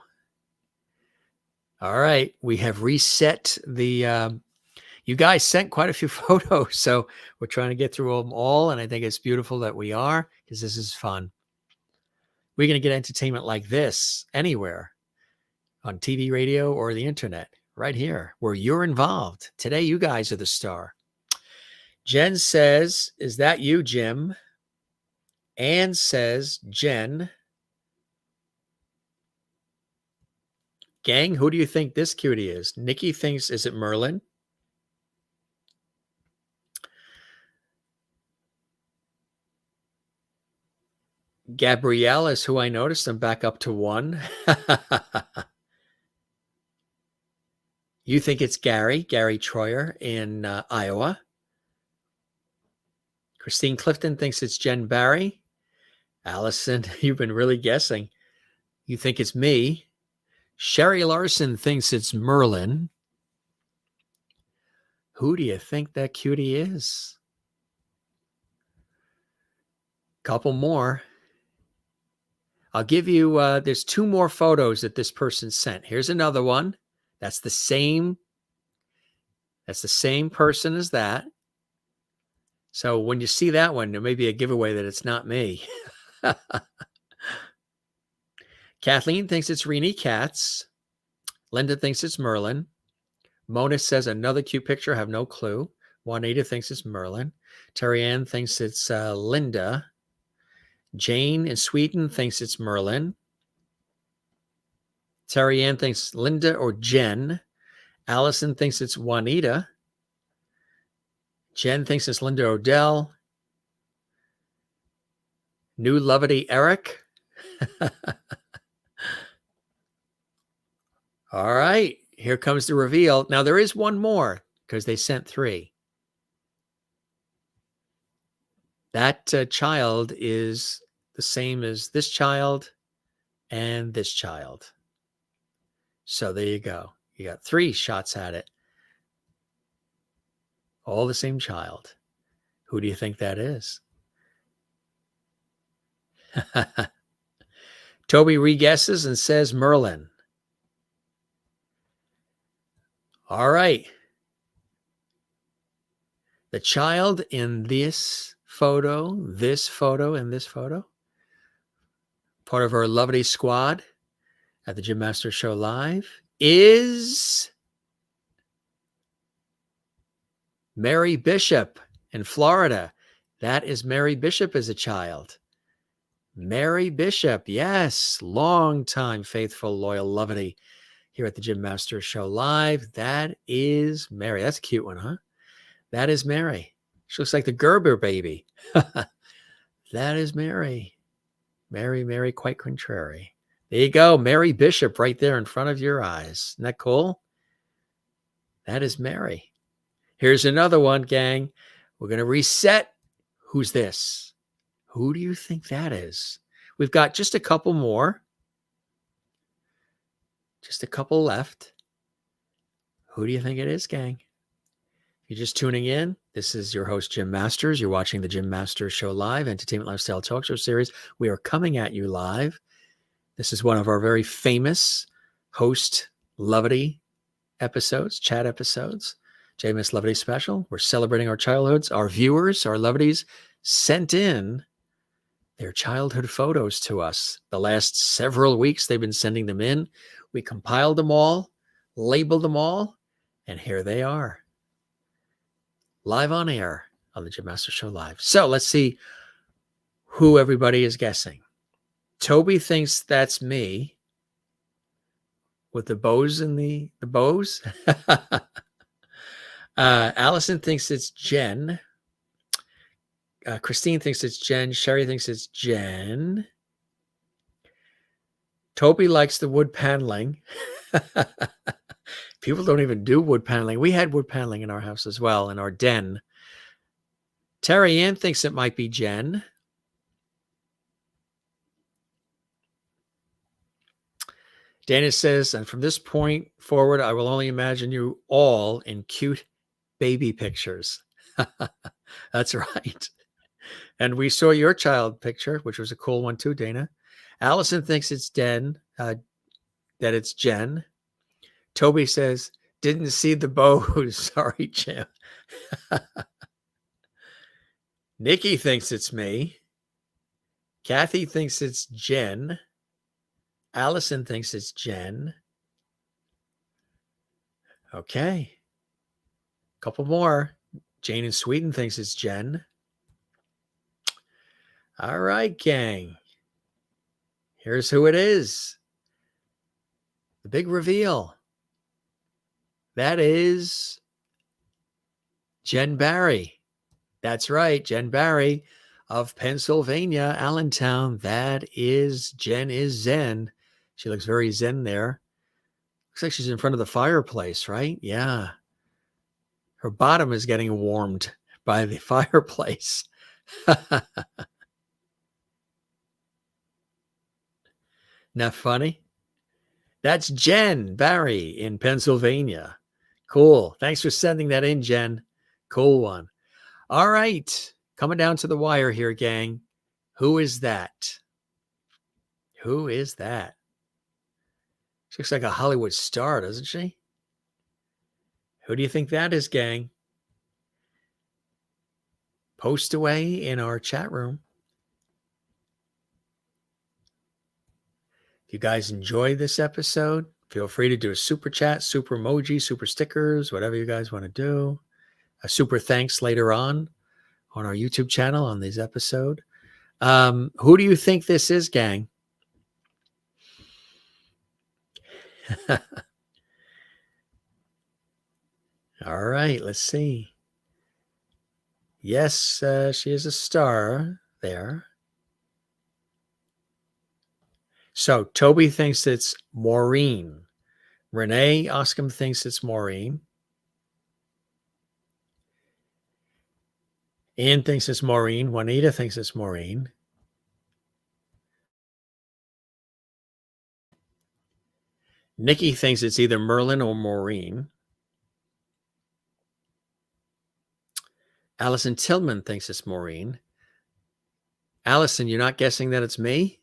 All right. We have reset the you guys sent quite a few photos, so we're trying to get through them all, and I think it's beautiful that we are, because this is fun. We're going to get entertainment like this anywhere, on TV, radio, or the internet, right here, where you're involved. Today, you guys are the star. Jen says, is that you, Jim? Ann says, Jen. Gang, who do you think this cutie is? Nikki thinks, is it Merlin? Gabrielle is who I noticed. I'm back up to 1. You think it's Gary Troyer in Iowa. Christine Clifton thinks it's Jen Barry. Allison, you've been really guessing. You think it's me. Sherry Larson thinks it's Merlin. Who do you think that cutie is? Couple more. I'll give you, there's 2 more photos that this person sent. Here's another one. That's the same person as that. So when you see that one, there may be a giveaway that it's not me. Kathleen thinks it's Renee Katz. Linda thinks it's Merlin. Mona says another cute picture. I have no clue. Juanita thinks it's Merlin. Terry Ann thinks it's Linda. Jane in Sweden thinks it's Merlin. Terry Ann thinks Linda or Jen. Allison thinks it's Juanita. Jen thinks it's Linda Odell. New Loveity Eric. All right, here comes the reveal. Now, there is one more because they sent 3. That child is the same as this child and this child. So there you go. You got 3 shots at it. All the same child. Who do you think that is? Toby re-guesses and says Merlin. All right. The child in this photo, and this photo, part of our Loveity squad at the Jim Master Show Live, is Mary Bishop in Florida. That is Mary Bishop as a child. Mary Bishop, yes, long-time faithful, loyal Loveity here at the Jim Master Show Live. That is Mary. That's a cute one, huh? That is Mary. She looks like the Gerber baby. That is Mary. Mary, quite contrary. There you go. Mary Bishop right there in front of your eyes. Isn't that cool? That is Mary. Here's another one, gang. We're going to reset. Who's this? Who do you think that is? We've got just a couple more. Just a couple left. Who do you think it is, gang? If you're just tuning in, this is your host, Jim Masters. You're watching the Jim Masters Show Live, Entertainment Lifestyle Talk Show series. We are coming at you live. This is one of our very famous host Loveity episodes, chat episodes. JMS Loveity Special. We're celebrating our childhoods. Our viewers, our Loveties, sent in their childhood photos to us. The last several weeks, they've been sending them in. We compiled them all, labeled them all, and here they are. Live on air on the Jim Master Show Live. So let's see who everybody is guessing. Toby thinks that's me with the bows and the bows. Allison thinks it's Jen. Christine thinks it's Jen. Sherry thinks it's Jen. Toby likes the wood paneling. People don't even do wood paneling. We had wood paneling in our house as well, in our den. Terry Ann thinks it might be Jen. Dana says, and from this point forward, I will only imagine you all in cute baby pictures. That's right. And we saw your child picture, which was a cool one too, Dana. Allison thinks it's that it's Jen. Toby says, didn't see the bows. Sorry, Jim. Nikki thinks it's me. Kathy thinks it's Jen. Allison thinks it's Jen. Okay. Couple more. Jane in Sweden thinks it's Jen. All right, gang. Here's who it is. The big reveal. That is Jen Barry. That's right, Jen Barry of Pennsylvania, Allentown. That is Jen is Zen. She looks very zen there. Looks like she's in front of the fireplace, right? Yeah. Her bottom is getting warmed by the fireplace. Not funny? That's Jen Barry in Pennsylvania. Cool. Thanks for sending that in, Jen. Cool one. All right. Coming down to the wire here, gang. Who is that? Who is that? She looks like a Hollywood star, doesn't she? Who do you think that is, gang? Post away in our chat room. If you guys enjoy this episode, feel free to do a super chat, super emoji, super stickers, whatever you guys want to do. A super thanks later on our YouTube channel on this episode. Who do you think this is, gang? All right, let's see. Yes, she is a star there. So Toby thinks it's Maureen. Renee Oscom thinks it's Maureen. Ann thinks it's Maureen. Juanita thinks it's Maureen. Nikki thinks it's either Merlin or Maureen. Allison Tillman thinks it's Maureen. Allison, you're not guessing that it's me?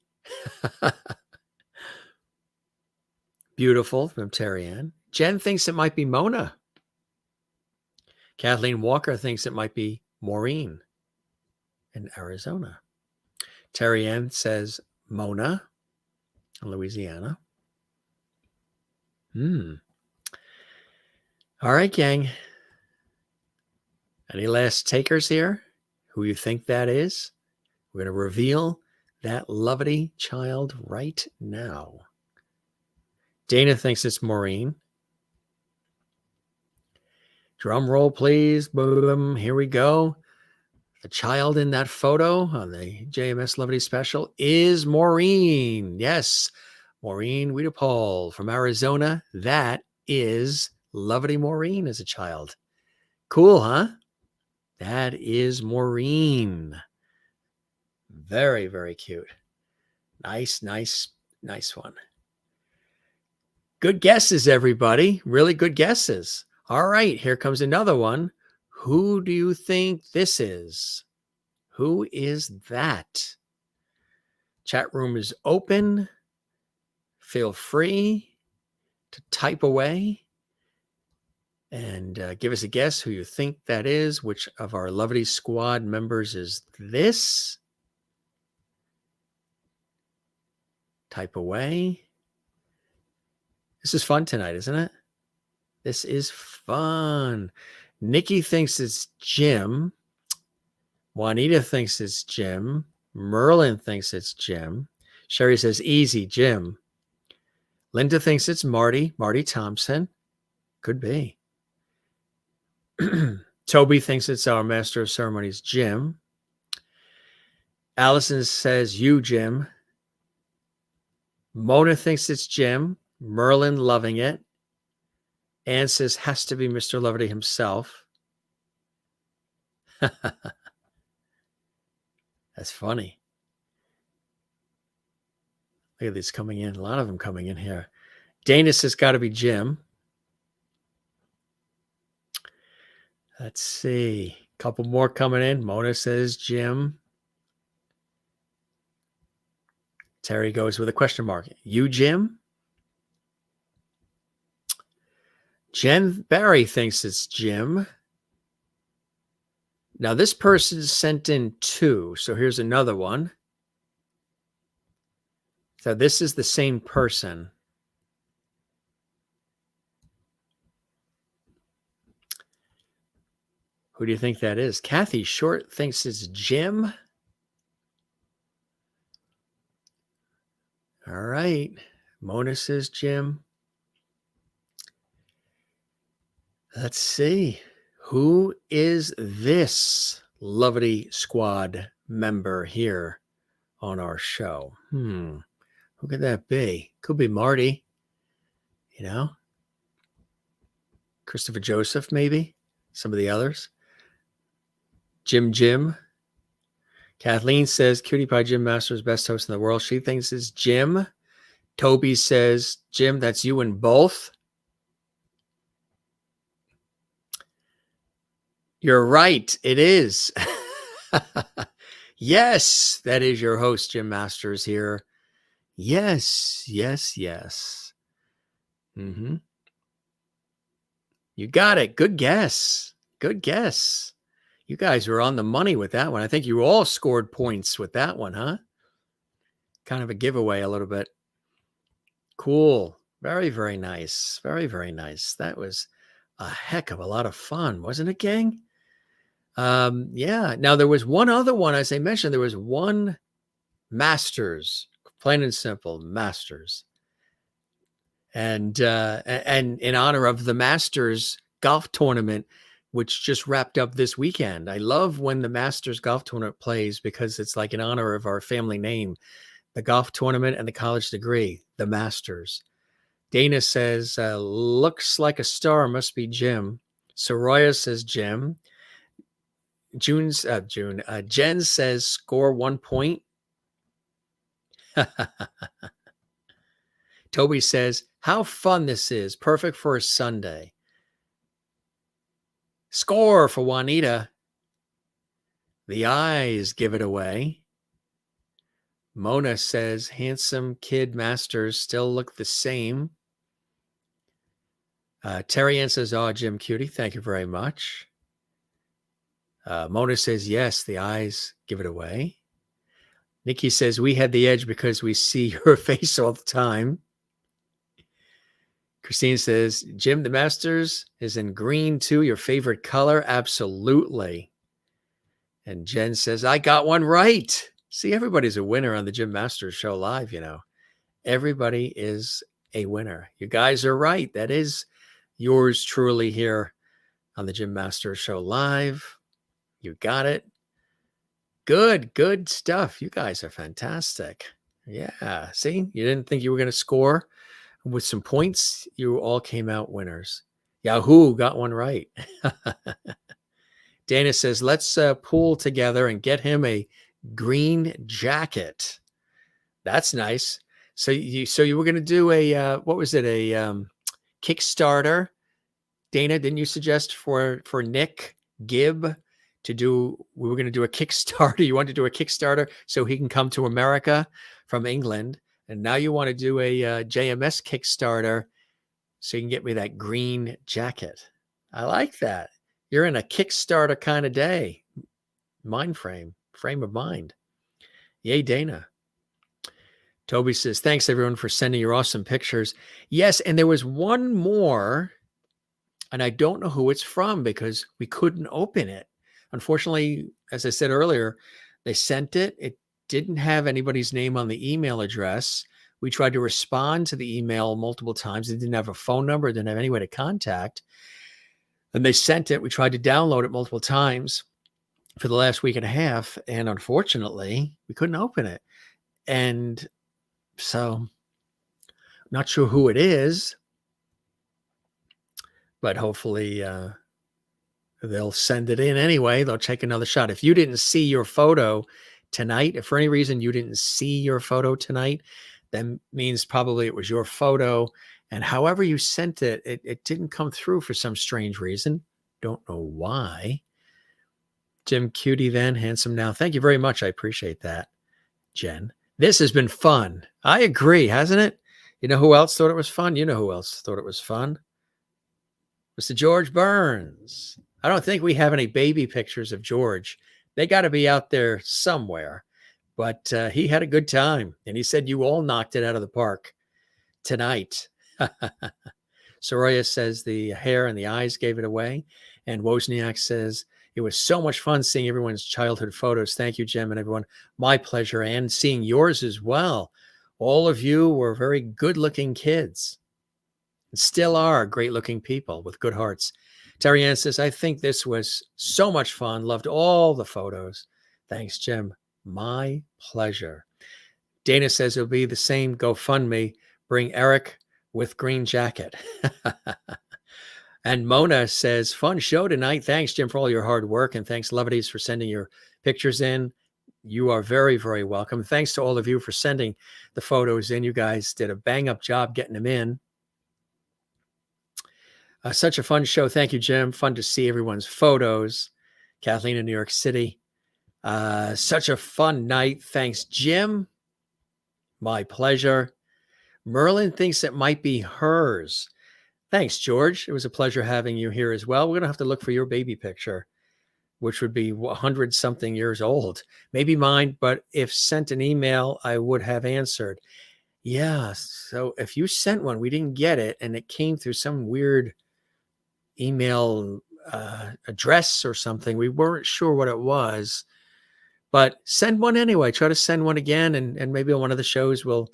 Beautiful from Terry Ann. Jen thinks it might be Mona. Kathleen Walker thinks it might be Maureen in Arizona. Terry Ann says Mona in Louisiana. All right, gang. Any last takers here? Who you think that is? We're going to reveal that Loveity child right now. Dana thinks it's Maureen. Drum roll, please. Boom. Here we go. The child in that photo on the JMS Loveity special is Maureen. Yes, Maureen Wiedepol from Arizona. That is Loveity Maureen as a child. Cool, huh? That is Maureen. Very, very cute. Nice one. Good guesses, everybody. Really good guesses. All right, here comes another one. Who do you think this is? Who is that? Chat room is open. Feel free to type away and give us a guess who you think that is. Which of our Loveity Squad members is this? Type away. This is fun tonight, isn't it? This is fun. Nikki thinks it's Jim. Juanita thinks it's Jim. Merlin thinks it's Jim. Sherry says, easy, Jim. Linda thinks it's Marty Thompson. Could be. Toby thinks it's our Master of Ceremonies, Jim. Allison says, you, Jim. Mona thinks it's Jim. Merlin loving it. Anne says, has to be Mr. Loveity himself. That's funny. Look at these coming in. A lot of them coming in here. Dana says, got to be Jim. Let's see. A couple more coming in. Mona says Jim. Terry goes with a question mark. You, Jim? Jen Barry thinks it's Jim. Now, this person sent in 2. So here's another one. So this is the same person. Who do you think that is? Kathy Short thinks it's Jim. All right. Mona says Jim. Let's see. Who is this Loveity Squad member here on our show? Who could that be? Could be Marty. You know? Christopher Joseph, maybe? Some of the others? Jim. Kathleen says, Cutie Pie Jim Master is best host in the world. She thinks it's Jim. Toby says, Jim, that's you in both. You're right. It is. Yes, that is your host, Jim Masters here. Yes. Mm-hmm. You got it. Good guess. You guys were on the money with that one. I think you all scored points with that one, huh? Kind of a giveaway a little bit. Cool. Very, very nice. Very nice. That was a heck of a lot of fun, wasn't it, gang? Yeah. Now, there was one other one, as I mentioned, there was one Masters, plain and simple, Masters. And in honor of the Masters golf tournament, which just wrapped up this weekend. I love when the Masters golf tournament plays because it's like in honor of our family name, the golf tournament and the college degree, the Masters. Dana says, looks like a star, must be Jim. Soraya says Jim. Jen says score 1 point. Toby says, how fun this is. Perfect for a Sunday. Score for Juanita. The eyes give it away. Mona says, handsome kid masters still look the same. Terry Ann says, oh, Jim Cutie, thank you very much. Mona says, yes, the eyes give it away. Nikki says, we had the edge because we see her face all the time. Christine says, Jim, the Masters is in green too, your favorite color? Absolutely. And Jen says, I got one right. See, everybody's a winner on the Jim Masters Show Live, you know. Everybody is a winner. You guys are right. That is yours truly here on the Jim Masters Show Live. You got it. Good stuff. You guys are fantastic. Yeah. See, you didn't think you were going to score with some points. You all came out winners. Yahoo got one right. Dana says, let's pool together and get him a green jacket. That's nice. So you were going to do a, what was it? A Kickstarter. Dana, didn't you suggest for Nick Gibb to do, we were going to do a Kickstarter. You want to do a Kickstarter so he can come to America from England. And now you want to do a JMS Kickstarter so you can get me that green jacket. I like that. You're in a Kickstarter kind of day. Frame of mind. Yay, Dana. Toby says, thanks everyone for sending your awesome pictures. Yes, and there was one more, and I don't know who it's from because we couldn't open it. Unfortunately, as I said earlier, they sent it. It didn't have anybody's name on the email address. We tried to respond to the email multiple times. It didn't have a phone number. It didn't have any way to contact. And they sent it. We tried to download it multiple times for the last week and a half. And unfortunately, we couldn't open it. And so, not sure who it is, but hopefully they'll send it in anyway. They'll take another shot. If you didn't see your photo tonight, if for any reason you didn't see your photo tonight, that means probably it was your photo. And however you sent it, it didn't come through for some strange reason. Don't know why. Jim Cutie then, handsome now. Thank you very much. I appreciate that, Jen. This has been fun. I agree, hasn't it? You know who else thought it was fun? You know who else thought it was fun? Mr. George Burns. I don't think we have any baby pictures of George. They got to be out there somewhere. But he had a good time. And he said you all knocked it out of the park tonight. Soraya says the hair and the eyes gave it away. And Wozniak says, it was so much fun seeing everyone's childhood photos. Thank you, Jim, and everyone. My pleasure. And seeing yours as well. All of you were very good-looking kids. And still are great-looking people with good hearts. Terry Ann says, I think this was so much fun. Loved all the photos. Thanks, Jim. My pleasure. Dana says it'll be the same GoFundMe. Bring Eric with green jacket. And Mona says, fun show tonight. Thanks, Jim, for all your hard work. And thanks, Loveities, for sending your pictures in. You are very, very welcome. Thanks to all of you for sending the photos in. You guys did a bang-up job getting them in. Such a fun show. Thank you, Jim. Fun to see everyone's photos. Kathleen in New York City. Such a fun night. Thanks, Jim. My pleasure. Merlin thinks it might be hers. Thanks, George. It was a pleasure having you here as well. We're going to have to look for your baby picture, which would be 100-something years old. Maybe mine, but if sent an email, I would have answered. Yeah, so if you sent one, we didn't get it, and it came through some weird email address or something. We weren't sure what it was, but send one anyway. Try to send one again, and maybe on one of the shows we'll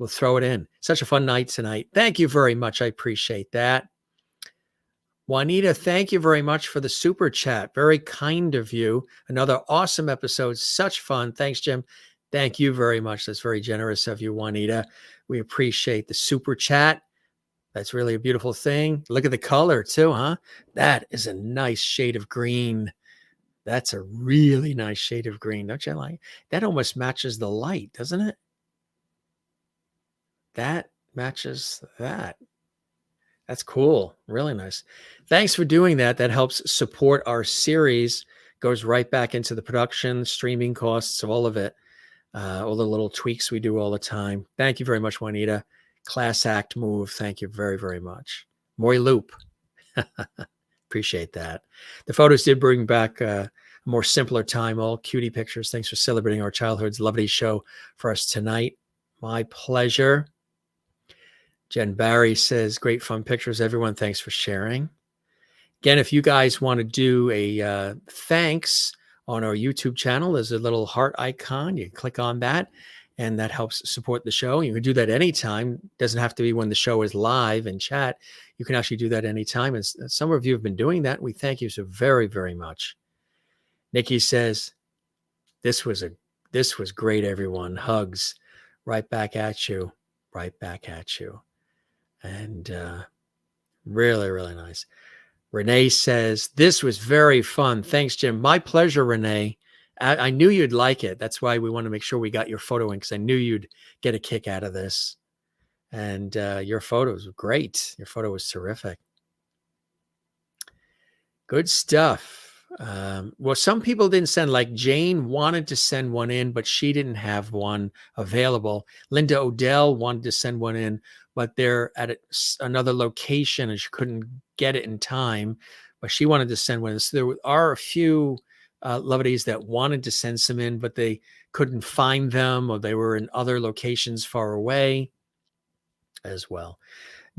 throw it in. Such a fun night tonight. Thank you very much. I appreciate that. Juanita, thank you very much for the super chat. Very kind of you. Another awesome episode. Such fun. Thanks, Jim. Thank you very much. That's very generous of you, Juanita. We appreciate the super chat. That's really a beautiful thing. Look at the color too, huh? That is a nice shade of green. That's a really nice shade of green. Don't you like? That almost matches the light, doesn't it? That matches that. That's cool. Really nice. Thanks for doing that. That helps support our series goes right back into the production, streaming costs, all of it, all the little tweaks we do all the time. Thank you very much, Juanita. Class act move. Thank you very, very much. Moy Loop. Appreciate that. The photos did bring back a more simpler time, all cutie pictures. Thanks for celebrating our childhood's Loveity show for us tonight. My pleasure. Jen Barry says, great fun pictures, everyone. Thanks for sharing. Again, if you guys want to do a thanks on our YouTube channel, there's a little heart icon. You click on that, and that helps support the show. You can do that anytime. It doesn't have to be when the show is live in chat. You can actually do that anytime. And some of you have been doing that. We thank you so very, very much. Nikki says, this was great, everyone. Hugs. Right back at you. Right back at you. And really, really nice. Renee says, this was very fun. Thanks, Jim. My pleasure, Renee. I knew you'd like it. That's why we want to make sure we got your photo in, because I knew you'd get a kick out of this. And your photos were great. Your photo was terrific. Good stuff. Well, some people didn't send, like Jane wanted to send one in, but she didn't have one available. Linda Odell wanted to send one in, but they're at another location and she couldn't get it in time, but she wanted to send one. So there are a few Loveties that wanted to send some in, but they couldn't find them, or they were in other locations far away as well.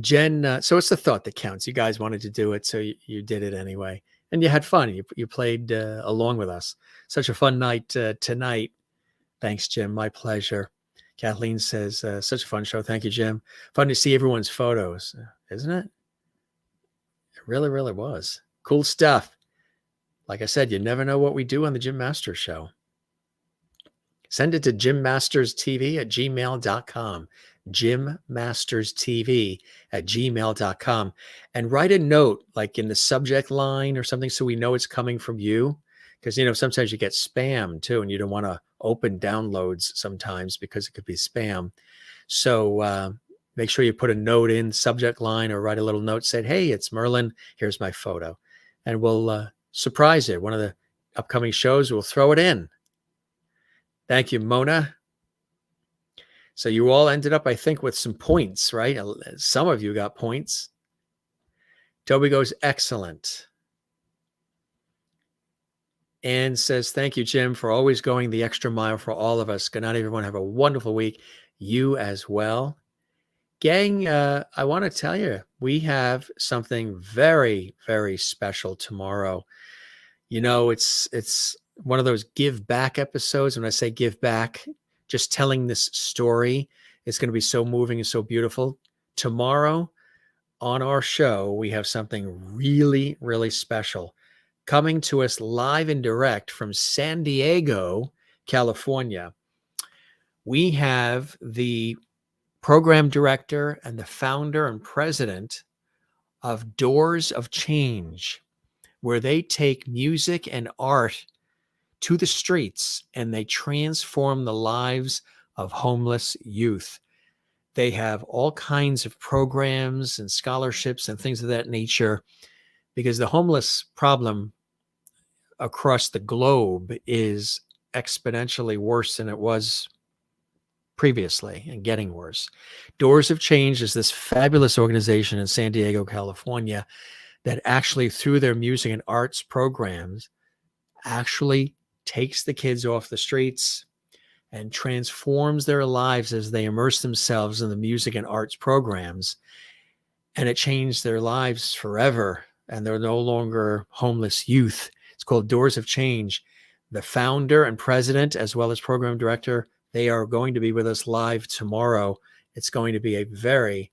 Jen, so it's the thought that counts. You guys wanted to do it, so you did it anyway. And you had fun. You played along with us. Such a fun night tonight. Thanks, Jim. My pleasure. Kathleen says, such a fun show. Thank you, Jim. Fun to see everyone's photos, isn't it? It really, really was. Cool stuff. Like I said, you never know what we do on the Jim Masters Show. Send it to jimmasterstv@gmail.com. jimmasterstv@gmail.com. And write a note, like in the subject line or something, so we know it's coming from you. Because, sometimes you get spam too, and you don't want to open downloads sometimes because it could be spam. So make sure you put a note in subject line, or write a little note, said, hey, it's Merlin. Here's my photo. And we'll surprise you. One of the upcoming shows, we'll throw it in. Thank you, Mona. So you all ended up, I think, with some points, right? Some of you got points. Toby goes, excellent. Ann says, thank you, Jim, for always going the extra mile for all of us. Good night, everyone. Have a wonderful week. You as well. Gang, I want to tell you, we have something very, very special tomorrow. It's one of those give back episodes. When I say give back, just telling this story is going to be so moving and so beautiful. Tomorrow on our show, we have something really, really special coming to us live and direct from San Diego, California. We have the program director and the founder and president of Doors of Change, where they take music and art to the streets and they transform the lives of homeless youth. They have all kinds of programs and scholarships and things of that nature, because the homeless problem across the globe is exponentially worse than it was previously, and getting worse. Doors of Change is this fabulous organization in San Diego, California, that actually, through their music and arts programs, actually takes the kids off the streets and transforms their lives as they immerse themselves in the music and arts programs. And it changed their lives forever. And they're no longer homeless youth. It's called Doors of Change. The founder and president, as well as program director, they are going to be with us live tomorrow. It's going to be a very,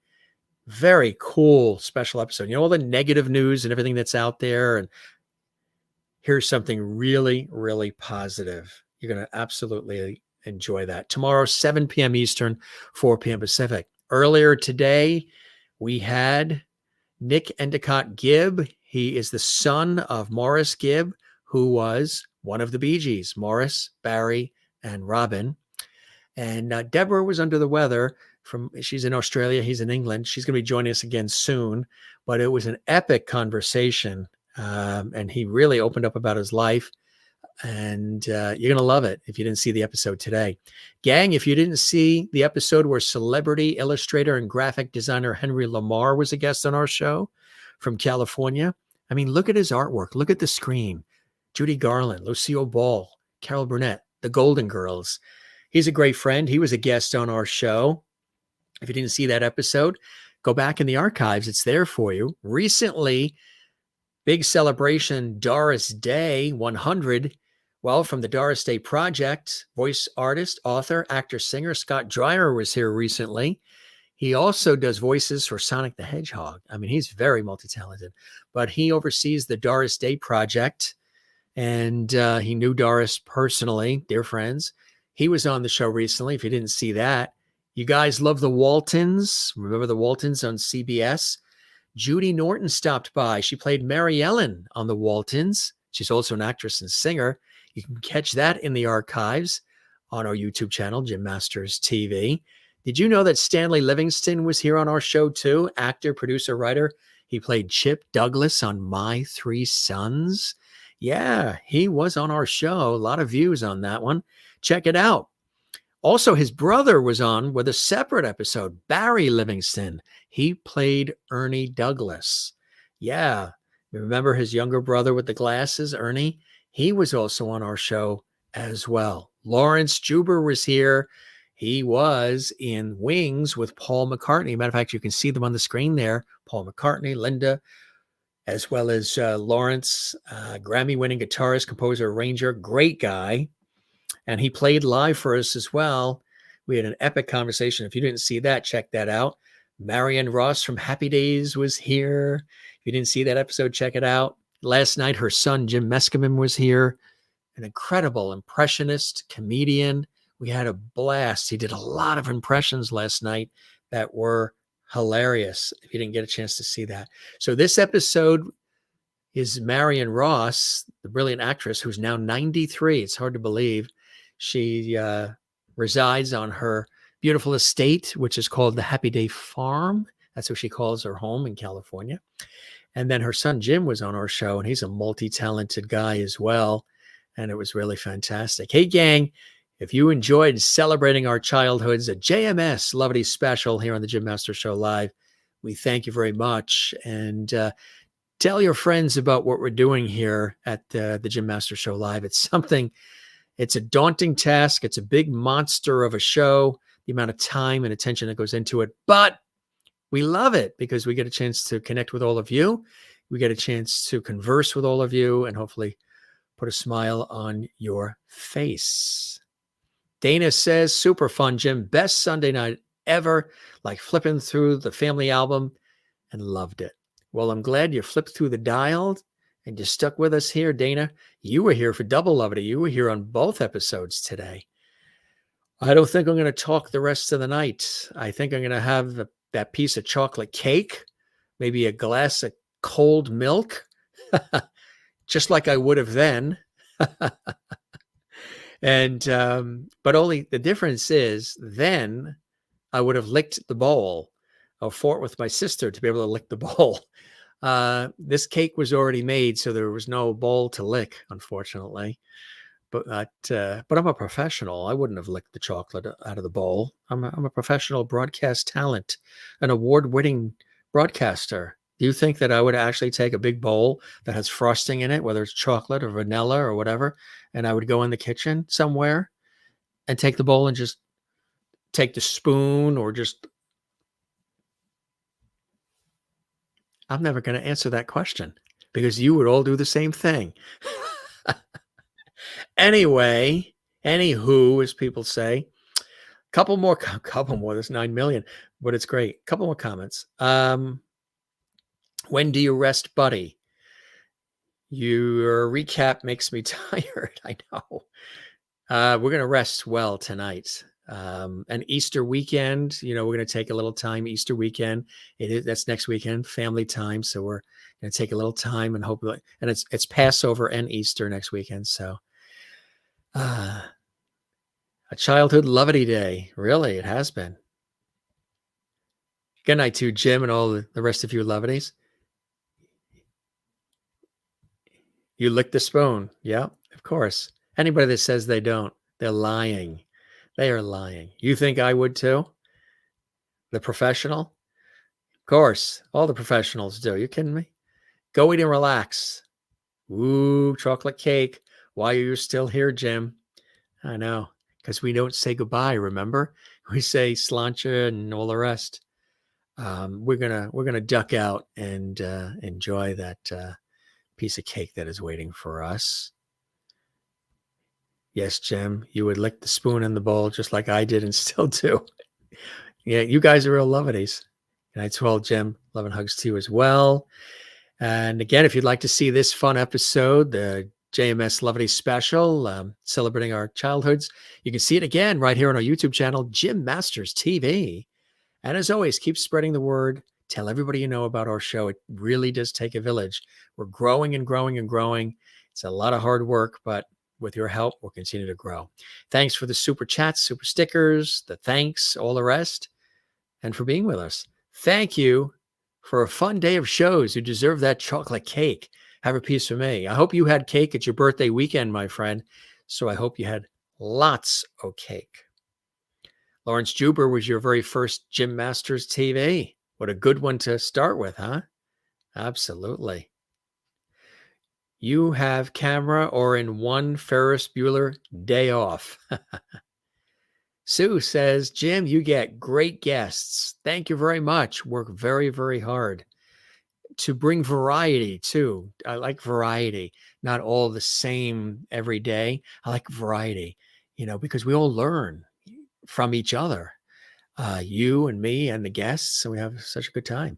very cool special episode. All the negative news and everything that's out there, and here's something really, really positive. You're going to absolutely enjoy that. Tomorrow, 7 p.m. Eastern, 4 p.m. Pacific. Earlier today, we had Nick Endicott Gibb. He is the son of Morris Gibb, who was one of the Bee Gees, Morris, Barry, and Robin. And Deborah was under the weather. She's in Australia. He's in England. She's going to be joining us again soon. But it was an epic conversation. And he really opened up about his life. And you're going to love it if you didn't see the episode today. Gang, if you didn't see the episode where celebrity illustrator and graphic designer Henry Lamar was a guest on our show from California, I mean, look at his artwork. Look at the screen. Judy Garland, Lucille Ball, Carol Burnett, the Golden Girls. He's a great friend. He was a guest on our show. If you didn't see that episode, go back in the archives. It's there for you. Recently, big celebration, Doris Day 100. Well, from the Doris Day Project, voice artist, author, actor, singer Scott Dreyer was here recently. He also does voices for Sonic the Hedgehog. I mean, he's very multi-talented, but he oversees the Doris Day Project, and he knew Doris personally, dear friends. He was on the show recently. If you didn't see that, you guys love the Waltons. Remember the Waltons on CBS? Judy Norton stopped by. She played Mary Ellen on the Waltons. She's also an actress and singer. You can catch that in the archives on our YouTube channel, Jim Masters TV. Did you know that Stanley Livingston was here on our show too? Actor, producer, writer. He played Chip Douglas on My Three Sons. Yeah, he was on our show. A lot of views on that one. Check it out. Also, his brother was on with a separate episode, Barry Livingston. He played Ernie Douglas. Yeah, remember his younger brother with the glasses, Ernie? He was also on our show as well. Lawrence Juber was here. He was in Wings with Paul McCartney. Matter of fact, you can see them on the screen there. Paul McCartney, Linda, as well as Lawrence, Grammy-winning guitarist, composer, arranger, great guy. And he played live for us as well. We had an epic conversation. If you didn't see that, check that out. Marianne Ross from Happy Days was here. If you didn't see that episode, check it out. Last night, her son, Jim Meskimen, was here. An incredible impressionist, comedian. We had a blast. He did a lot of impressions last night that were hilarious, if you didn't get a chance to see that. So this episode is Marianne Ross, the brilliant actress who's now 93. It's hard to believe. She resides on her beautiful estate, which is called the Happy Day Farm. That's what she calls her home in California. And then her son, Jim, was on our show, and he's a multi-talented guy as well. And it was really fantastic. Hey, gang, if you enjoyed celebrating our childhoods, a JMS Loveity special here on the Jim Master Show Live, we thank you very much. And tell your friends about what we're doing here at the Jim Master Show Live. It's something, it's a daunting task. It's a big monster of a show, the amount of time and attention that goes into it. But we love it because we get a chance to connect with all of you. We get a chance to converse with all of you and hopefully put a smile on your face. Dana says, super fun, Jim. Best Sunday night ever. Like flipping through the family album and loved it. Well, I'm glad you flipped through the dial and you stuck with us here, Dana. You were here for Double Loveity. You were here on both episodes today. I don't think I'm going to talk the rest of the night. I think I'm going to have that piece of chocolate cake, maybe a glass of cold milk, just like I would have then. And, but only the difference is then I would have licked the bowl. I fought with my sister to be able to lick the bowl. This cake was already made, so there was no bowl to lick, unfortunately. But I'm a professional. I wouldn't have licked the chocolate out of the bowl. I'm a professional broadcast talent, an award-winning broadcaster. Do you think that I would actually take a big bowl that has frosting in it, whether it's chocolate or vanilla or whatever, and I would go in the kitchen somewhere and take the bowl and just take the spoon or just... I'm never going to answer that question because you would all do the same thing. Anyway, anywho, as people say, couple more, there's 9 million, but it's great. Couple more comments. When do you rest, buddy? Your recap makes me tired. I know. We're going to rest well tonight. And Easter weekend, we're going to take a little time. Easter weekend, that's next weekend, family time. So we're going to take a little time and hopefully, and it's Passover and Easter next weekend. So, a childhood Loveity day. Really, it has been. Good night to Jim and all the rest of you Lovities. You licked the spoon. Yeah, Of course. Anybody that says they don't, they're lying. They are lying. You think I would too? The professional? Of course. All the professionals do. You kidding me? Go eat and relax. Ooh, chocolate cake. Why are you still here, Jim? I know. Because we don't say goodbye, remember? We say slancha and all the rest. We're gonna duck out and enjoy that piece of cake that is waiting for us. Yes, Jim, you would lick the spoon in the bowl just like I did and still do. Yeah, you guys are real loveities. And I told Jim, love and hugs to you as well. And again, if you'd like to see this fun episode, the JMS Loveity special, celebrating our childhoods, you can see it again right here on our YouTube channel, Jim Masters TV. And as always, keep spreading the word. Tell everybody you know about our show. It really does take a village. We're growing and growing and growing. It's a lot of hard work, but with your help, we'll continue to grow. Thanks for the super chats, super stickers, the thanks, all the rest, and for being with us. Thank you for a fun day of shows. You deserve that chocolate cake. Have a piece for me. I hope you had cake at your birthday weekend, my friend. So I hope you had lots of cake. Lawrence Juber was your very first Jim Masters TV. What a good one to start with, huh? Absolutely. You have camera or in one Ferris Bueller day off. Sue says, Jim, you get great guests. Thank you very much. Work very, very hard to bring variety too. I like variety, not all the same every day. I like variety, because we all learn from each other, you and me and the guests, and we have such a good time.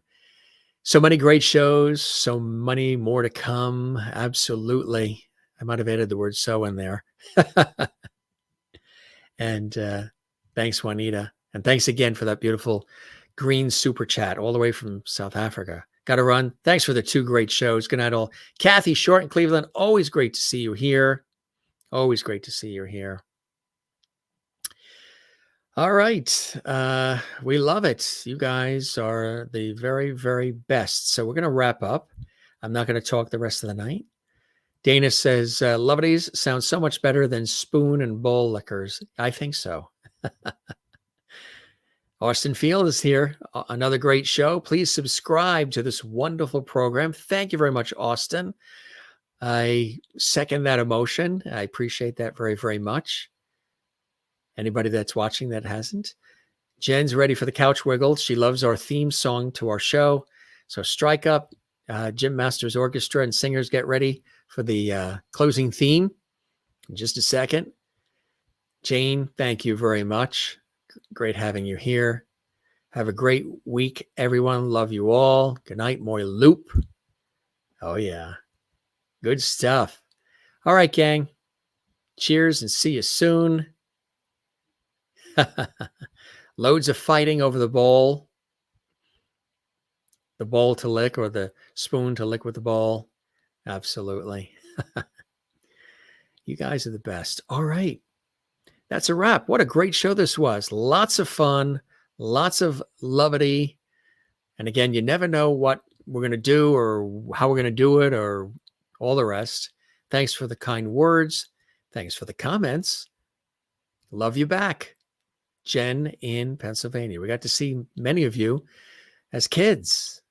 So many great shows, so many more to come. Absolutely. I might have added the word so in there. And thanks, Juanita. And thanks again for that beautiful green super chat all the way from South Africa. Got to run. Thanks for the 2 great shows. Good night, all. Kathy Short in Cleveland, always great to see you here. Always great to see you here. All right. We love it. You guys are the very, very best. So we're going to wrap up. I'm not going to talk the rest of the night. Dana says, Loveities sounds so much better than spoon and bowl liquors. I think so. Austin Field is here. Another great show. Please subscribe to this wonderful program. Thank you very much, Austin. I second that emotion. I appreciate that very, very much. Anybody that's watching that hasn't. Jen's ready for the couch wiggle. She loves our theme song to our show. So strike up. Jim Masters Orchestra and singers, get ready for the closing theme in just a second. Jane, thank you very much. Great having you here. Have a great week, everyone. Love you all. Good night, Moy Loop. Oh, yeah. Good stuff. All right, gang. Cheers and see you soon. Loads of fighting over the bowl to lick or the spoon to lick with the bowl. Absolutely. You guys are the best. All right. That's a wrap. What a great show this was. Lots of fun, lots of loveity. And again, you never know what we're going to do or how we're going to do it or all the rest. Thanks for the kind words. Thanks for the comments. Love you back. Jen in Pennsylvania. We got to see many of you as kids.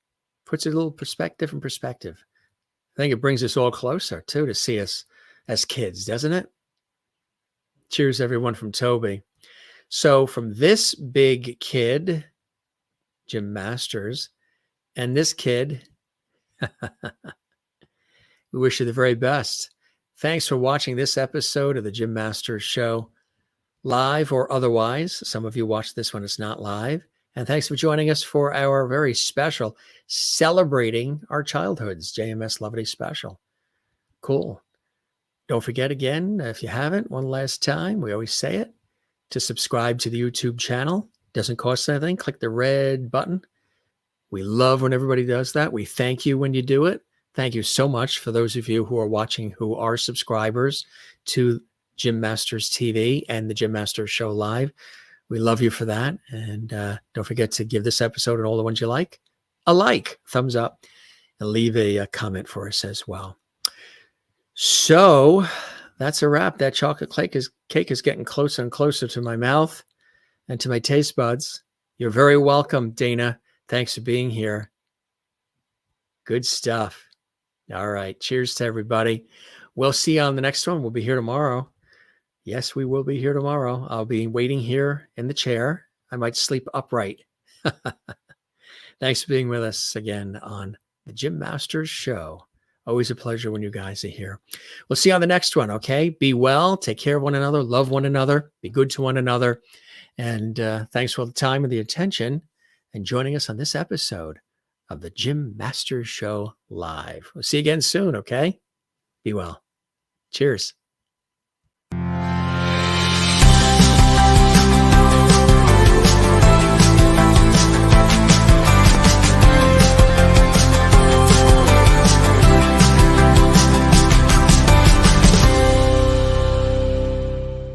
Puts a little different perspective. I think it brings us all closer too to see us as kids, doesn't it? Cheers, everyone, from Toby. So from this big kid, Jim Masters, and this kid, we wish you the very best. Thanks for watching this episode of the Jim Masters Show, live or otherwise. Some of you watch this when it's not live. And thanks for joining us for our very special celebrating our childhoods, JMS Loveity special. Cool. Don't forget again, if you haven't, one last time, we always say it, to subscribe to the YouTube channel. Doesn't cost anything. Click the red button. We love when everybody does that. We thank you when you do it. Thank you so much for those of you who are watching who are subscribers to Jim Masters TV and the Jim Masters Show Live. We love you for that. And don't forget to give this episode and all the ones you like a like, thumbs up, and leave a comment for us as well. So that's a wrap. That chocolate cake is getting closer and closer to my mouth and to my taste buds. You're very welcome, Dana. Thanks for being here. Good stuff. All right. Cheers to everybody. We'll see you on the next one. We'll be here tomorrow. Yes, we will be here tomorrow. I'll be waiting here in the chair. I might sleep upright. Thanks for being with us again on the Jim Masters Show. Always a pleasure when you guys are here. We'll see you on the next one, okay? Be well, take care of one another, love one another, be good to one another. And thanks for all the time and the attention and joining us on this episode of the Jim Masters Show Live. We'll see you again soon, okay? Be well. Cheers.